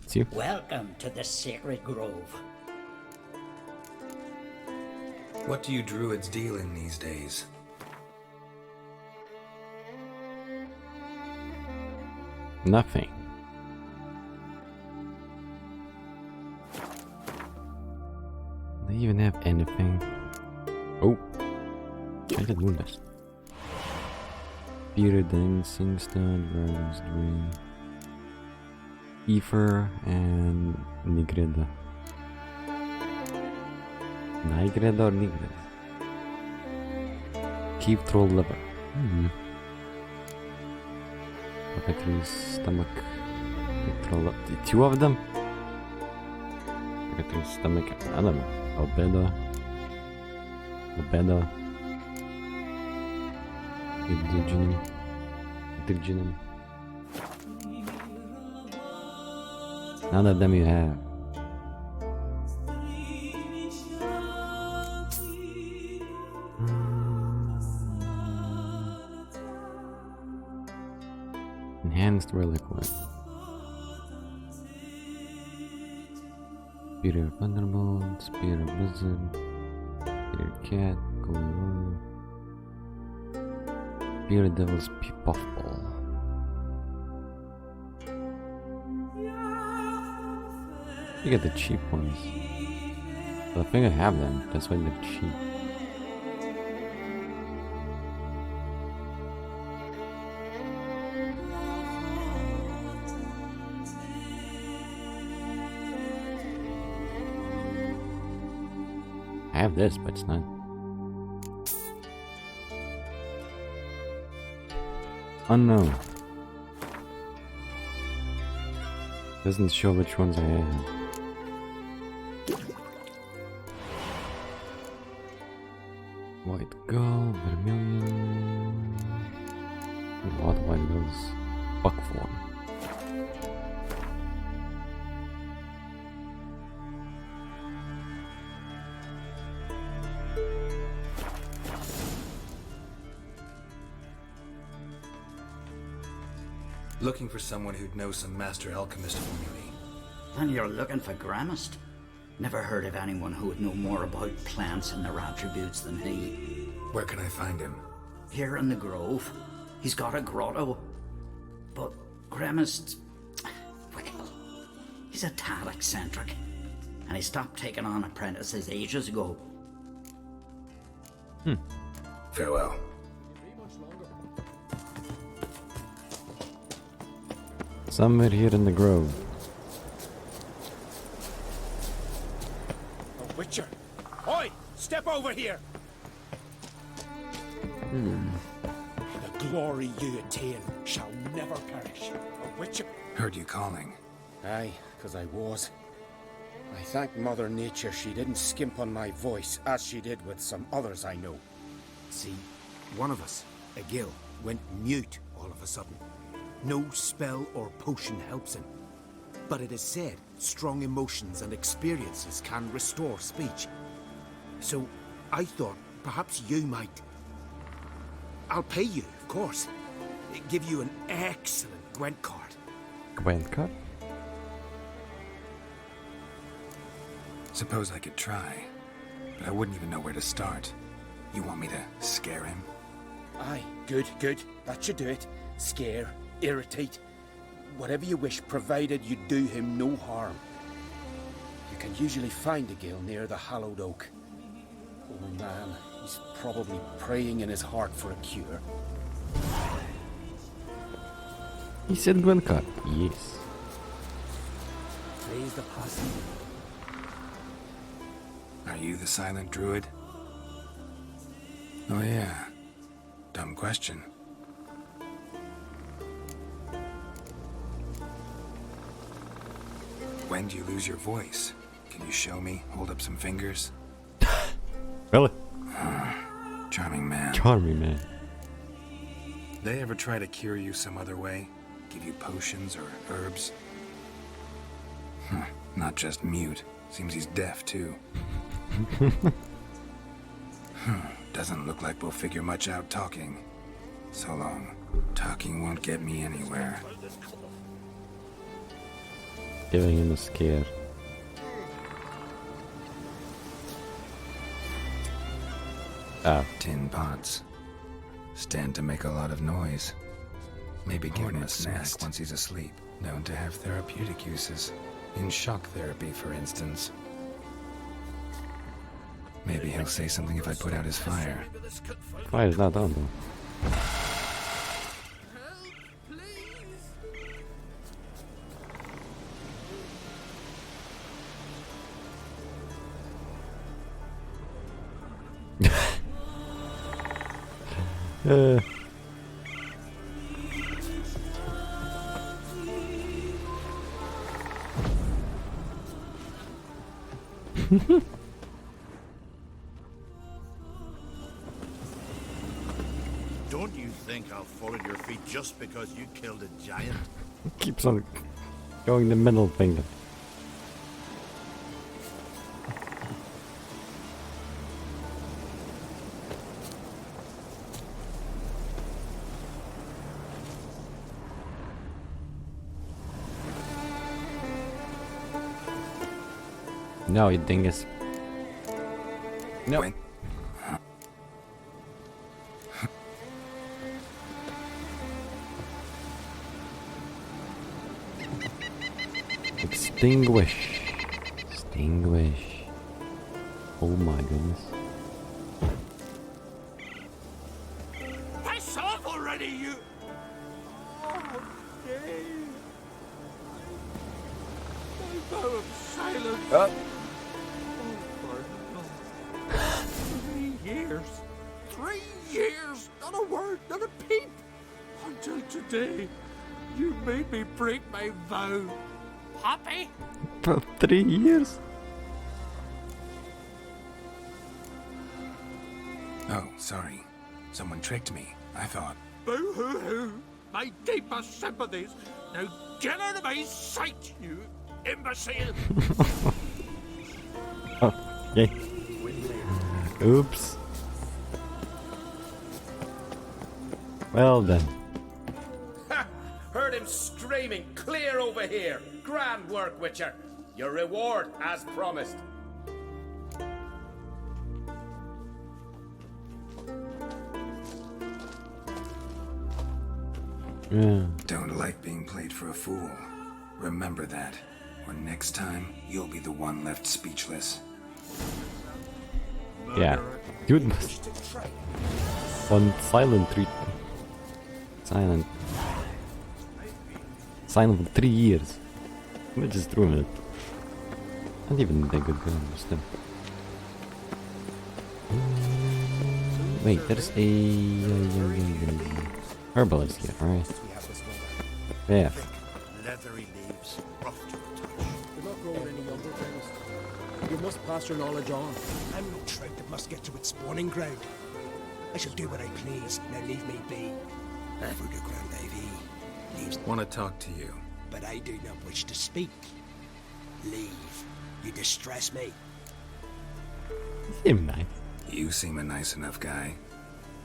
It's you. Welcome to the Sacred Grove. What do you druids deal in these days? Nothing. They even have anything. Oh, I did do this. Peter Dancing Stud, Dragon's Dream, Ether, and Nigreda. Nigreda or Nigreda? Keep Troll Liver. Puppetry's Stomach. Troll. Two of them? Puppetry's Stomach. I don't know. Albeda. Indigenum. None of them you have. Enhanced Reliquary. Spear of Thunderbolt, Spear of Blizzard, Spear Cat, Golden Spear Devil's Puffball. You get the cheap ones. But I think I have them, that's why they're cheap. I have this, but it's not. Unknown. Doesn't show which ones I have. White Gull, Vermilion. A lot of white gulls. Buckthorn. Looking for someone who'd know some master alchemist formulae. And you're looking for Gramist? Never heard of anyone who would know more about plants and their attributes than he. Where can I find him? Here in the Grove. He's got a grotto. But Gramist... well, he's a tad eccentric. And he stopped taking on apprentices ages ago. Farewell. Somewhere here in the grove. A witcher! Oi! Step over here! The glory you attain shall never perish. A witcher! Heard you calling. Aye, 'cause I was. I thank Mother Nature she didn't skimp on my voice, as she did with some others I know. See, one of us, a Gil, went mute all of a sudden. No spell or potion helps him. But it is said strong emotions and experiences can restore speech. So I thought perhaps you might... I'll pay you, of course. Give you an excellent Gwent card. Gwent card? Suppose I could try, but I wouldn't even know where to start. You want me to scare him? Aye, good, good. That should do it. Scare, irritate, whatever you wish, provided you do him no harm. You can usually find a gill near the hallowed oak. Oh man, he's probably praying in his heart for a cure. He said Gwencar. Yes. Praise the possum. Are you the silent druid? Oh yeah. Dumb question. When do you lose your voice? Can you show me? Hold up some fingers? Really? Charming man. Charming man. They ever try to cure you some other way? Give you potions or herbs? Not just mute. Seems he's deaf too. Doesn't look like we'll figure much out talking. So long. Talking won't get me anywhere. Giving him a scare. Tin pots. Stand to make a lot of noise. Maybe give him a snack once he's asleep. Known to have therapeutic uses. In shock therapy, for instance. Maybe he'll say something if I put out his fire. Fire's not on though. Don't you think I'll fall at your feet just because you killed a giant? Keeps on going the middle finger. No, you dingus. No. Extinguish. Extinguish. Oh my goodness. Piss off already, you! Oh, Dave. My vow of silence. 3 years. 3 years! Not a word, not a peep! Until today, you made me break my vow. Happy? For 3 years? Oh, sorry. Someone tricked me. I thought... Boo-hoo-hoo! My deepest sympathies! Now get out of my sight, you imbecile! Okay. Oops. Well then. Ha! Heard him screaming, clear over here. Grand work, Witcher. Your reward, as promised. Yeah. Don't like being played for a fool. Remember that. Or next time, you'll be the one left speechless. Yeah. Dude must on silent treatment. Silent. Silent for 3 years. I just ruined it. Not even that good gun, but still. Wait, there's a herbalist here, right? Yeah. Leathery leaves, rough to the touch. You're not growing any younger, Chemist. You must pass your knowledge on. I'm no trout that must get to its spawning ground. I shall do what I please. Now leave me be. For the ground Ivy leaves. Want to talk to you. But I do not wish to speak. Leave. You distress me. Seem nice. You seem a nice enough guy.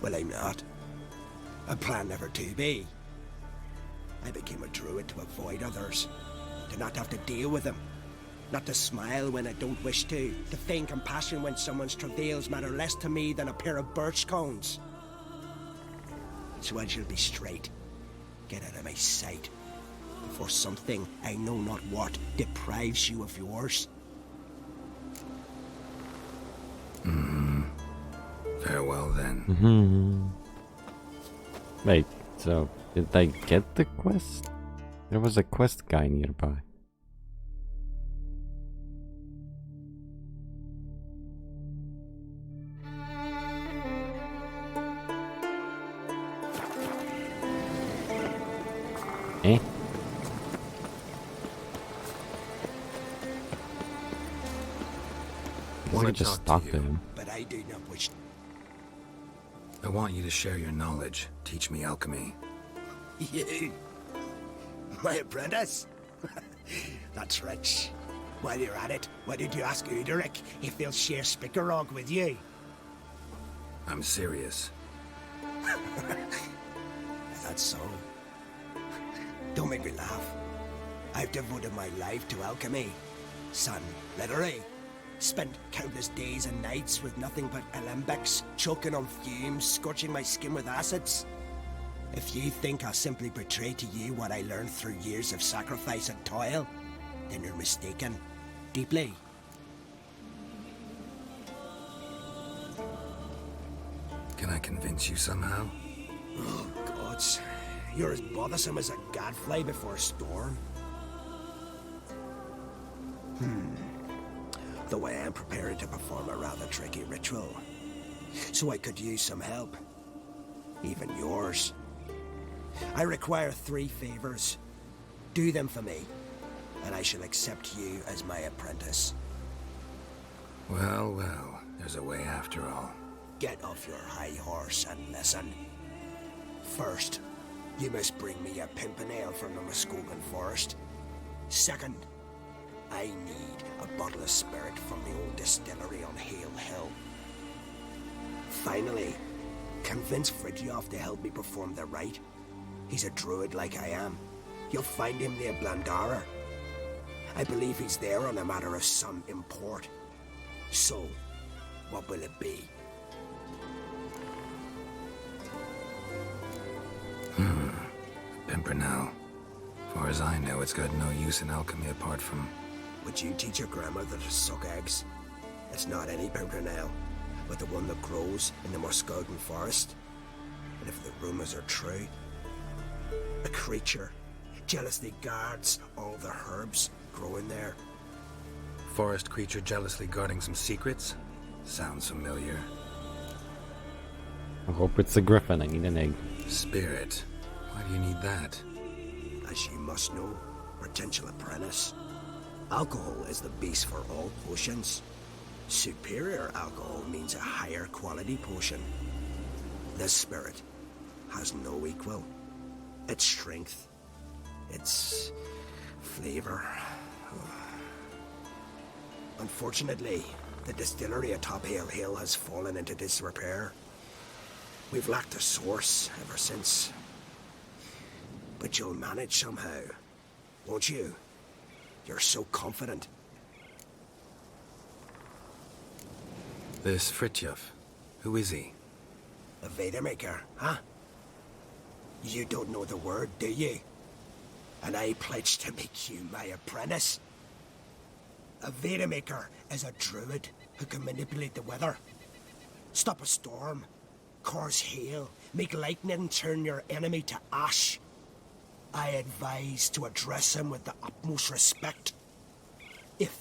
Well, I'm not. I plan never to be. I became a druid to avoid others, to not have to deal with them. Not to smile when I don't wish to feign compassion when someone's travails matter less to me than a pair of birch cones. So I shall be straight. Get out of my sight, before something, I know not what, deprives you of yours. Farewell, then. Wait, so did I get the quest? There was a quest guy nearby. Eh? Want to just talk talk to to him. But I do not wish. I want you to share your knowledge. Teach me alchemy. You? My apprentice? That's rich. While you're at it, why did you ask Uderic if they'll share Spickerog with you? I'm serious. That's so. Don't make me laugh. I've devoted my life to alchemy. Son, literally. Spent countless days and nights with nothing but alembics, choking on fumes, scorching my skin with acids. If you think I'll simply portray to you what I learned through years of sacrifice and toil, then you're mistaken. Deeply. Can I convince you somehow? Oh, gods. You're as bothersome as a gadfly before a storm. Though I am preparing to perform a rather tricky ritual. So I could use some help. Even yours. I require 3 favors. Do them for me, and I shall accept you as my apprentice. Well, well, there's a way after all. Get off your high horse and listen. First, you must bring me a pimpernel from the Muskogan forest. Second, I need a bottle of spirit from the old distillery on Hale Hill. Finally, convince Fridtjof to help me perform the rite. He's a druid like I am. You'll find him near Blandara. I believe he's there on a matter of some import. So, what will it be? Pimpernel. Far as I know, it's got no use in alchemy apart from... Would you teach your grandmother to suck eggs? It's not any pimpernel, but the one that grows in the Muskogan forest. And if the rumors are true, a creature jealously guards all the herbs growing there. Forest creature jealously guarding some secrets? Sounds familiar. I hope it's a griffin. I need an egg. Spirit. Why do you need that? As you must know, potential apprentice, alcohol is the base for all potions. Superior alcohol means a higher quality potion. This spirit has no equal. Its strength, its flavor. Unfortunately, the distillery atop Hale Hill has fallen into disrepair. We've lacked a source ever since. But you'll manage somehow, won't you? You're so confident. This Fridtjof, who is he? A Vedamaker, huh? You don't know the word, do you? And I pledge to make you my apprentice. A Vedamaker is a druid who can manipulate the weather. Stop a storm, cause hail, make lightning turn your enemy to ash. I advise to address him with the utmost respect, if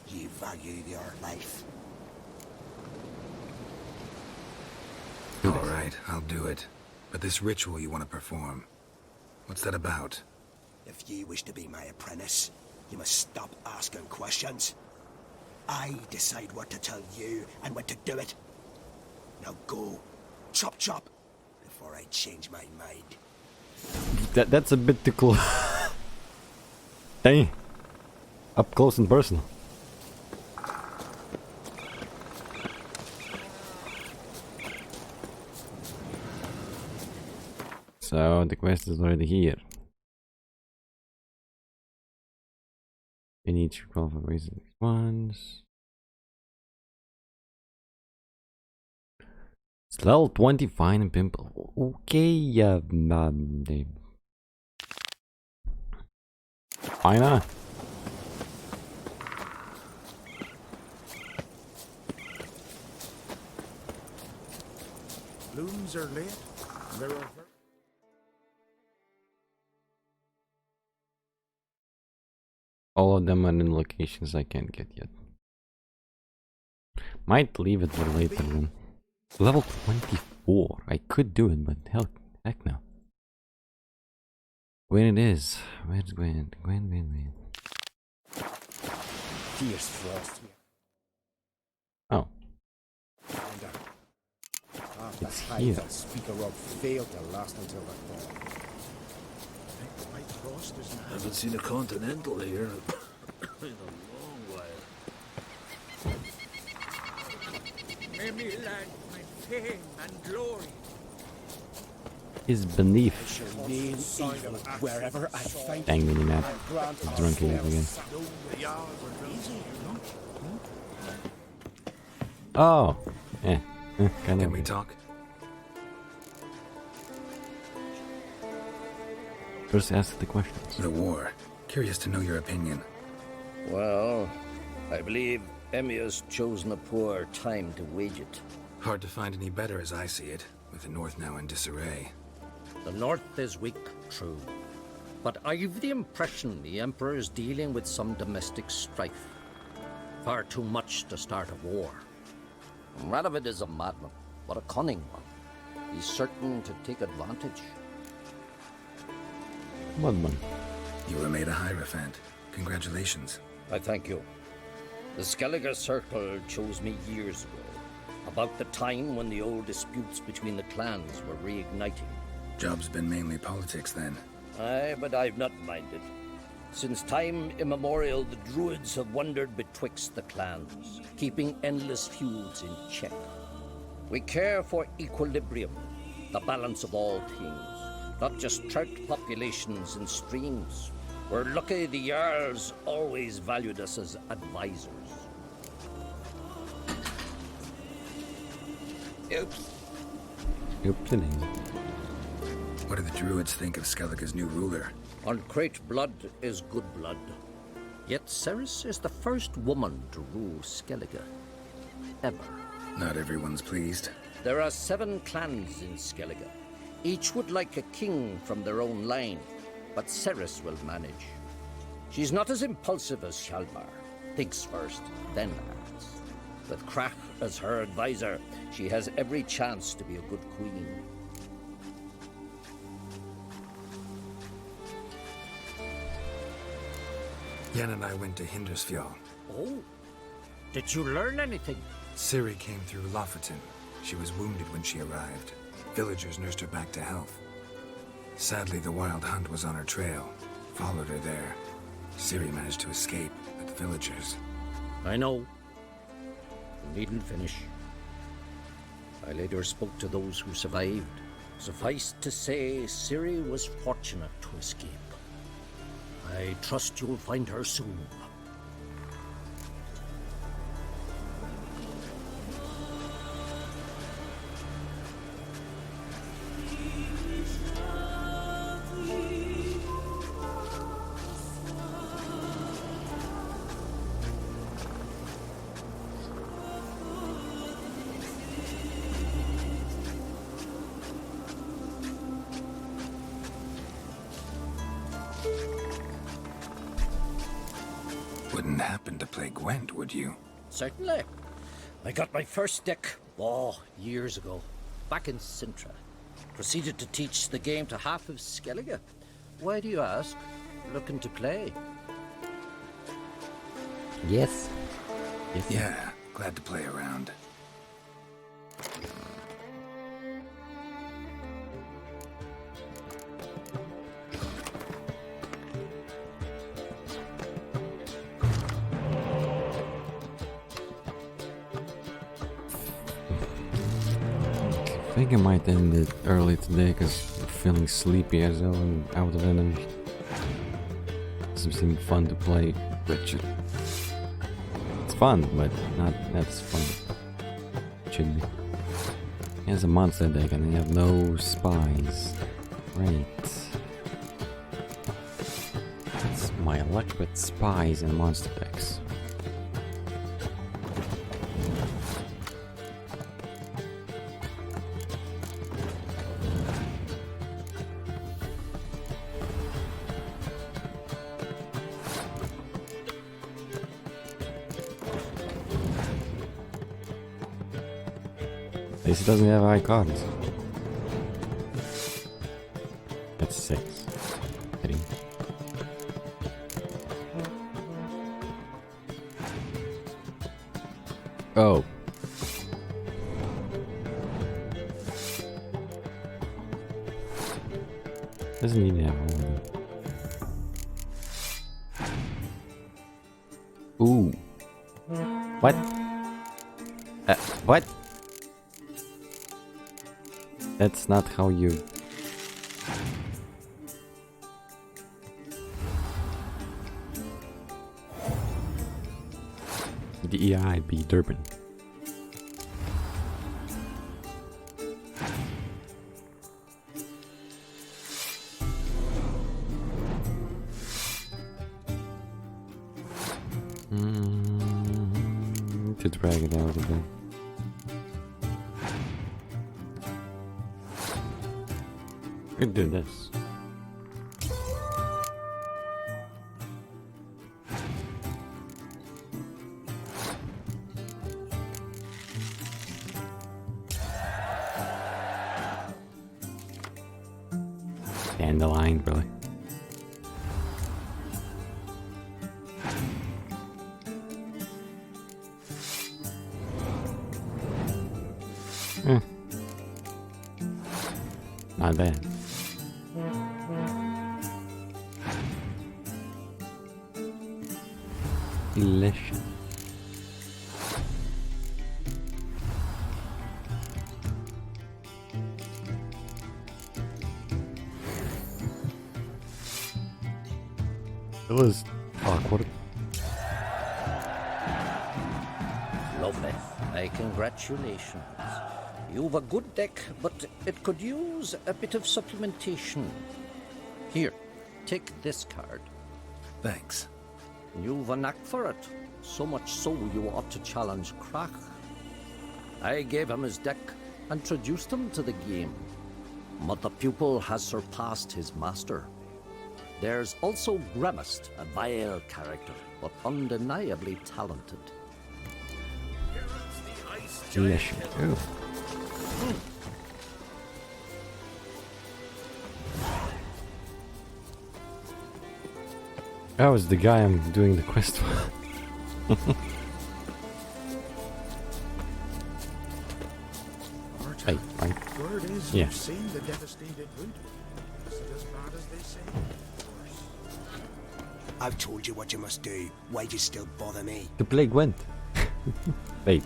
you value your life. All right, I'll do it. But this ritual you want to perform, what's that about? If you wish to be my apprentice, you must stop asking questions. I decide what to tell you and when to do it. Now go, chop chop, before I change my mind. That's a bit too close. Dang. Up close and personal. So the quest is already here. You need to roll for raising ones. It's level 20 fine and pimple. Okay, fine. Blooms are late. There are all of them are in locations I can't get yet. Might leave it for later then. Level 24. I could do it, but heck no. Gwen it is. Where's Gwen? Gwen. Fierce frost. Oh. It's here. here. That speaker of failed to last until the fall. I haven't seen a continental here in a long while. May me land my fame and glory. Is beneath. Remain evil wherever I find Dang mini map. Drunk here again. Oh. Yeah. Kind Can of. we talk? First ask the questions. The war. Curious to know your opinion. Well, I believe Emmir's chosen a poor time to wage it. Hard to find any better as I see it, with the North now in disarray. The North is weak, true. But I've the impression the Emperor is dealing with some domestic strife. Far too much to start a war. Radovid is a madman, but a cunning one. He's certain to take advantage. Madman. You were made a Hierophant. Congratulations. I thank you. The Skellige Circle chose me years ago, about the time when the old disputes between the clans were reigniting. Job's been mainly politics then. Aye, but I've not minded. Since time immemorial, the Druids have wandered betwixt the clans, keeping endless feuds in check. We care for equilibrium, the balance of all things, not just trout populations and streams. We're lucky the Jarls always valued us as advisors. Oops. Opening. What do the Druids think of Skellige's new ruler? Uncrate blood is good blood. Yet Ceres is the first woman to rule Skellige. Ever. Not everyone's pleased. There are 7 clans in Skellige. Each would like a king from their own line, but Ceres will manage. She's not as impulsive as Hjalmar. Thinks first, then acts. With Krach as her advisor, she has every chance to be a good queen. Yen and I went to Hindersfjall. Oh? Did you learn anything? Ciri came through Lofoten. She was wounded when she arrived. Villagers nursed her back to health. Sadly, the Wild Hunt was on her trail. Followed her there. Ciri managed to escape, but the villagers... I know. You needn't finish. I later spoke to those who survived. Suffice to say, Ciri was fortunate to escape. I trust you'll find her soon. Wouldn't happen to play Gwent, would you? Certainly. I got my first deck, years ago, back in Sintra. Proceeded to teach the game to half of Skellige. Why do you ask? Looking to play? Yes. Yeah, glad to play around. I think I might end it early today because I'm feeling sleepy as well and out of energy. Doesn't seem fun to play Richard. It's fun, but not that's fun. Should be. Here's a monster deck and you have no spies. Great. That's my luck with spies and monster decks. This doesn't have high cards. That's 6. 3. Oh. Doesn't even have all. Ooh. What? What? That's not how you... The EIB Durban. To drag it out a bit. Could do this. Dandelion, really. Not bad. Delicious. It was awkward. Lovely. My congratulations. You've a good deck, but it could use a bit of supplementation. Here, take this card. Thanks. You've a knack for it. So much so you ought to challenge Krach. I gave him his deck and introduced him to the game. But the pupil has surpassed his master. There's also Gramist, a vile character, but undeniably talented. Delicious. Ooh. That was the guy I'm doing the quest for. Hey, right? Word is Yeah. you've seen the devastated root. Is it as bad as they say? I've told you what you must do. Why do you still bother me? The plague went. Wait.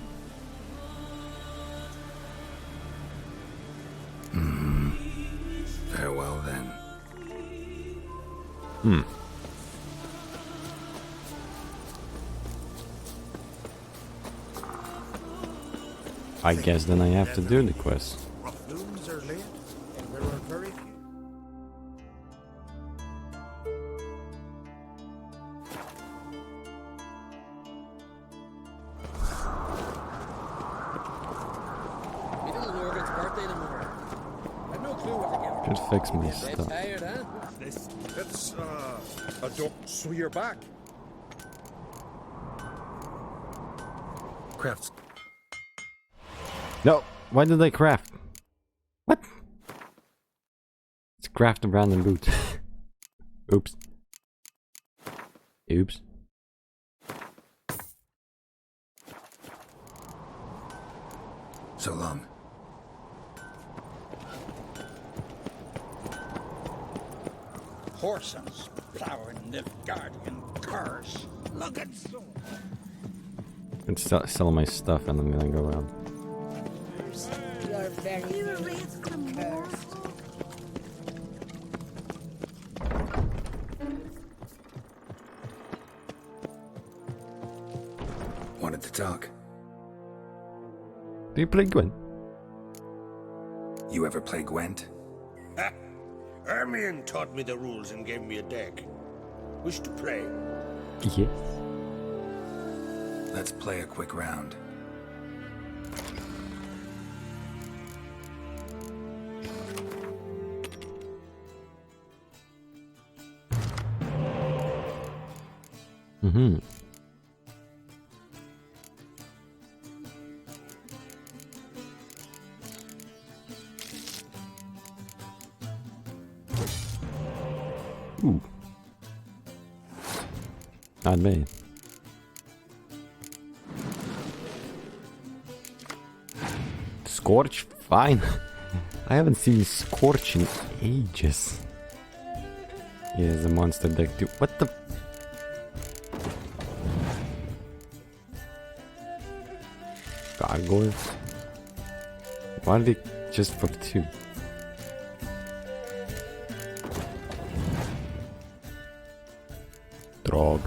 Farewell then. I guess then I have to do the quest. Rooms are late, and there are very few. We don't know if it's birthday tomorrow. I've no clue what to give her. Should fix my Dead stuff. tired, huh? It's a duck, so you're back. Crafts. No, why did I craft? What? Let's craft a random boot. Oops. Oops. So long. Horsens plowing Nilfgaardian cars. Look at so. I'm selling my stuff and I'm gonna go out. You're very cursed. talk. Do you play Gwen? You ever play Gwent? Ermion taught me the rules and gave me a deck. Wish to play? Yes. Let's play a quick round. Mm-hmm. Ooh. Not bad. Scorch? Fine. I haven't seen Scorch in ages. Yeah, the monster deck too. What the? Gargoyles? Why are they just for 2? Drog.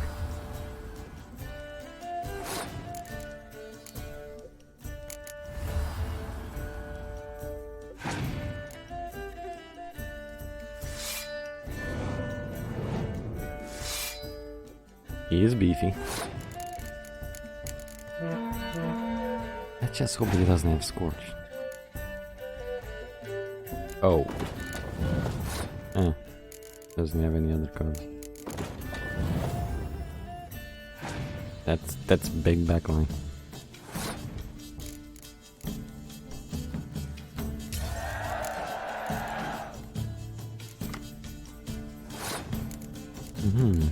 He is beefy. I just hope he doesn't have Scorch. Oh. Doesn't have any other cards. That's big backline. Mm-hmm.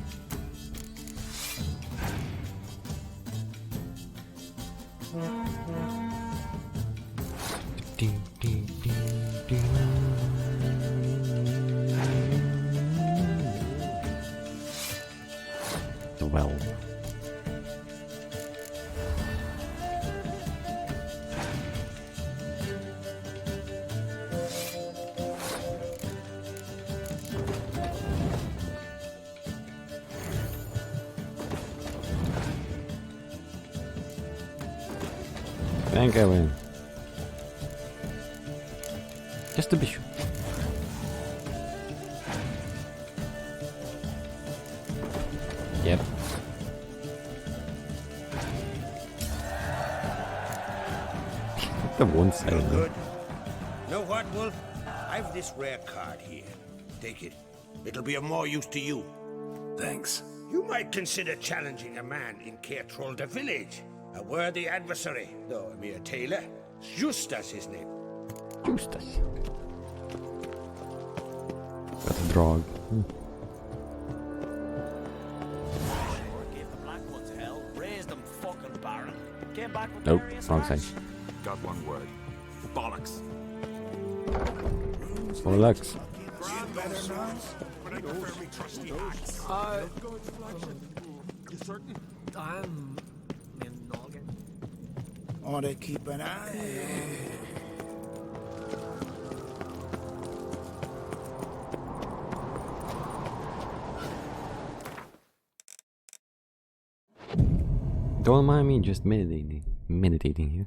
Well. Thank you. Just to be sure. Yep. The one side. Good. Know what, Wolf? I've this rare card here. Take it. It'll be of more use to you. Thanks. You might consider challenging a man in Caertrolda village. A worthy adversary, though a mere tailor. Justus his name. Justus. That's a drog. Gave the black ones hell, raised them fucking barren. Came back with Nope, various wrong marks. side. Got one word. Bollocks. Bollocks. You certain? I'm in Noggin. Ought to keep an eye. Don't mind me just meditating here.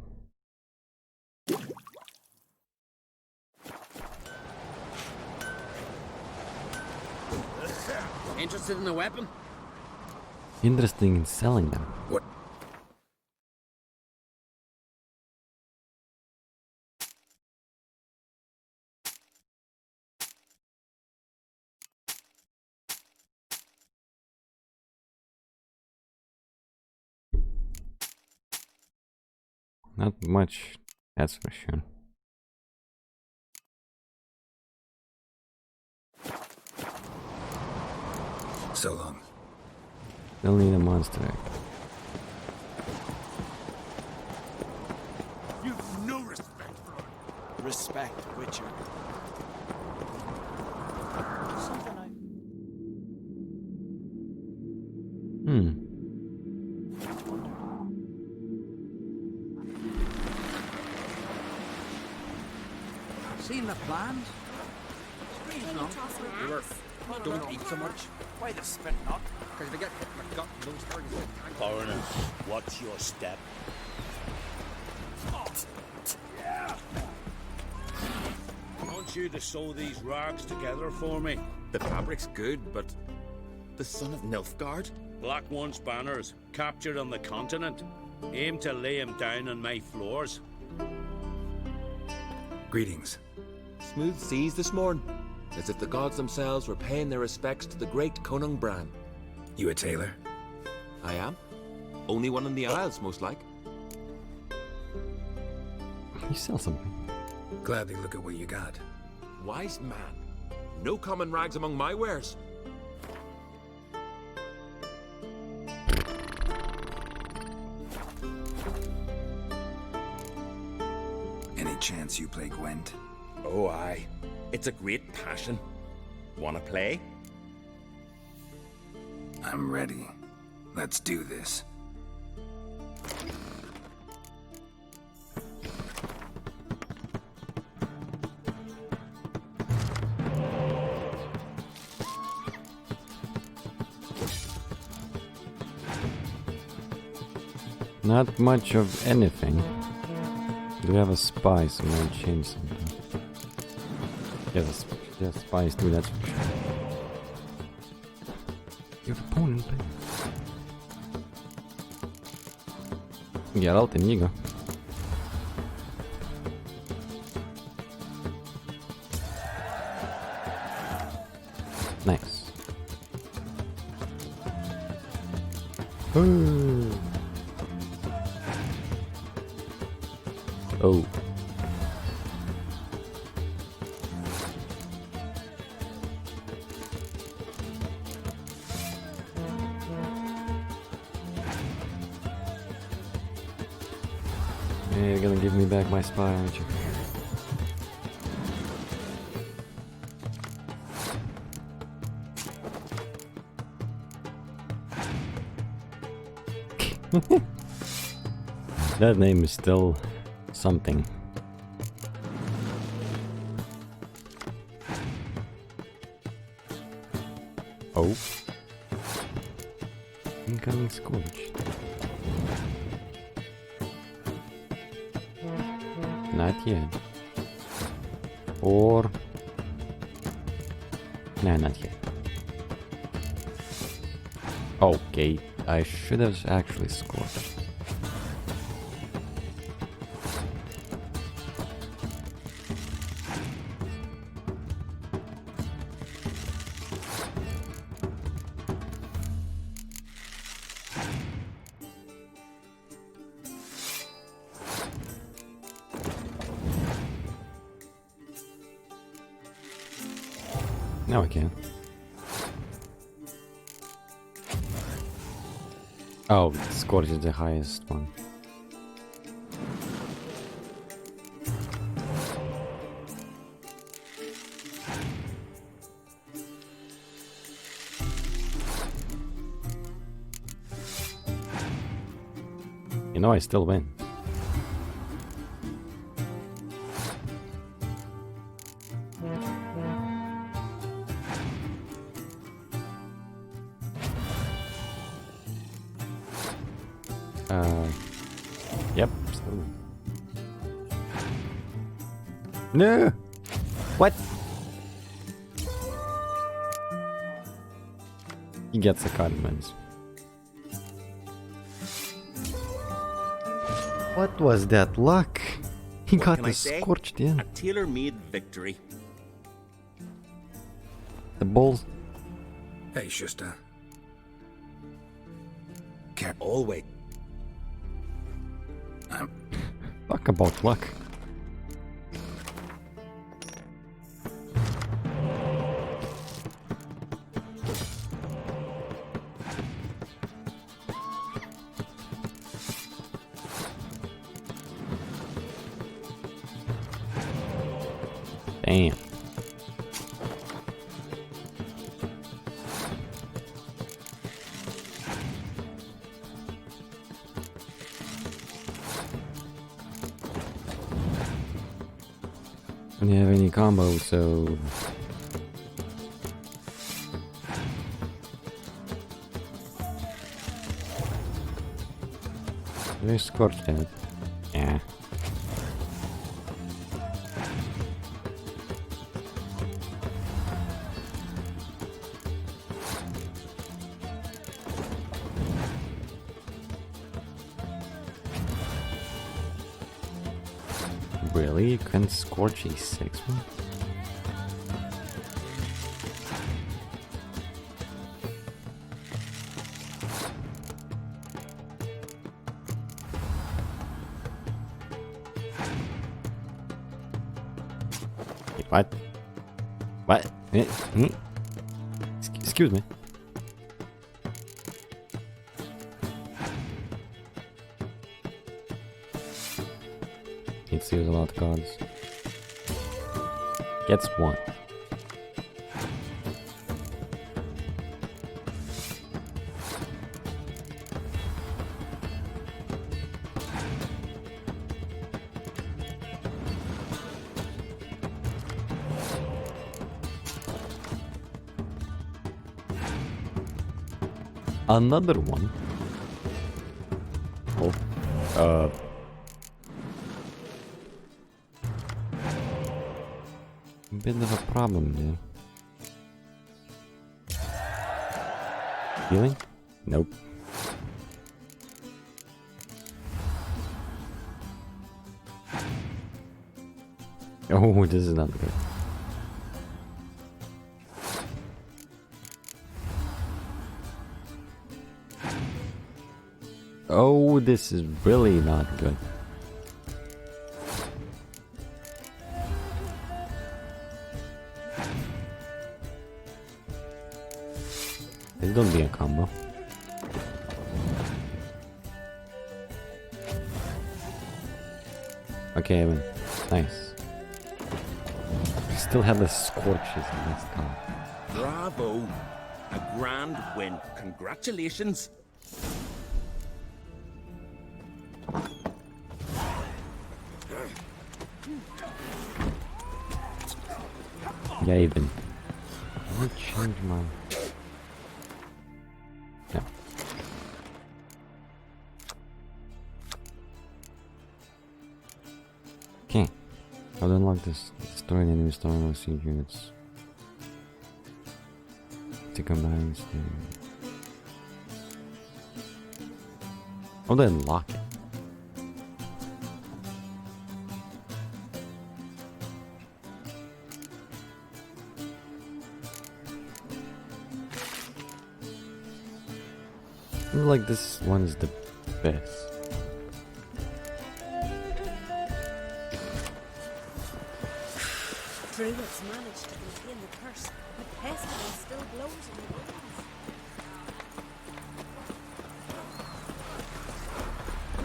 Interested in the weapon? Interesting in selling them. What? Not much, that's for sure. So long. They'll need a monster egg. You've no respect for her. Respect, Witcher. Something I... Seen the plans? Can you toss my axe? Don't eat so much. Why the spit not? Because if you get hit in the gut, those targets get tanked. Foreigner, what's your step? I want you to sew these rags together for me. The fabric's good, but the son of Nilfgaard? Black One's banners, captured on the continent. Aim to lay him down on my floors. Greetings. Smooth seas this morn, as if the gods themselves were paying their respects to the great Conung Bran. You a tailor? I am. Only one in the Isles, most like. You sell something. Gladly look at what you got. Wise man. No common rags among my wares. Any chance you play Gwent? Oh, aye. It's a great passion. Wanna play? I'm ready. Let's do this. Not much of anything. Do we have a spy, so might change something. Yes, spies do that for sure. Your opponent plays. Geralt and Inigo. Nice. Oh. Hey, you're gonna give me back my spy, aren't you? That name is still something. Oh. Incoming Scorch. Not yet. Or... No, not yet. Okay, I should have actually scored. Now I can. Oh, Scorch is the highest one. You know I still win. Yep, still. No! What? He gets the condiments. What was that luck? He got the scorched in. A tailor-made victory. The balls. Hey, Shusta. Always. Fuck about luck. Damn. I don't have any combo, so Very scorched out. Yeah. Really? You couldn't scorch a 6-1? What? What? Excuse me. He steals a lot of cards. Gets 1. Another one. Oh. Bit of a problem there. Healing? Nope. Oh, this is not good. Oh, this is really not good. This don't be a combo. Okay, Evan. Nice. Still have the scorches in this card. Bravo! A grand win. Congratulations! Yeah, even. I want to change my... No. Okay. I'll unlock this. Destroy the enemy storm or siege units. To combine this thing. I'll unlock it. I feel like this one is the best. Druids managed to contain the curse, but pestilence still blows in the winds.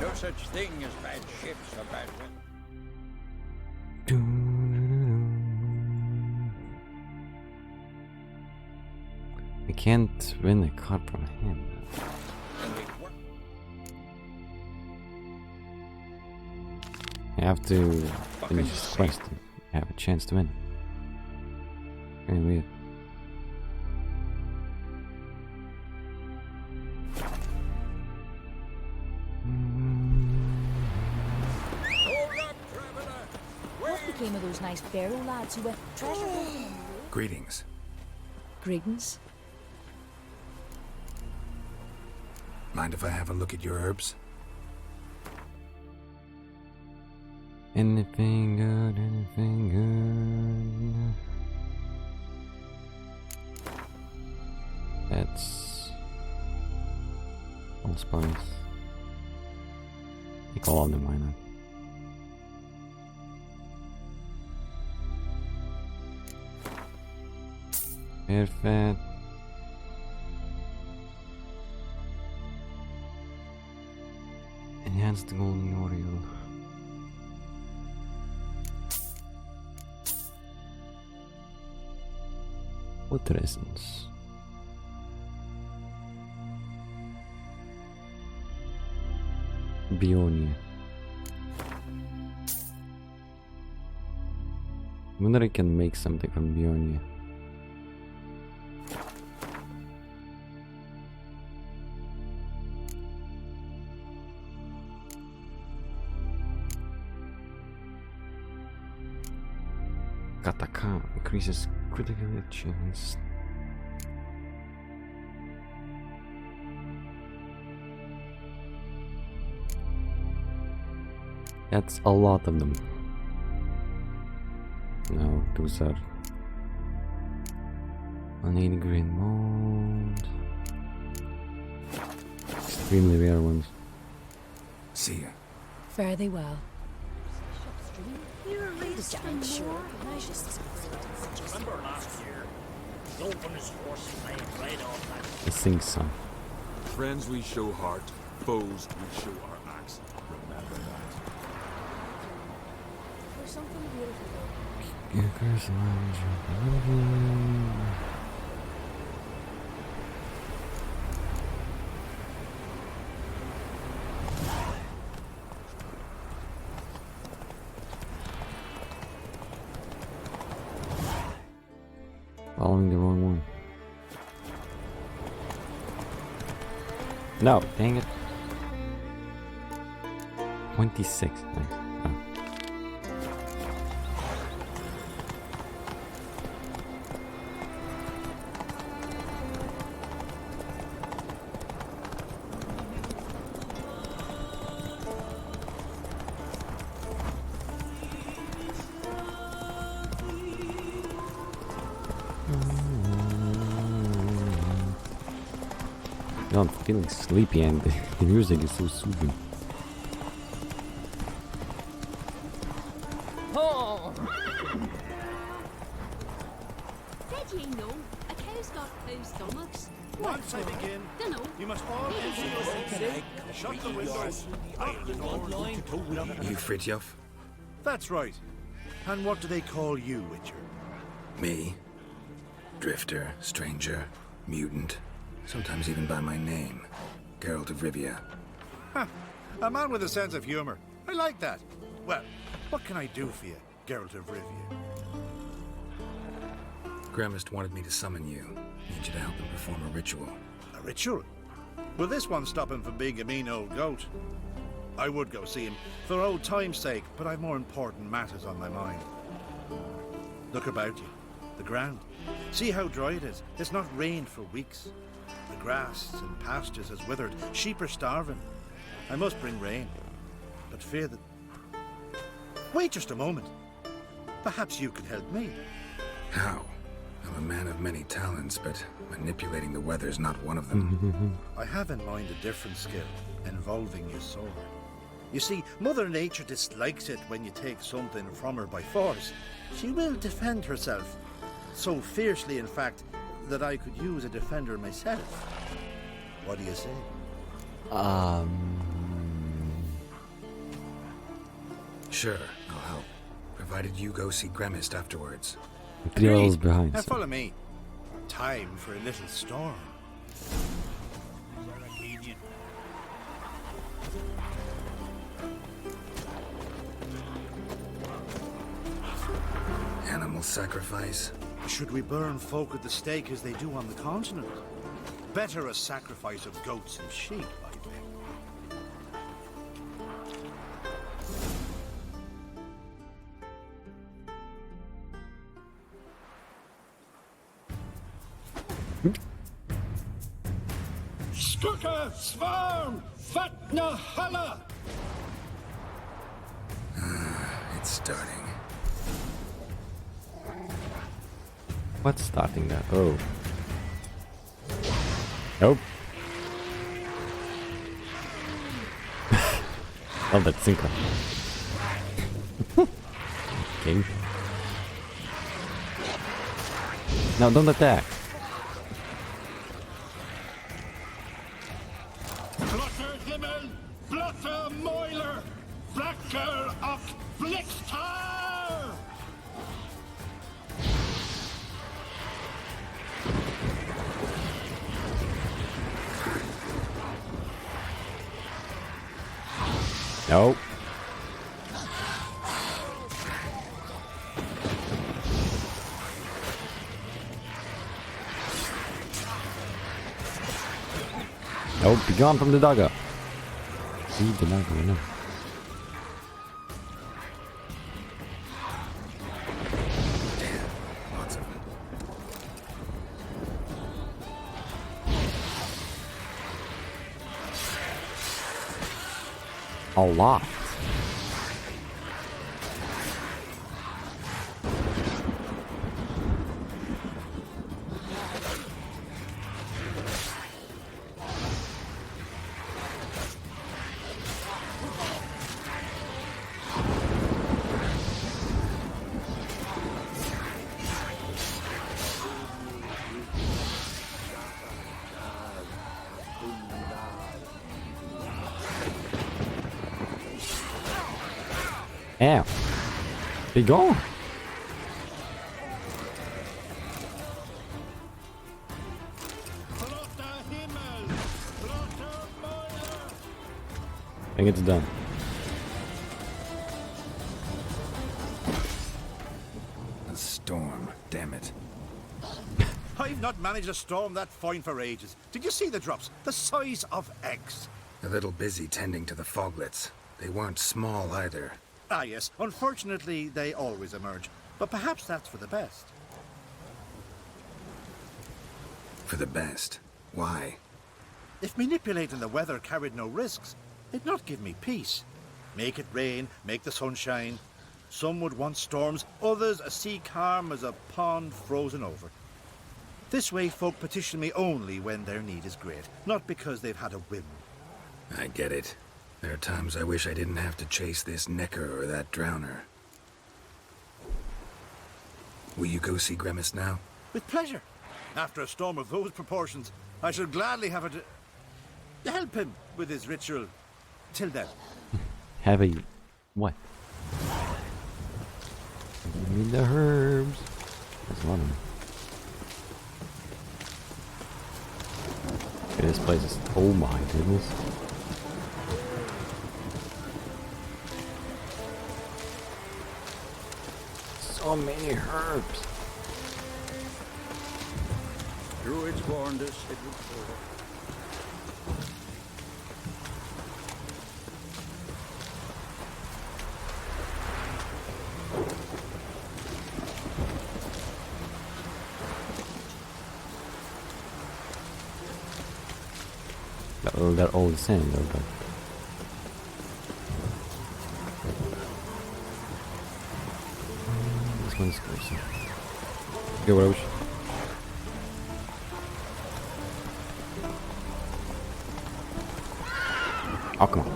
No such thing as bad ships or bad wind. I can't win a card from him. I have to finish this quest to have a chance to win. Very weird. What became of those nice Barrow lads who were treasure hunting? Greetings. Greetings. Mind if I have a look at your herbs? Anything good, anything good. That's allspice. Take all of them, why not? Perfect. Enhance the golden oriole. Water essence. Bionia. I wonder if I can make something from Bionia. Kataka increases critical hit chance. That's a lot of them. No, those are 180 green mold. Extremely rare ones. See ya. Fare thee well. You're a The race giant for sure. more. Remember last year? He opened his horse and lay right off that. The sing song. Friends we show heart, foes we show our axe. Remember that. There's something beautiful. Following the wrong one. No, dang it. 26. Nice. Oh. No, I'm feeling sleepy and the music is so soothing. Oh! Did ye know a cow's got two stomachs? Once I begin, Dunno. you must all enter your seats. Shut the windows. You Fridtjof? That's right. And what do they call you, Witcher? Me? Drifter, stranger, mutant. Sometimes even by my name. Geralt of Rivia. Ha! A man with a sense of humor. I like that. Well, what can I do for you, Geralt of Rivia? Gremist wanted me to summon you. Need you to help him perform a ritual. A ritual? Will this one stop him from being a mean old goat? I would go see him for old time's sake, but I've more important matters on my mind. Look about you. The ground. See how dry it is. It's not rained for weeks. The grass and pastures has withered. Sheep are starving. I must bring rain, but fear that... Wait just a moment. Perhaps you can help me. How? I'm a man of many talents, but manipulating the weather's not one of them. I have in mind a different skill, involving your sword. You see, Mother Nature dislikes it when you take something from her by force. She will defend herself. So fiercely, in fact, that I could use a defender myself. What do you say? Sure, I'll help. Provided you go see Gremist afterwards. 3 hours behind. Now follow me. Time for a little storm. Animal sacrifice? Should we burn folk at the stake as they do on the continent? Better a sacrifice of goats and sheep, I think. Skuka, Svarm, Fatna, Hala! It's starting. What's starting that? Oh. Nope. Love that synchro. Okay. No, don't attack. Blotter Himmel, Blotter Moiler, Blacker och Blixtar! Nope. Nope, be gone from the dagger. Leave the dagger, no. a lot. Ow. Be gone. I think it's done. A storm, damn it. I've not managed a storm that fine for ages. Did you see the drops? The size of eggs. A little busy tending to the foglets. They weren't small either. Ah, yes. Unfortunately, they always emerge. But perhaps that's for the best. For the best? Why? If manipulating the weather carried no risks, it'd not give me peace. Make it rain, make the sun shine. Some would want storms, others a sea calm as a pond frozen over. This way folk petition me only when their need is great, not because they've had a whim. I get it. There are times I wish I didn't have to chase this necker or that drowner. Will you go see Grimace now? With pleasure. After a storm of those proportions, I shall gladly have it to help him with his ritual. Till then. Have a what? Give me the herbs. There's a lot of them. Okay, this place is. Oh my goodness. So many herbs. Druids warned us it would fall. That old sand though, but this one's closer. Go Roach. Oh, come on.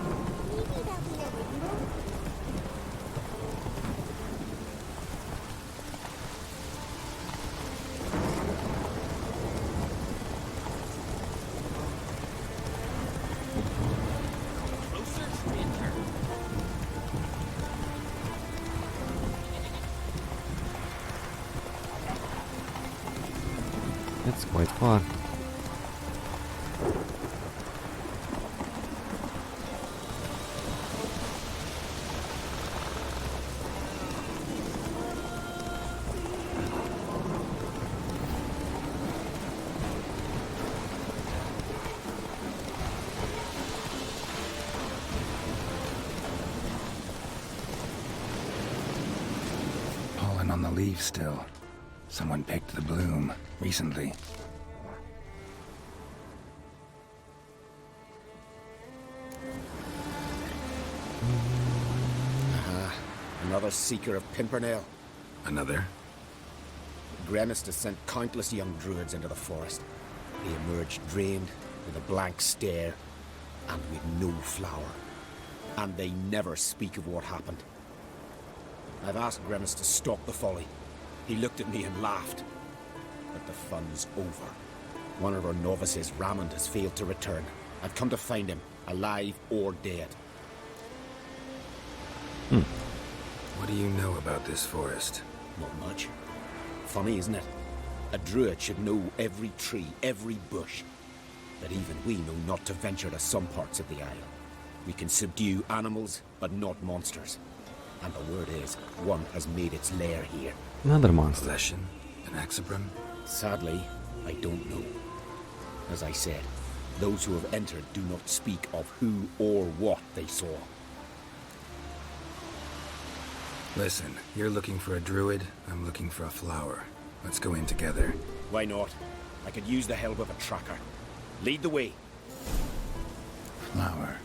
That's quite far. Pollen on the leaves still. Someone picked the bloom recently. Another seeker of Pimpernel. Another? Grimace has sent countless young druids into the forest. They emerged drained, with a blank stare, and with no flower. And they never speak of what happened. I've asked Grimace to stop the folly. He looked at me and laughed. But the fun's over. One of our novices, Ramond, has failed to return. I've come to find him, alive or dead. What do you know about this forest? Not much. Funny, isn't it? A druid should know every tree, every bush. But even we know not to venture to some parts of the isle. We can subdue animals, but not monsters. And the word is, one has made its lair here. Another monster. Leshen? An Axabron? Sadly, I don't know. As I said, those who have entered do not speak of who or what they saw. Listen, you're looking for a druid, I'm looking for a flower. Let's go in together. Why not? I could use the help of a tracker. Lead the way. Flower.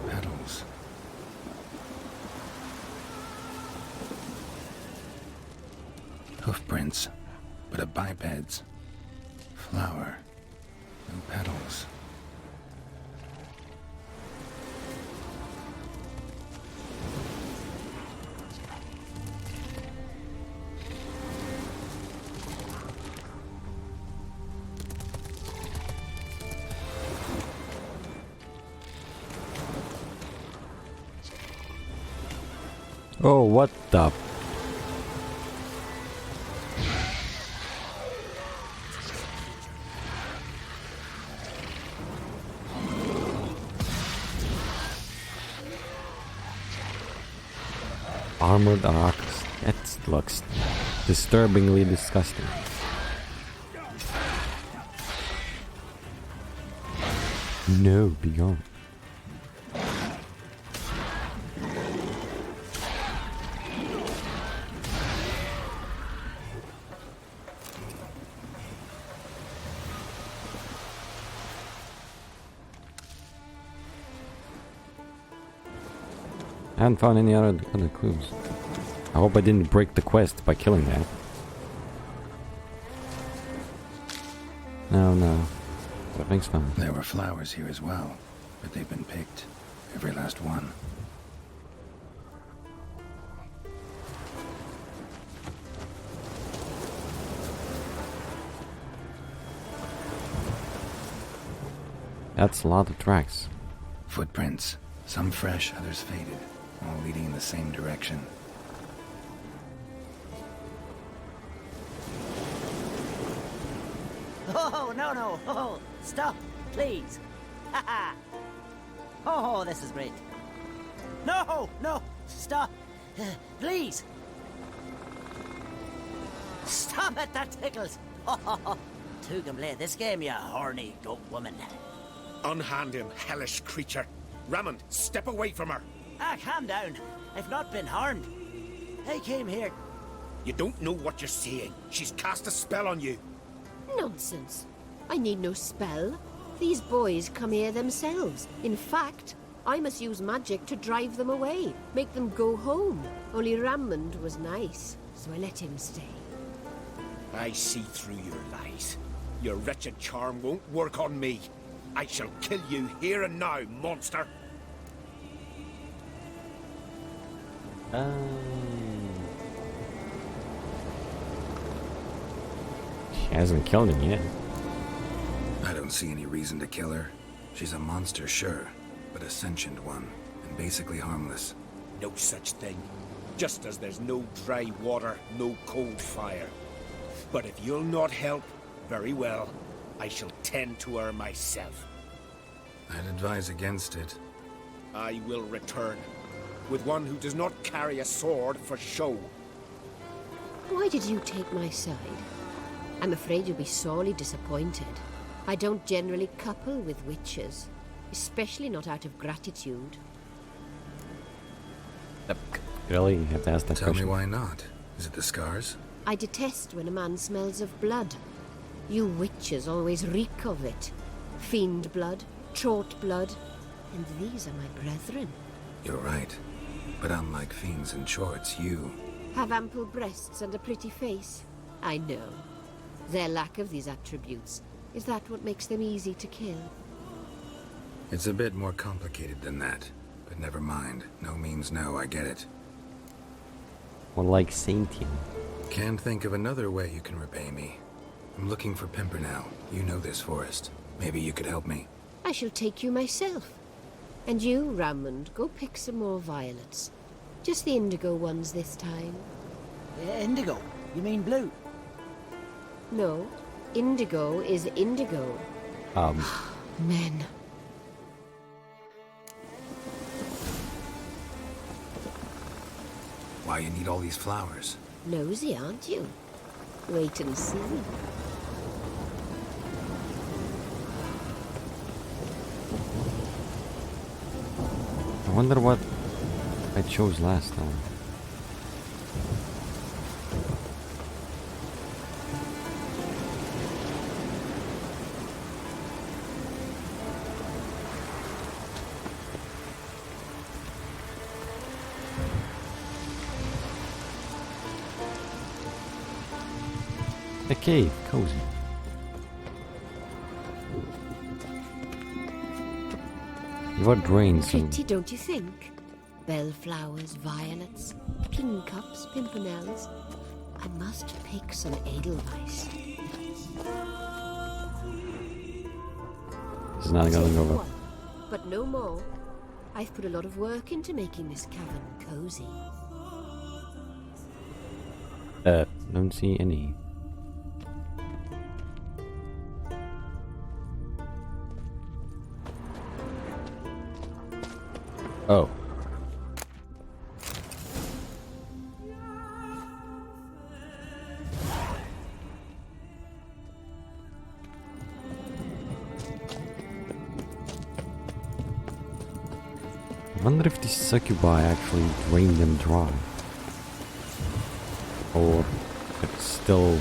No petals. Hoofprints, but a biped's. Flower. No petals. Oh, what the? Armored ox. That looks disturbingly disgusting. No, be gone. I haven't found any other clues. I hope I didn't break the quest by killing that. No. Everything's fine. There were flowers here as well, but they've been picked. Every last one. That's a lot of tracks. Footprints. Some fresh, others faded. All leading in the same direction. Oh, no. Oh, stop, please. Haha. Oh, this is great. No, stop. Please. Stop it, that tickles. Two can play this game, you horny goat woman. Unhand him, hellish creature. Raymond, step away from her. Calm down. I've not been harmed. I came here. You don't know what you're saying. She's cast a spell on you. Nonsense. I need no spell. These boys come here themselves. In fact, I must use magic to drive them away, make them go home. Only Raymond was nice, so I let him stay. I see through your lies. Your wretched charm won't work on me. I shall kill you here and now, monster. She hasn't killed him yet. I don't see any reason to kill her. She's a monster, sure, but a sentient one, and basically harmless. No such thing. Just as there's no dry water, no cold fire. But if you'll not help, very well. I shall tend to her myself. I'd advise against it. I will return, with one who does not carry a sword for show. Why did you take my side? I'm afraid you'll be sorely disappointed. I don't generally couple with witches, especially not out of gratitude. Really? You have to ask that Tell question. me why not? Is it the scars? I detest when a man smells of blood. You witches always reek of it. Fiend blood, trot blood, and these are my brethren. You're right. But unlike fiends and chorts, you... Have ample breasts and a pretty face. I know. Their lack of these attributes, is that what makes them easy to kill? It's a bit more complicated than that. But never mind. No means no, I get it. Or like Saintian. Can't think of another way you can repay me. I'm looking for Pimpernel. You know this forest. Maybe you could help me. I shall take you myself. And you, Raymond, go pick some more violets. Just the indigo ones this time. Indigo? You mean blue? No, indigo is indigo. Men. Why you need all these flowers? Nosy, aren't you? Wait and see. I wonder what I chose last time. A cave, cozy. What drains some? Pretty, don't you think? Bellflowers, violets, king cups, pimpernels. I must pick some edelweiss. It's not going over. But no more. I've put a lot of work into making this cavern cozy. Don't see any. Oh. I wonder if these succubi actually drain them dry. Or it's still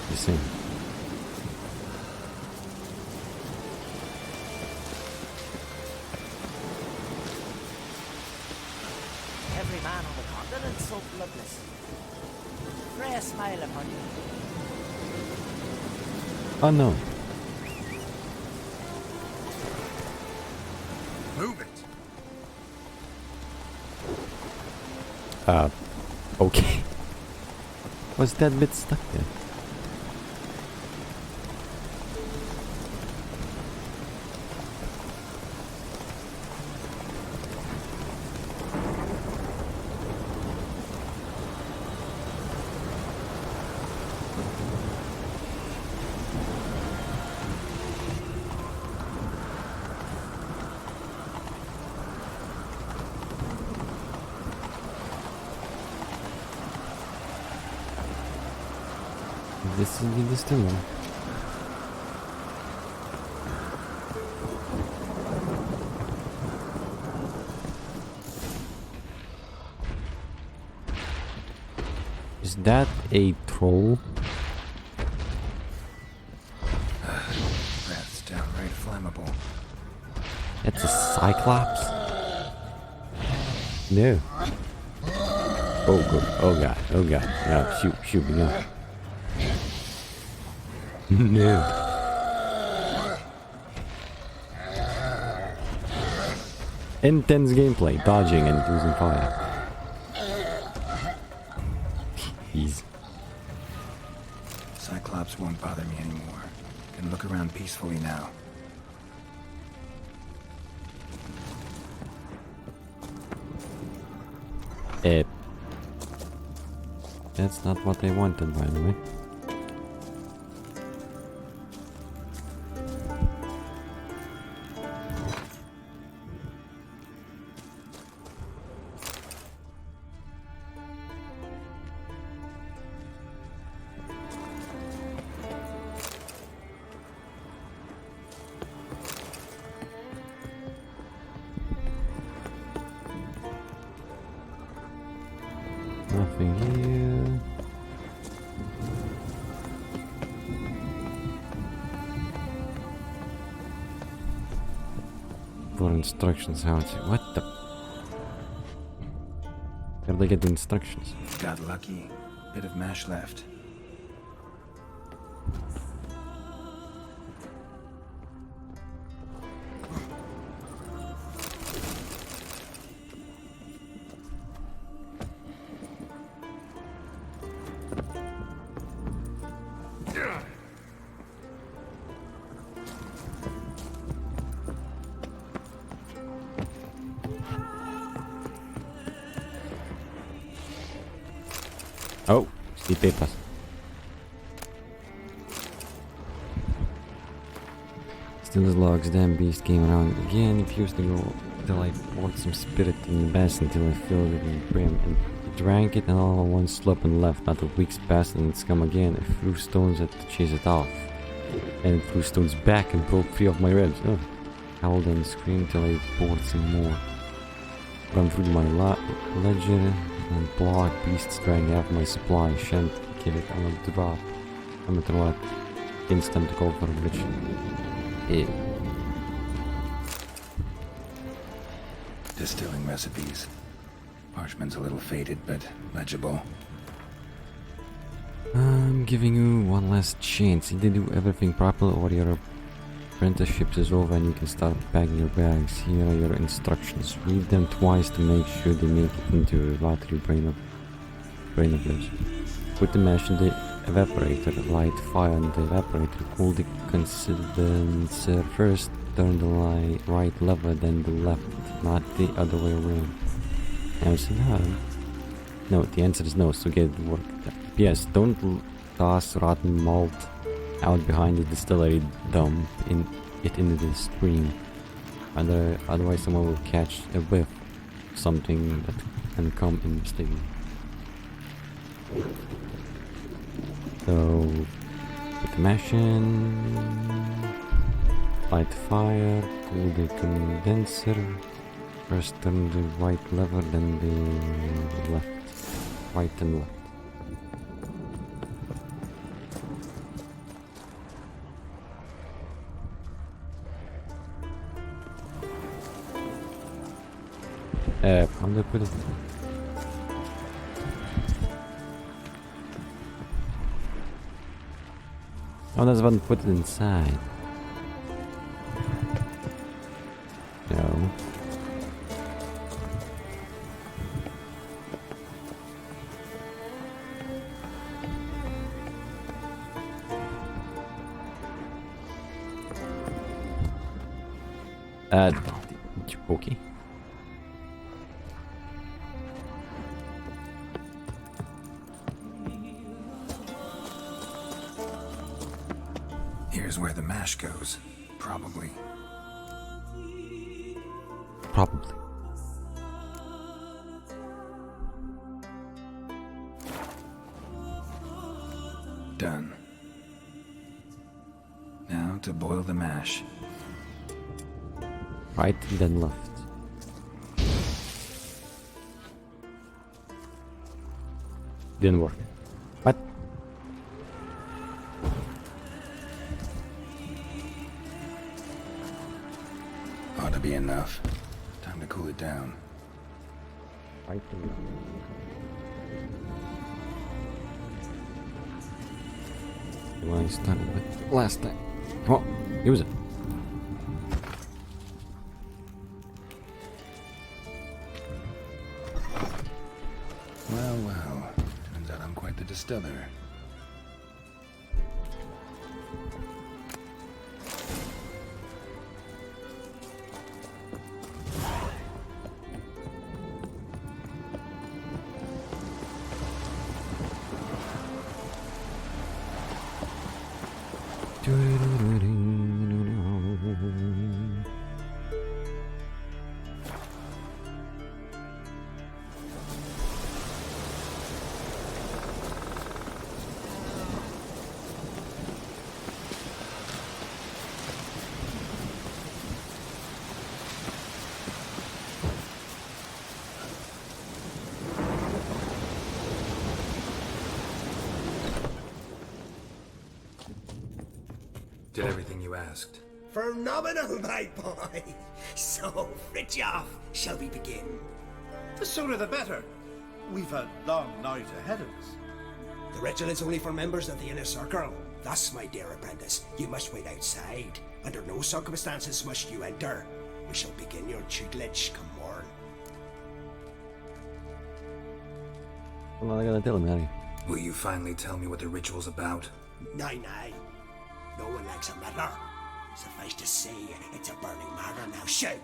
the same. Every man on the continent so bloodless. Pray a smile upon you. Oh no. Move it. Okay. Was that bit stuck there? This is the distiller. Is that a troll? That's downright flammable. That's a cyclops? No. Oh god, oh god, oh god. No, shoot me, no. No. Intense gameplay, dodging and losing fire. Jeez. Cyclops won't bother me anymore. Can look around peacefully now. That's not what I wanted, by the way. Nothing here. For instructions how to... What the... Where do I get the instructions? Got lucky. Bit of mash left. Oh, see papers. Still as logs, damn beast came around again. Refused to go till I poured some spirit in the basin until I filled it in brim and drank it, and all at once slop and left. Not a week's passed and it's come again. I threw stones at to chase it off, and threw stones back and broke free of my ribs. Oh. Howled and screamed till I poured some more. Run through my ledger and block beasts dragging half my supply. Shan't give it on a drop. I'm at what? Instant call for a bridge. Ew. Distilling recipes. Parchment's a little faded, but legible. I'm giving you one last chance. Either do everything properly or your apprenticeship is over and you can start packing your bags. Here are your instructions. Read them twice to make sure they make it into your battery brain of yours. Put the mash in the evaporator. Light fire in the evaporator. Cool the condenser first. Turn the right lever, then the left, not the other way around. Answer no. No, the answer is no, so get it work. Yes, don't toss rotten malt out behind the distillery, dump it into the stream. Otherwise someone will catch a whiff of something that can come in mistakenly. So, put the mash in, light the fire, cool the condenser, first turn the right lever, then the left, right and left. How do I put it? Oh, that's one put it inside. No. Okay. Here's where the mash goes. Probably. Probably. Done. Now to boil the mash. Right, then left. Didn't work. What? Ought to be enough. Time to cool it down. Right and left. The one I started with last time. Oh, use it. Well, well. Turns out I'm quite the distiller. Did everything you asked. Phenomenal, my boy. So, Fritjof, shall we begin? The sooner the better. We've a long night ahead of us. The ritual is only for members of the inner circle. Thus, my dear apprentice, you must wait outside. Under no circumstances must you enter. We shall begin your tutelage come morn. Well, I gotta tell him, Harry. Will you finally tell me what the ritual's about? Nay, nay. No one likes a meddler. Suffice to say, it's a burning matter now. Shout!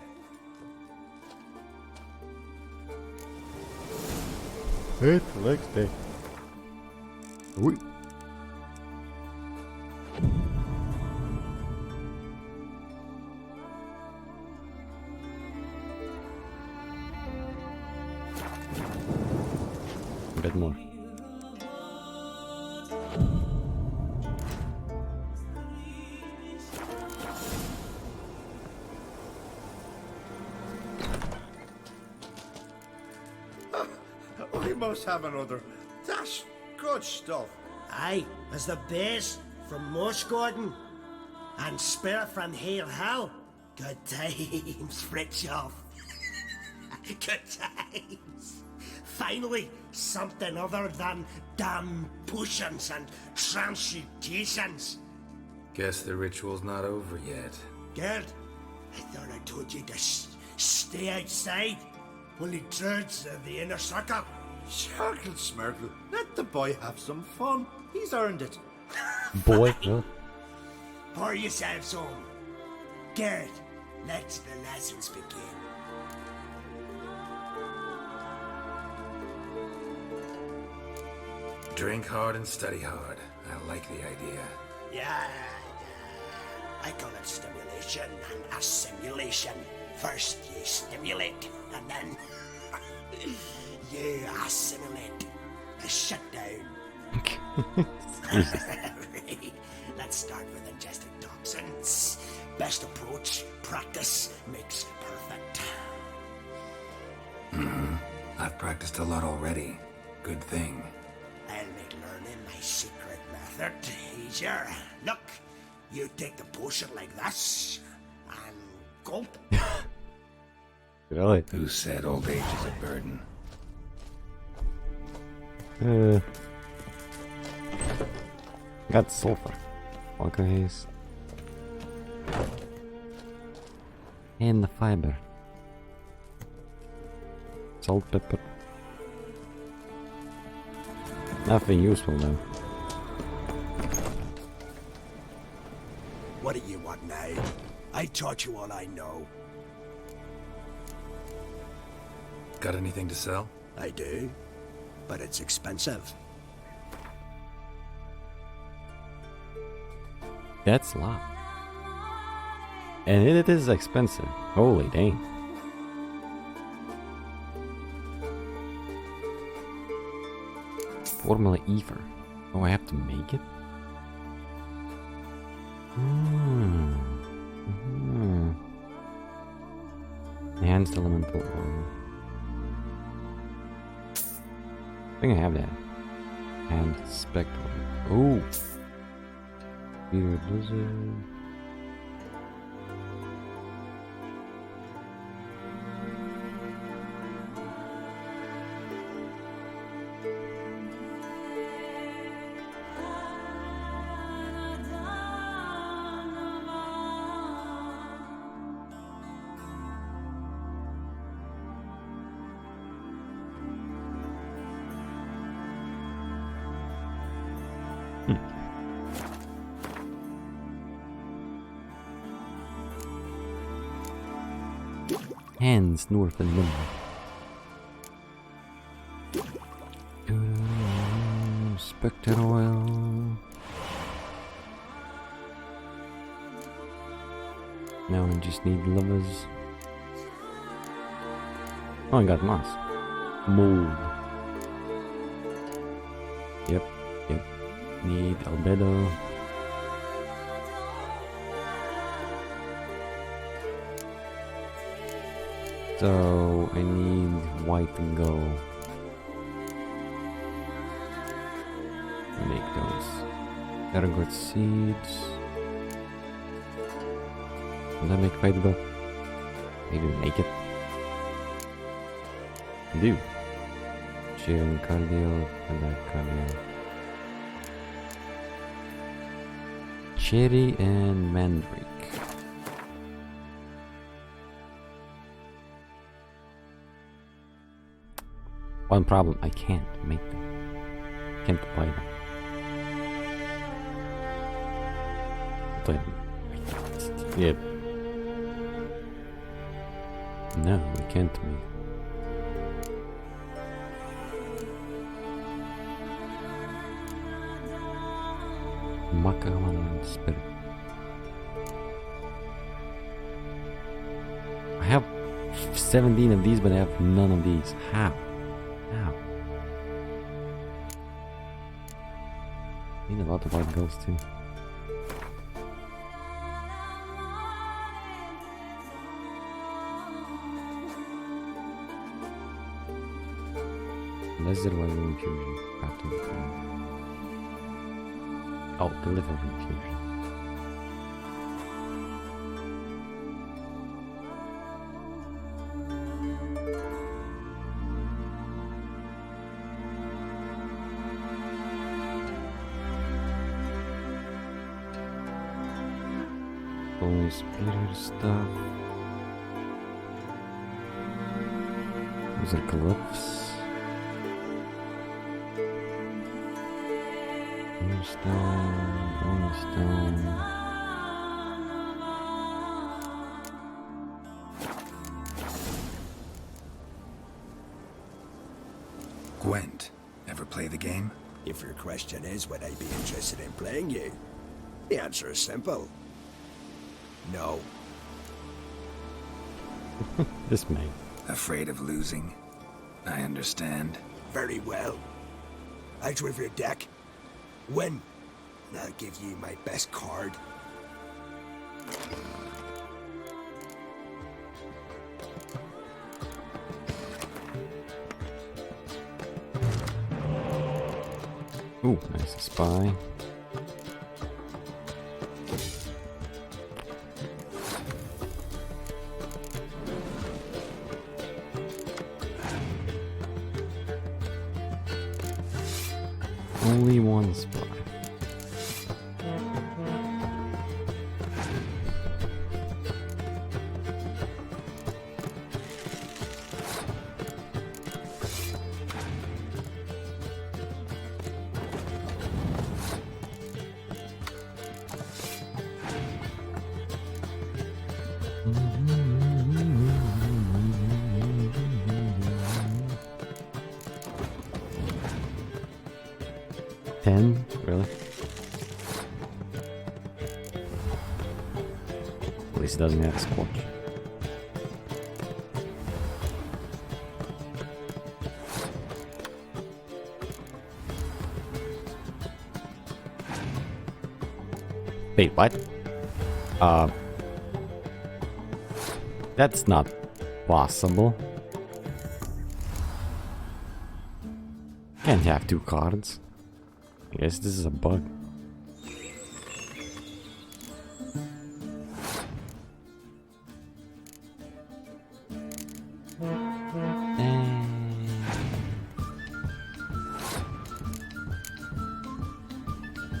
It's the next day. Oui. A bit more. We must have another. That's good stuff. Aye, as the base from Morsgordon and spirit from Hail Hell. Good times, Fritjof. Good times. Finally, something other than damn potions and transmutations. Guess the ritual's not over yet. Good. I thought I told you to stay outside. Only turds of the inner circle. Sharkle Smirkle, let the boy have some fun. He's earned it. Boy, really? Pour yourselves home. Good. Let the lessons begin. Drink hard and study hard. I like the idea. Yeah. I call it stimulation and assimilation. First you stimulate, and then you assimilate. Shut down. Let's start with ingesting toxins. Best approach, practice makes perfect. I've practiced a lot already. Good thing. I'll make learning my secret method easier. Look, you take the potion like this, and gulp. Really? Who said old age is a burden? Got sulfur. Alcohol haze. And the fiber. Salt, pepper. Nothing useful though. What do you want now? I taught you all I know. Got anything to sell? I do, but it's expensive. That's a lot. And it is expensive. Holy dang. Formula ether. Oh, I have to make it? Enhanced elemental oil. I think I have that. And spectral. Oh! Peter Blizzard. Hands north and limber. Spectre oil. Now I just need livers. Oh, I got moss. Mold. Yep. Need albedo. So I need white and gold. Make those. Ergot seeds. Will I make white gold? Maybe make it. Do. Cherry and cardio. I like cardio. Cherry and mandrake. One problem, I can't make them. Can't buy them. Yep. No, I can't make. Macaron spirit. I have 17 of these, but I have none of these. How? How? I need a lot of white ghosts too. Lizard white infusion. Oh, deliver infusion. more spirit stuff. Those are glyphs. Moonstone. Gwent, ever play the game? If your question is would I be interested in playing you, the answer is simple. No. This man. Afraid of losing? I understand. Very well. Out with your deck. Win, and I'll give you my best card. Ooh, nice spy. Only one spy. Really? At least he doesn't have squatch. Wait, what? That's not possible. Can't have two cards. I guess this is a bug.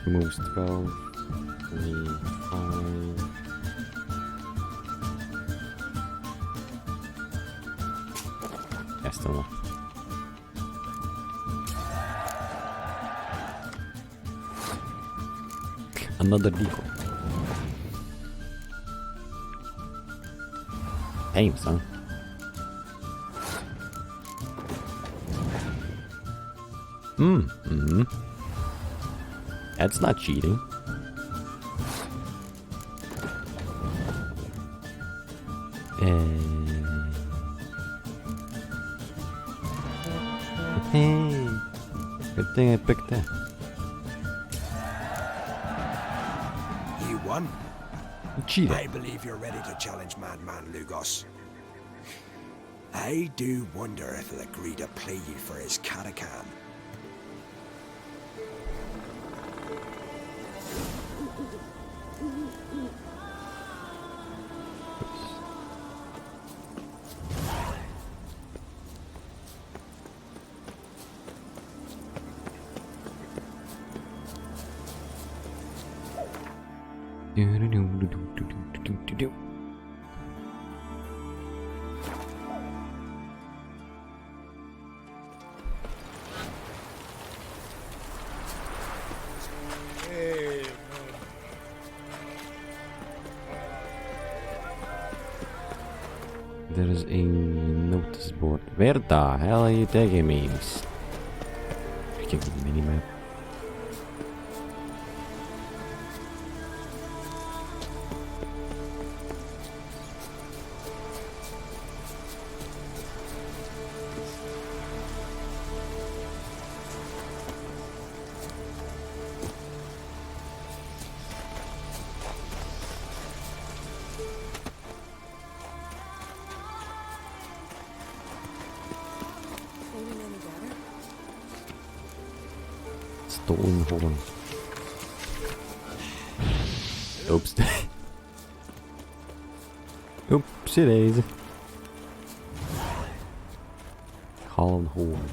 Moves 12, 3, 5. Yeah, still no. Another decoy. Damn, son. That's not cheating. Hey, good thing I picked that. You won. Cheated. I believe you're ready to challenge Madman Lugos. I do wonder if he'll agree to play you for his catacomb. There is a notice board. Where the hell are you taking me? Freaking minimap. Stolen horn. Oops. Oopsie daisy. Holland horn.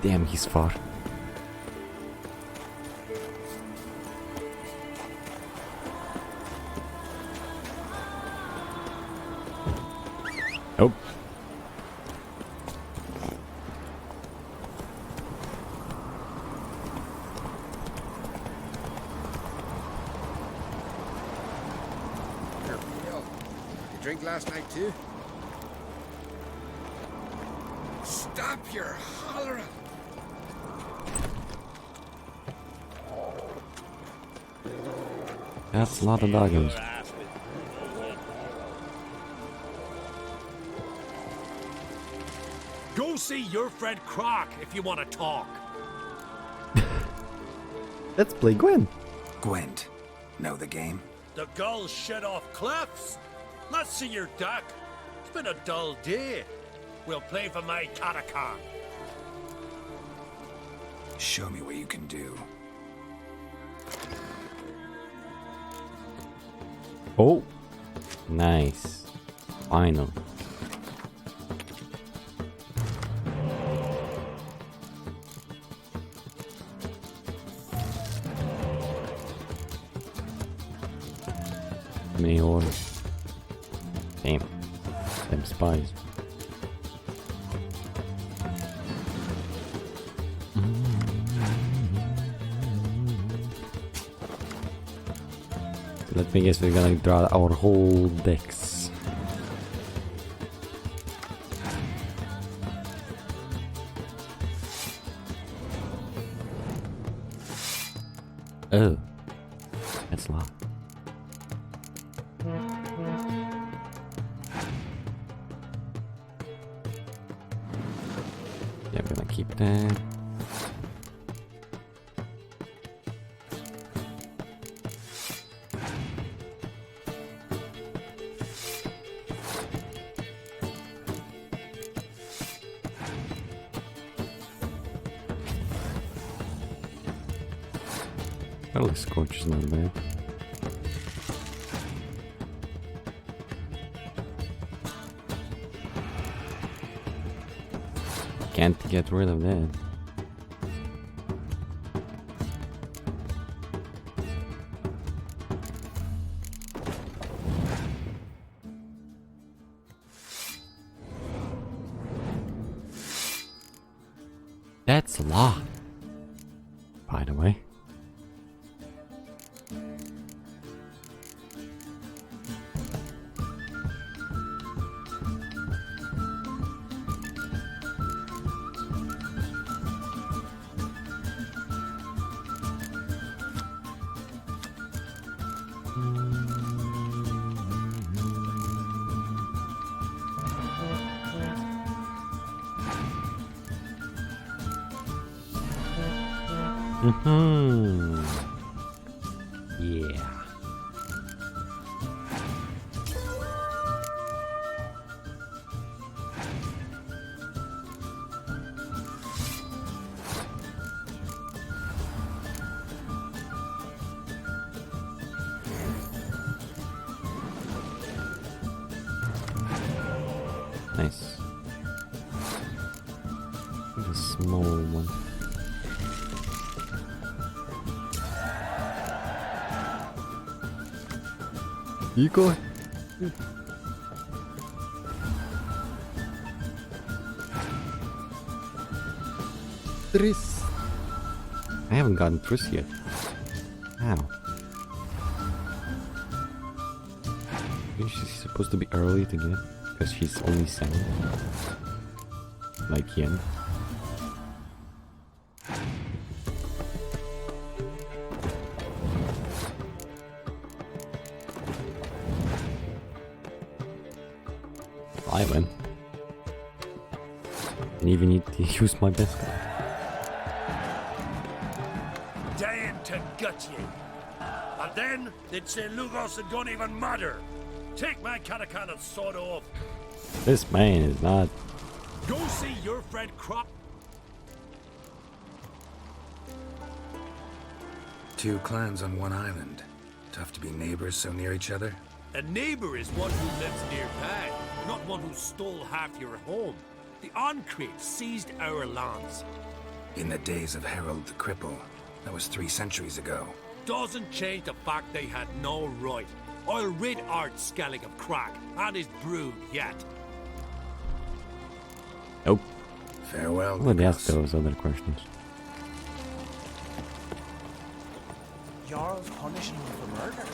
Damn, he's far. Oh. You drink last night too? Stop your hollering! That's a lot of doggos. Go see your friend Croc if you want to talk. Let's play Gwen. Gwent. Know the game? The gulls shed off cliffs. Let's see your duck. It's been a dull day. We'll play for my catacomb. Show me what you can do. Oh, nice. Final. How many orders? Damn. Them spies. Let me guess, we're gonna draw our whole decks. Oh, that's a lot. Yeah, I'm gonna keep that. That looks gorgeous, not bad. Can't get rid of that. That's a lot, by the way. Yeah. Nice. The small one. You go. Tris. I haven't gotten Tris yet. How? Maybe she's supposed to be early to get, because she's only 7. Like Yen. I win. Didn't even need to use my best card. Dying to gut you. And then they'd say Lugos and don't even matter. Take my catacomb and sod off. This man is not. Go see your friend Crop. 2 clans on one island. Tough to be neighbors so near each other. A neighbor is one who lives nearby, not one who stole half your home. The Oncrate seized our lands. In the days of Harold the Cripple, that was 3 centuries ago. Doesn't change the fact they had no right. I'll rid Art Skellig of crack and his brood yet. Nope. Farewell. Let's ask those other questions. Jarl's punishing him for murder.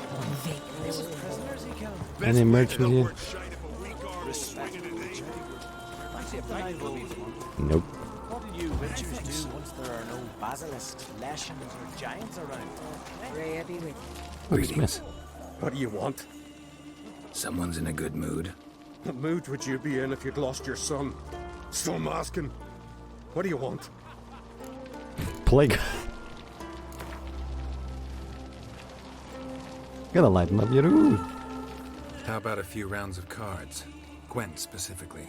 They were prisoners he killed. Any merchants here? Nope. What do you witchers do once there are no basilisks, leshens, or giants around? Rhea be with you. Look, Smith. What do you want? Someone's in a good mood. What mood would you be in if you'd lost your son? So I'm asking. What do you want? Plague. Gotta lighten up your mood. How about a few rounds of cards? Gwent specifically.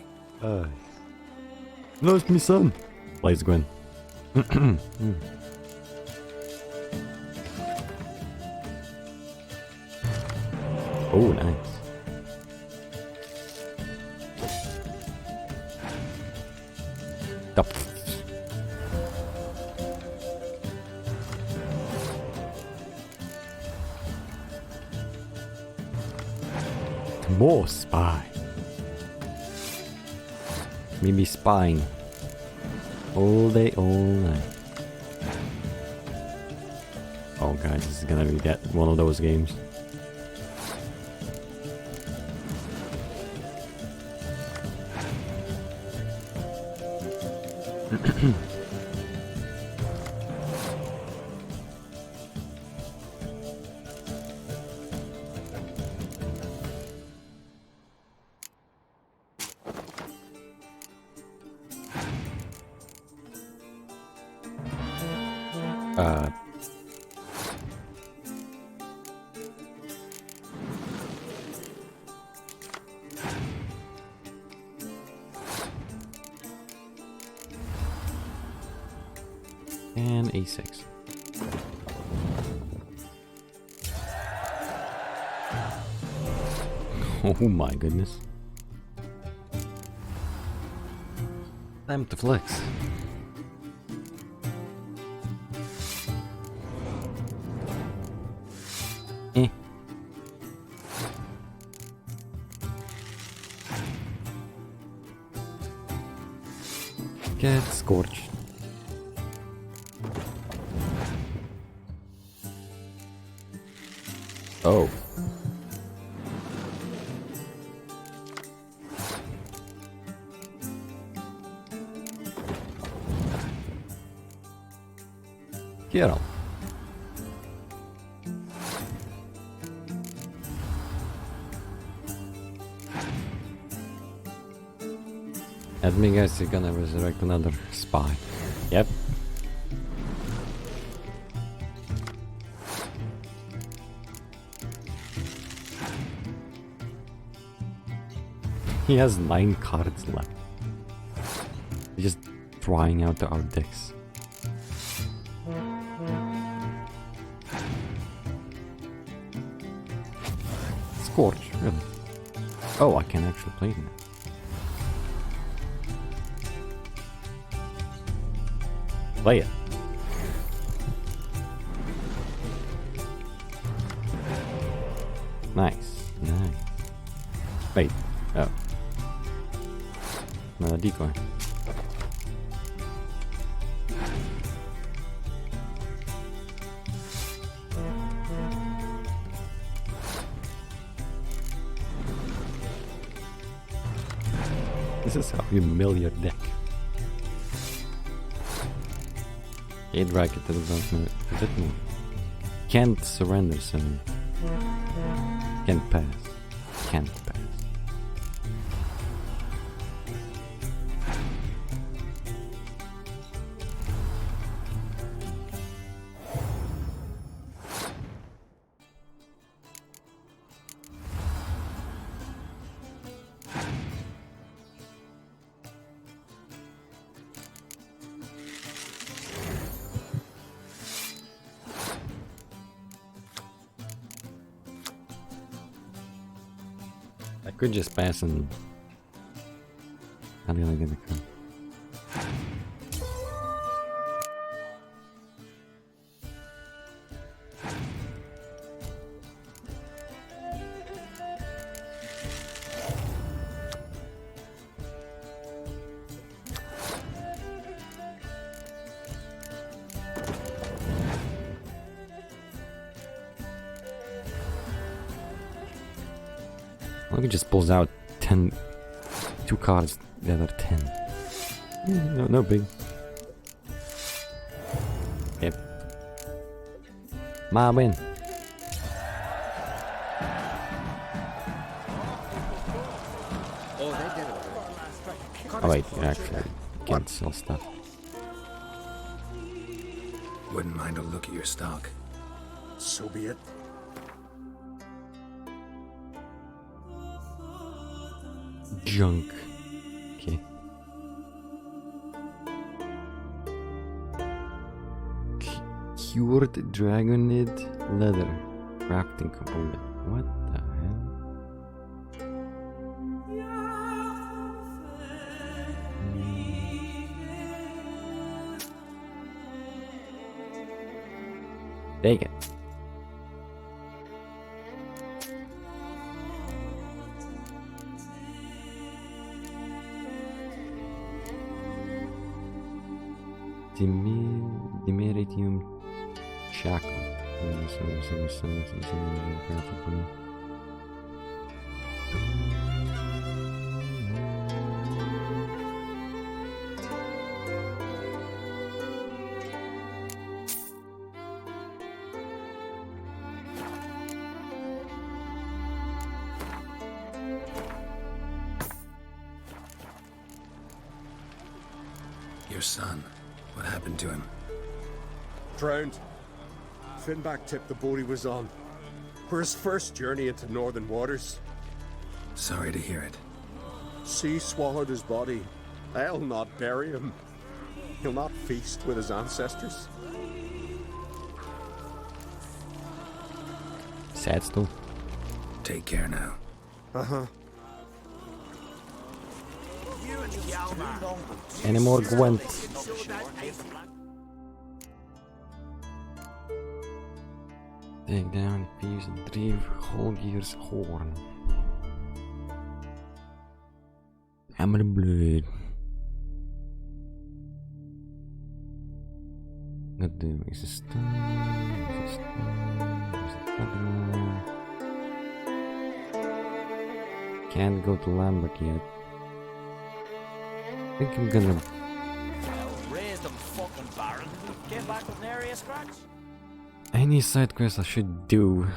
Lost me son. Plays Gwen. Oh, nice. Up. More spy. Maybe spying. All day, all night. Oh guys, this is gonna be one of those games. And A6. Oh my goodness. Time to flex. Get scorched. Oh. Get 'em. That means guys are gonna resurrect another spy. Yep. He has 9 cards left. He's just trying out our decks. Scorch, really? Oh, I can actually play them. Play it. Nice, nice. Wait, oh. Another decoy. This is how you mill your deck. A drag it to the a bit more. Can't surrender, so can't pass. Can't pass. I could just pass and how do I get the card? Look, it just pulls out 2 cards that are 10. No big. Yep. My win. Oh wait, you actually can't sell stuff. Wouldn't mind a look at your stock. So be it. Junk. Okay. Cured dragonid leather crafting component. What the hell? Take it. Dimeritium shackle. Your son. What happened to him? Drowned. Finback tipped the boat he was on. For his first journey into northern waters. Sorry to hear it. Sea swallowed his body. I'll not bury him. He'll not feast with his ancestors. Sad still. Take care now. Uh-huh. Any more Gwent? Take down, fuse, and retrieve Holgir's horn. Hammer blade. What do? Is a stone? Is a stone? Is a feather? Can't go to Lambert yet. I think I'm gonna Raise them fucking Baron. Came back with an area scratch. any side quest I should do.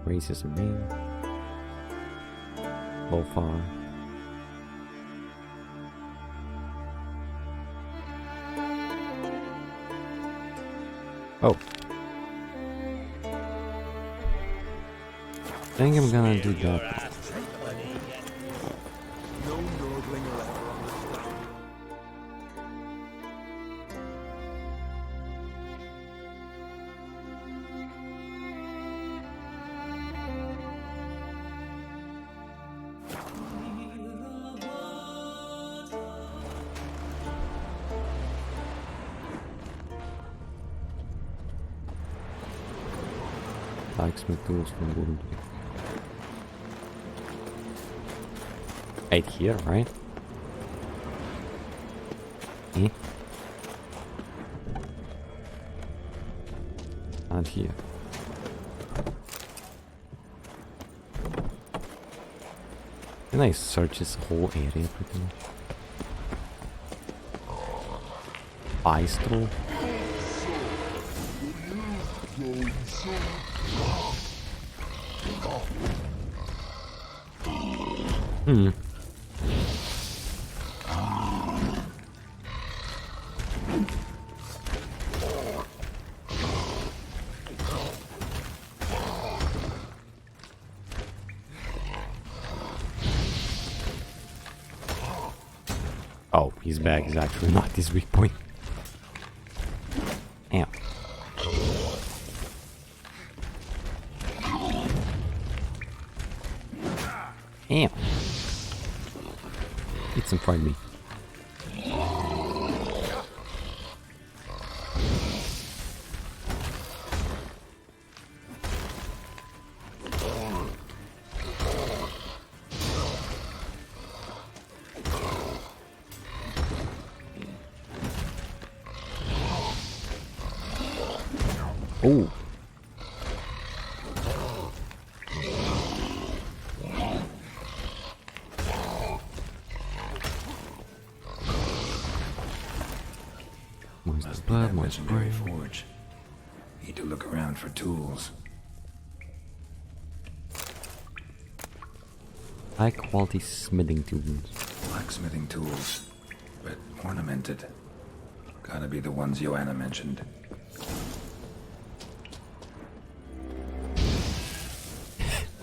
Racism mean. Low far. Oh. I think I'm gonna do that. Blacksmith tools from wood. Right here, right? Not here. Can I search this whole area pretty much? Bistro? Oh, his bag is actually not his weak point. Damn. Damn. It's in front of me. Oh. Moist blood, moist brain. Forge. Need to look around for tools. High quality smithing tools. Blacksmithing tools, but ornamented. Gotta be the ones Joanna mentioned.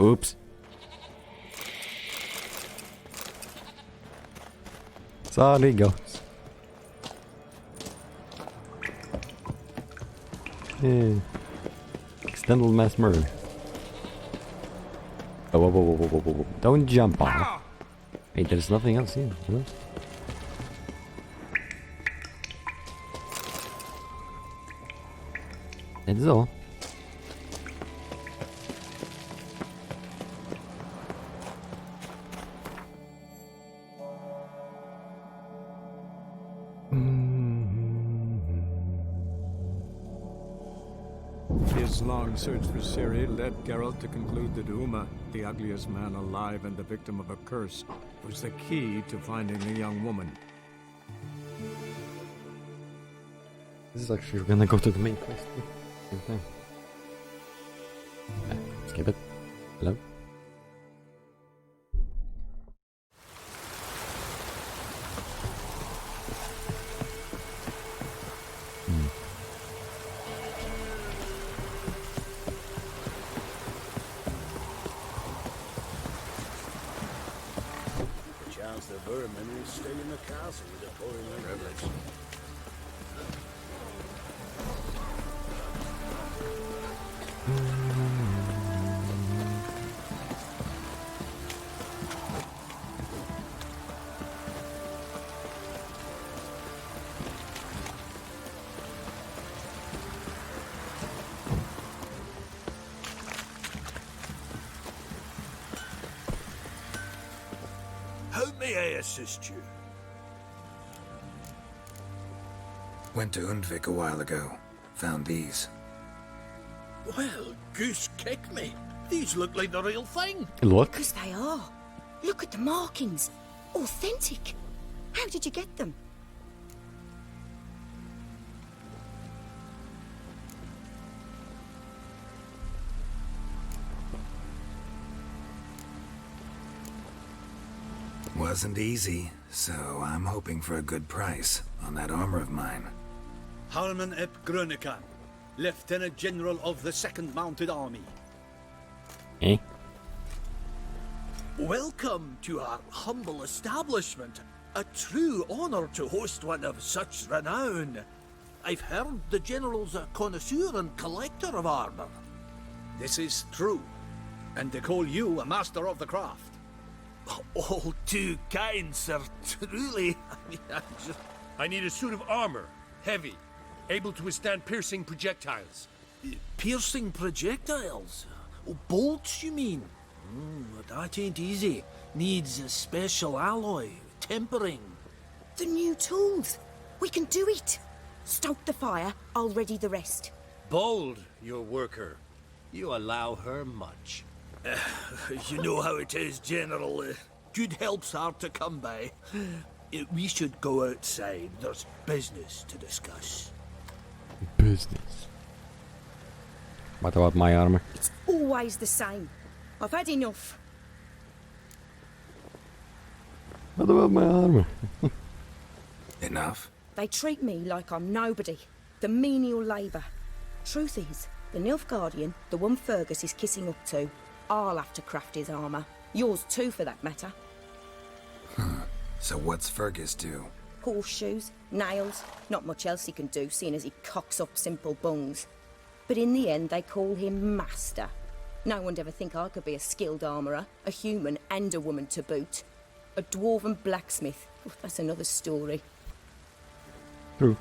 Oops. Sorry, goes. Yeah. Extended mass murder. Oh, whoa, whoa, whoa, whoa, whoa, whoa. Don't jump off. Hey, there's nothing else here. Hello? That's all. His long search for Ciri led Geralt to conclude that Uma, the ugliest man alive and the victim of a curse, was the key to finding the young woman. This is actually, we're gonna go to the main quest. Same thing. Skip it. Hello? Chance the vermin will stay in the castle with the boiling privilege. How may I assist you? Went to Undvik a while ago. Found these. Well, goose kick me. These look like the real thing. Look. Because they are. Look at the markings. Authentic. How did you get them? Wasn't easy, so I'm hoping for a good price on that armor of mine. Harman ep Grönekan, Lieutenant General of the 2nd Mounted Army. Eh? Welcome to our humble establishment. A true honor to host one of such renown. I've heard the General's a connoisseur and collector of armor. This is true. And they call you a master of the craft. All too kind, sir. Truly. I need a suit of armor. Heavy. Able to withstand piercing projectiles. Piercing projectiles? Oh, bolts, you mean? That ain't easy. Needs a special alloy. Tempering. The new tools. We can do it. Stoke the fire. I'll ready the rest. Bold, your worker. You allow her much. You know how it is, General. Good help's hard to come by. We should go outside. There's business to discuss. Business. What about my armor? It's always the same. I've had enough. What about my armor? Enough? They treat me like I'm nobody. The menial labour. Truth is, the Nilfgaardian, the one Fergus is kissing up to, I'll have to craft his armour. Yours too, for that matter. So what's Fergus do? Horseshoes, nails, not much else he can do, seeing as he cocks up simple bungs. But in the end, they call him Master. No one'd ever think I could be a skilled armourer, a human and a woman to boot. A dwarven blacksmith, that's another story. True.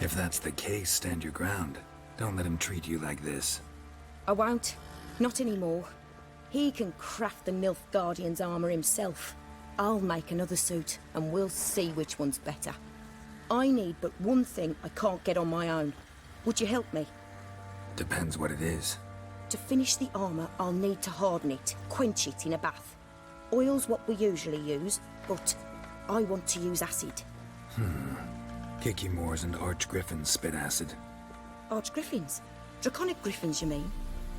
If that's the case, stand your ground. Don't let him treat you like this. I won't. Not anymore. He can craft the Nilf Guardian's armor himself. I'll make another suit, and we'll see which one's better. I need but one thing I can't get on my own. Would you help me? Depends what it is. To finish the armor, I'll need to harden it, quench it in a bath. Oil's what we usually use, but I want to use acid. Kicky Moors and Archgriffins spit acid. Archgriffins? Draconic griffins, you mean?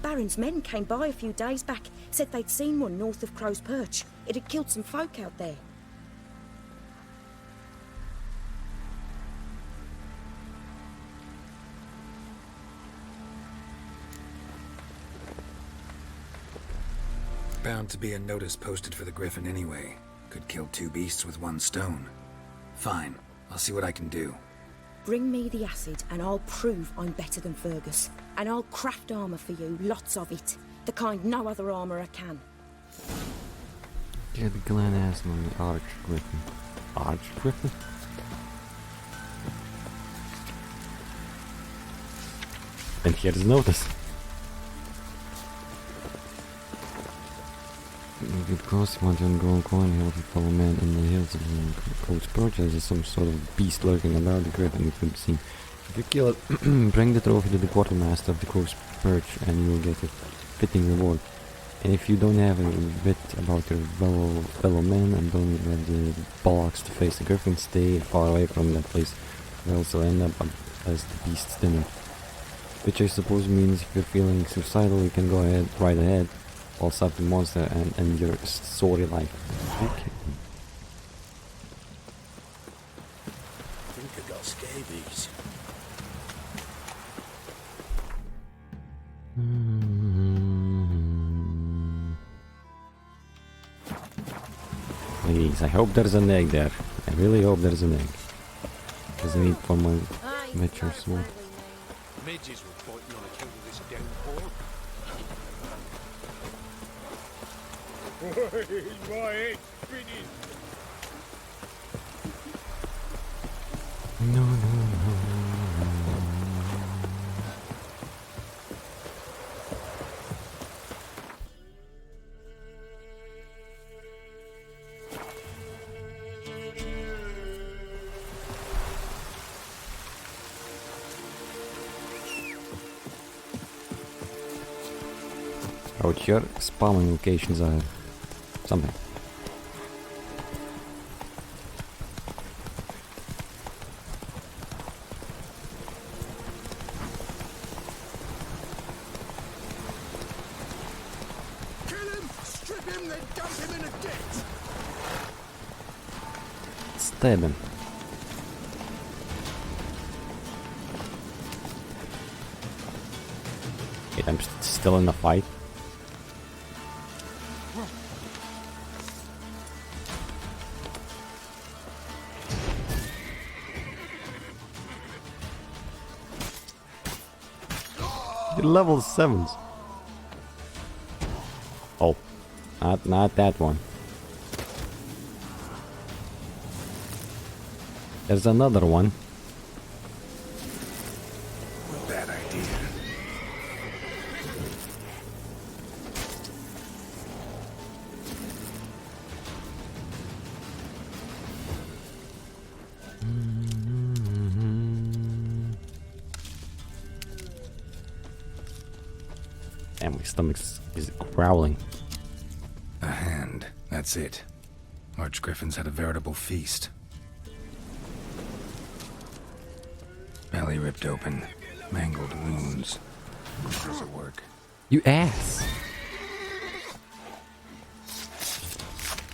Baron's men came by a few days back, said they'd seen one north of Crow's Perch. It had killed some folk out there. Bound to be a notice posted for the Griffin anyway. Could kill 2 beasts with 1 stone. Fine, I'll see what I can do. Bring me the acid and I'll prove I'm better than Fergus. And I'll craft armor for you, lots of it. The kind no other armorer can. Get the Glen Aston on the Archgriffin. Archgriffin? And here's the notice. Because you want to go coin hill to follow men in the hills of Coach Perch, there's some sort of beast lurking about the griffin you could see. If you kill it, bring the trophy to the quartermaster of the Coach Perch and you'll get a fitting reward. And if you don't have a bit about your fellow men and don't have the bollocks to face the griffin, stay far away from that place. You'll also end up as the beast's dinner. Which I suppose means if you're feeling suicidal, you can go ahead, right ahead. I'll stop the monster and end your sorry life. Okay. I think I got scabies. Please, I hope there's an egg there. I really hope there's an egg. Because I need for my mature sword. Midges were biting on account of this downpour. My head's spinning. No, no, no. Out here, spawning locations are something. Kill him! Strip him, then dump him in a ditch! Stab him. Wait, I'm still in the fight. Level 7s. Oh, not that one. There's another one. Bad idea. And my stomach is growling. A hand. That's it. Archgriffins had a veritable feast. Belly ripped open. Mangled wounds. Does it work? You ass!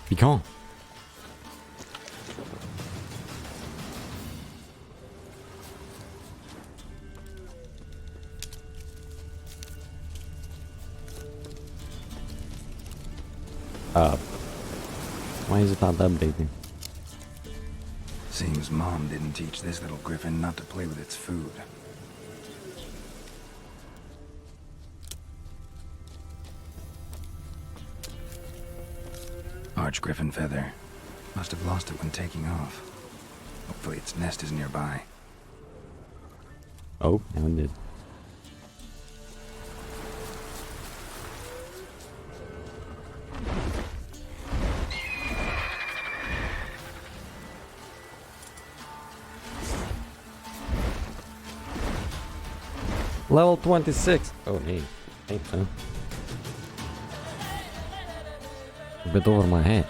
Be calm. Why is it not updating? Seems Mom didn't teach this little griffin not to play with its food. Archgriffin feather. Must have lost it when taking off. Hopefully its nest is nearby. Oh, now it did. Level 26. Oh, hey. Hey, son. A bit over my head.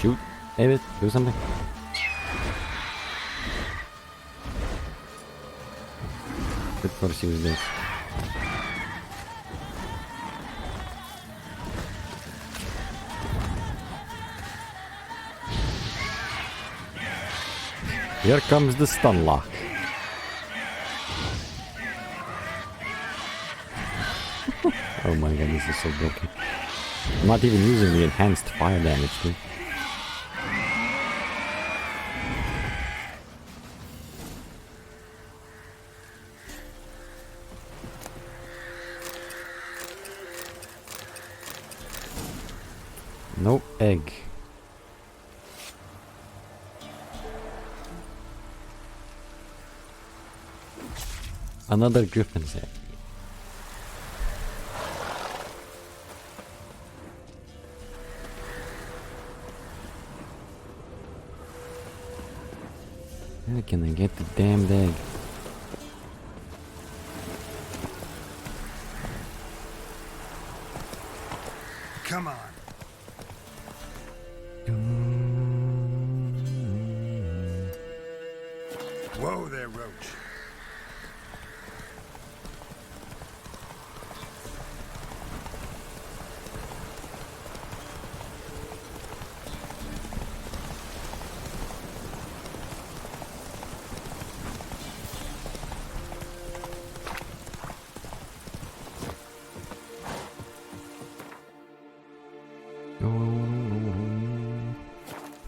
Shoot. David, do something. Let's first use this. Here comes the stun lock. Oh my god, this is so broken. I'm not even using the enhanced fire damage, dude. No egg. Another griffin's egg. Where can I get the damned egg? Come on. Whoa there, Roach.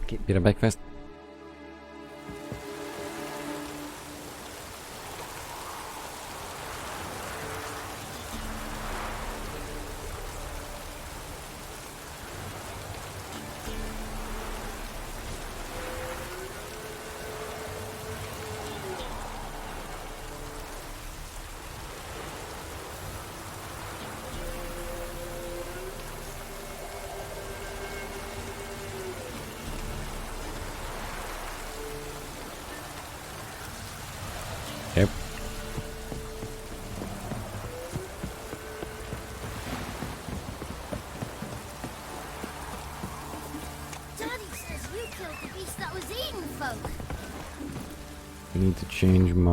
Okay, be right back fast. Yep. Daddy says you killed the beast that was eating folk. I need to change my...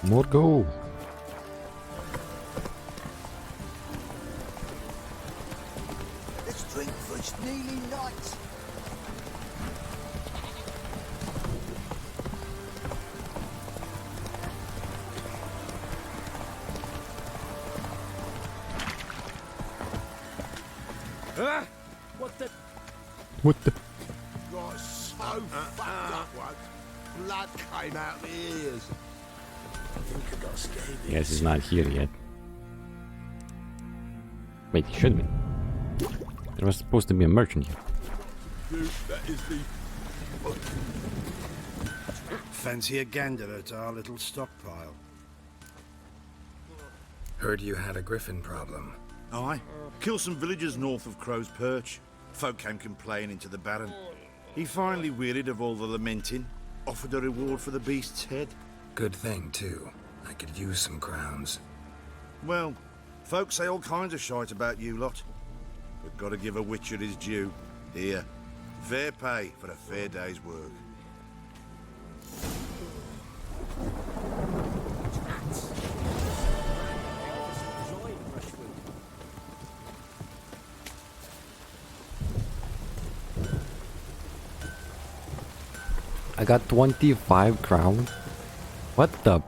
More go. Let's drink for it's nearly night. Ah! What the? What the? Right, so fucked up one. Blood came out my ears. I think I got scabies. Yes, he's not here yet. Wait, he should be. There was supposed to be a merchant here. Dude, that is the... Fancy a gander at our little stockpile. Heard you had a griffin problem. Aye. Killed some villagers north of Crow's Perch. Folk came complaining to the Baron. He finally wearied of all the lamenting, offered a reward for the beast's head. Good thing, too. I could use some crowns. Well, folk say all kinds of shite about you lot. We've got to give a witcher his due. Here, fair pay for a fair day's work. I got 25 crowns. What the?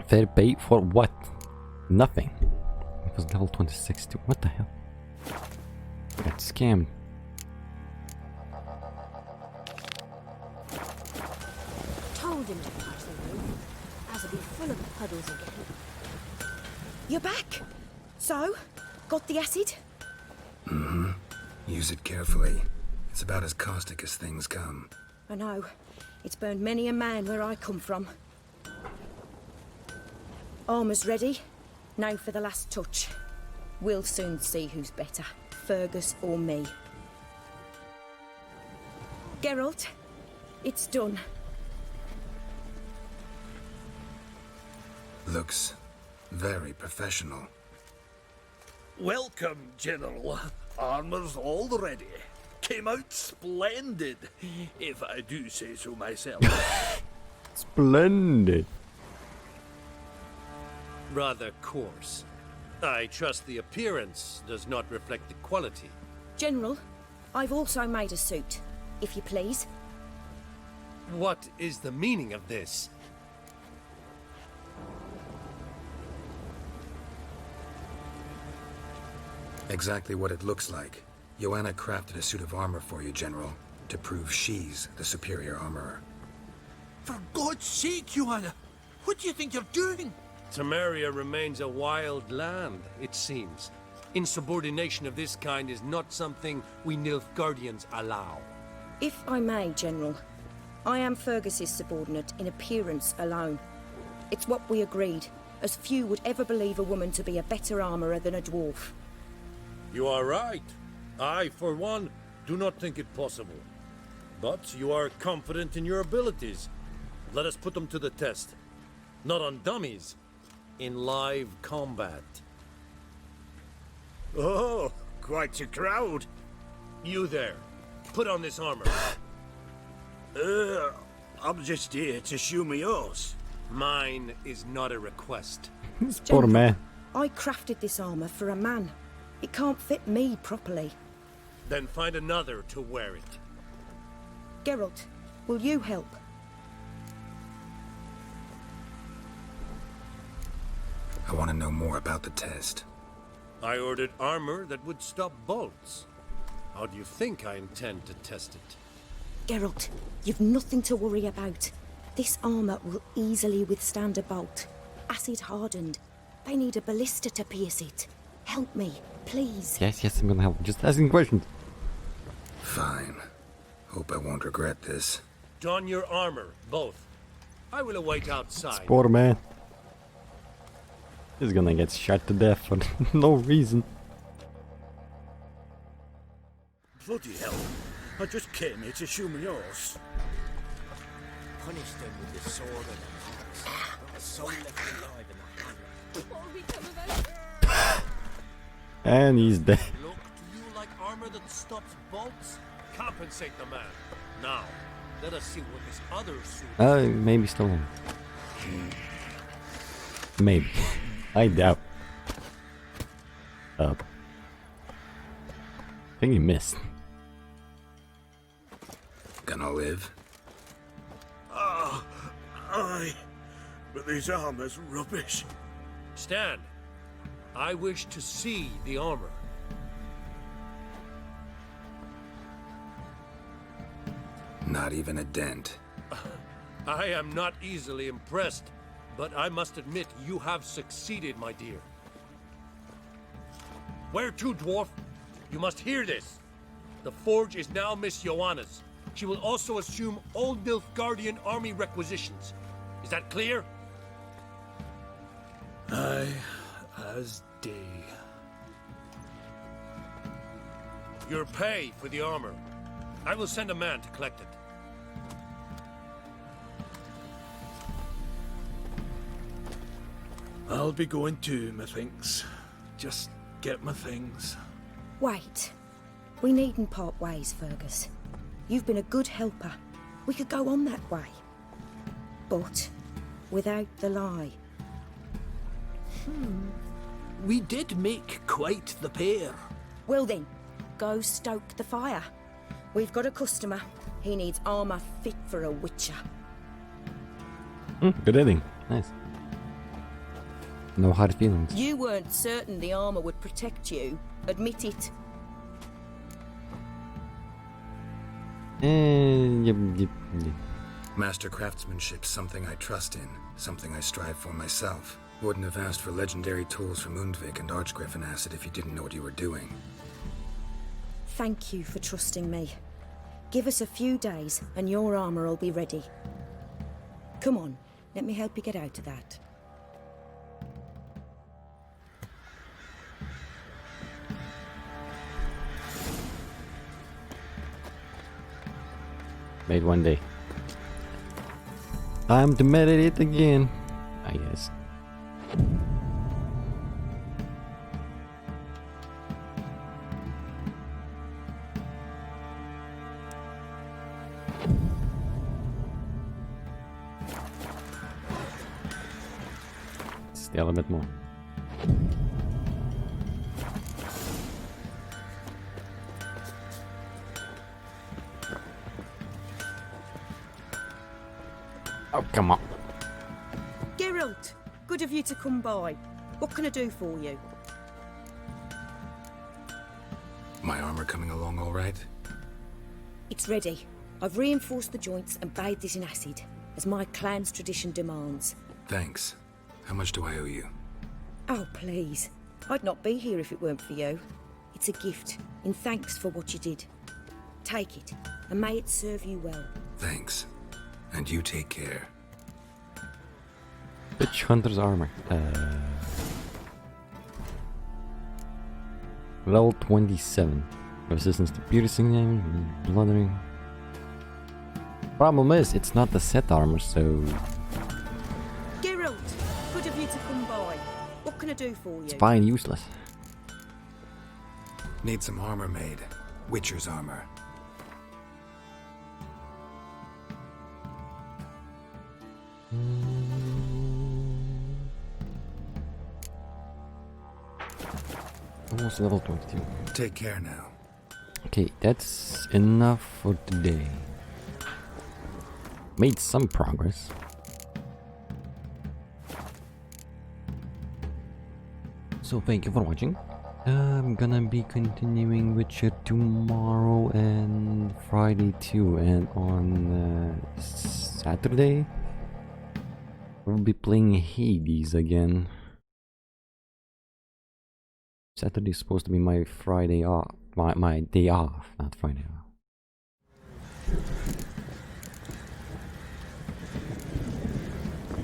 Fair pay for what? Nothing. It was level 26 too. What the hell? I got scammed. Told him to pass the room, as it'll be full of puddles again. You're back? So? Got the acid? Mm-hmm. Use it carefully. It's about as caustic as things come. I know. It's burned many a man where I come from. Armour's ready. Now for the last touch. We'll soon see who's better, Fergus or me. Geralt, it's done. Looks very professional. Welcome, General. Armour's all ready. Came out splendid, if I do say so myself. Splendid. Rather coarse. I trust the appearance does not reflect the quality. General, I've also made a suit, if you please. What is the meaning of this? Exactly what it looks like. Joanna crafted a suit of armor for you, General, to prove she's the superior armorer. For God's sake, Joanna! What do you think you're doing? Temeria remains a wild land, it seems. Insubordination of this kind is not something we Nilfgaardians allow. If I may, General, I am Fergus's subordinate in appearance alone. It's what we agreed, as few would ever believe a woman to be a better armourer than a dwarf. You are right. I, for one, do not think it possible. But you are confident in your abilities. Let us put them to the test. Not on dummies, in live combat. Oh, quite a crowd. You there, put on this armor. I'm just here to show me yours. Mine is not a request. Poor man. I crafted this armour for a man. It can't fit me properly. Then find another to wear it. Geralt, will you help? I want to know more about the test. I ordered armor that would stop bolts. How do you think I intend to test it? Geralt, you've nothing to worry about. This armour will easily withstand a bolt. Acid hardened. They need a ballista to pierce it. Help me, please. Yes, I'm gonna help. Just asking questions. Fine. Hope I won't regret this. Don your armor, both. I will await outside. Poor man. He's gonna get shot to death for no reason. Bloody hell. I just came here to show me yours. Punish them with the sword and the axe. Not a soul left alive in the hamlet. What will become of us? And he's dead. Look to you like armor that stops bolts? Compensate the man. Now, let us see what this other suit... Maybe stolen. Maybe. I doubt. I think he missed. Gonna live? Aye. But this armor's rubbish. Stand. I wish to see the armor. Not even a dent. I am not easily impressed, but I must admit you have succeeded, my dear. Where to, dwarf? You must hear this. The forge is now Miss Joanna's. She will also assume all Nilfgaardian army requisitions. Is that clear? Aye, as day. Your pay for the armor. I will send a man to collect it. I'll be going too, methinks. Just get my things. Wait. We needn't part ways, Fergus. You've been a good helper. We could go on that way. But without the lie. We did make quite the pair. Well then, go stoke the fire. We've got a customer. He needs armour fit for a witcher. Good ending. Nice. No hard feelings. You weren't certain the armour would protect you. Admit it. Yep. Master craftsmanship's something I trust in, something I strive for myself. Wouldn't have asked for legendary tools from Undvik and Archgriffin Acid if you didn't know what you were doing. Thank you for trusting me. Give us a few days and your armour will be ready. Come on, let me help you get out of that. Made one day. Time to meditate again, I guess. Still a bit more. Oh, come on. Geralt, good of you to come by. What can I do for you? My armor coming along all right? It's ready. I've reinforced the joints and bathed it in acid, as my clan's tradition demands. Thanks. How much do I owe you? Oh, please. I'd not be here if it weren't for you. It's a gift, in thanks for what you did. Take it, and may it serve you well. Thanks. And you take care. Witch Hunter's armor. Level 27. Resistance to piercing and bludgeoning. Problem is, it's not the set armor, so... Geralt, good of you to come by. What can I do for you? It's fine, useless. Need some armor made. Witcher's armor. Almost level 22. Take care now. Okay, that's enough for today. Made some progress. So thank you for watching. I'm gonna be continuing Witcher tomorrow and Friday too, and on Saturday we'll be playing Hades again. Saturday is supposed to be my Friday off, my day off, not Friday off.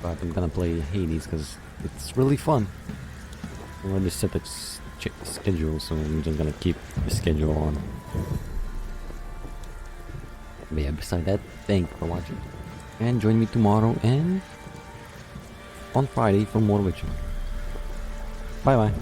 But I'm gonna play Hades because it's really fun. I already set the schedule, so I'm just gonna keep the schedule on. But yeah, beside that, thank you for watching. And join me tomorrow and on Friday for more Witcher. Bye bye.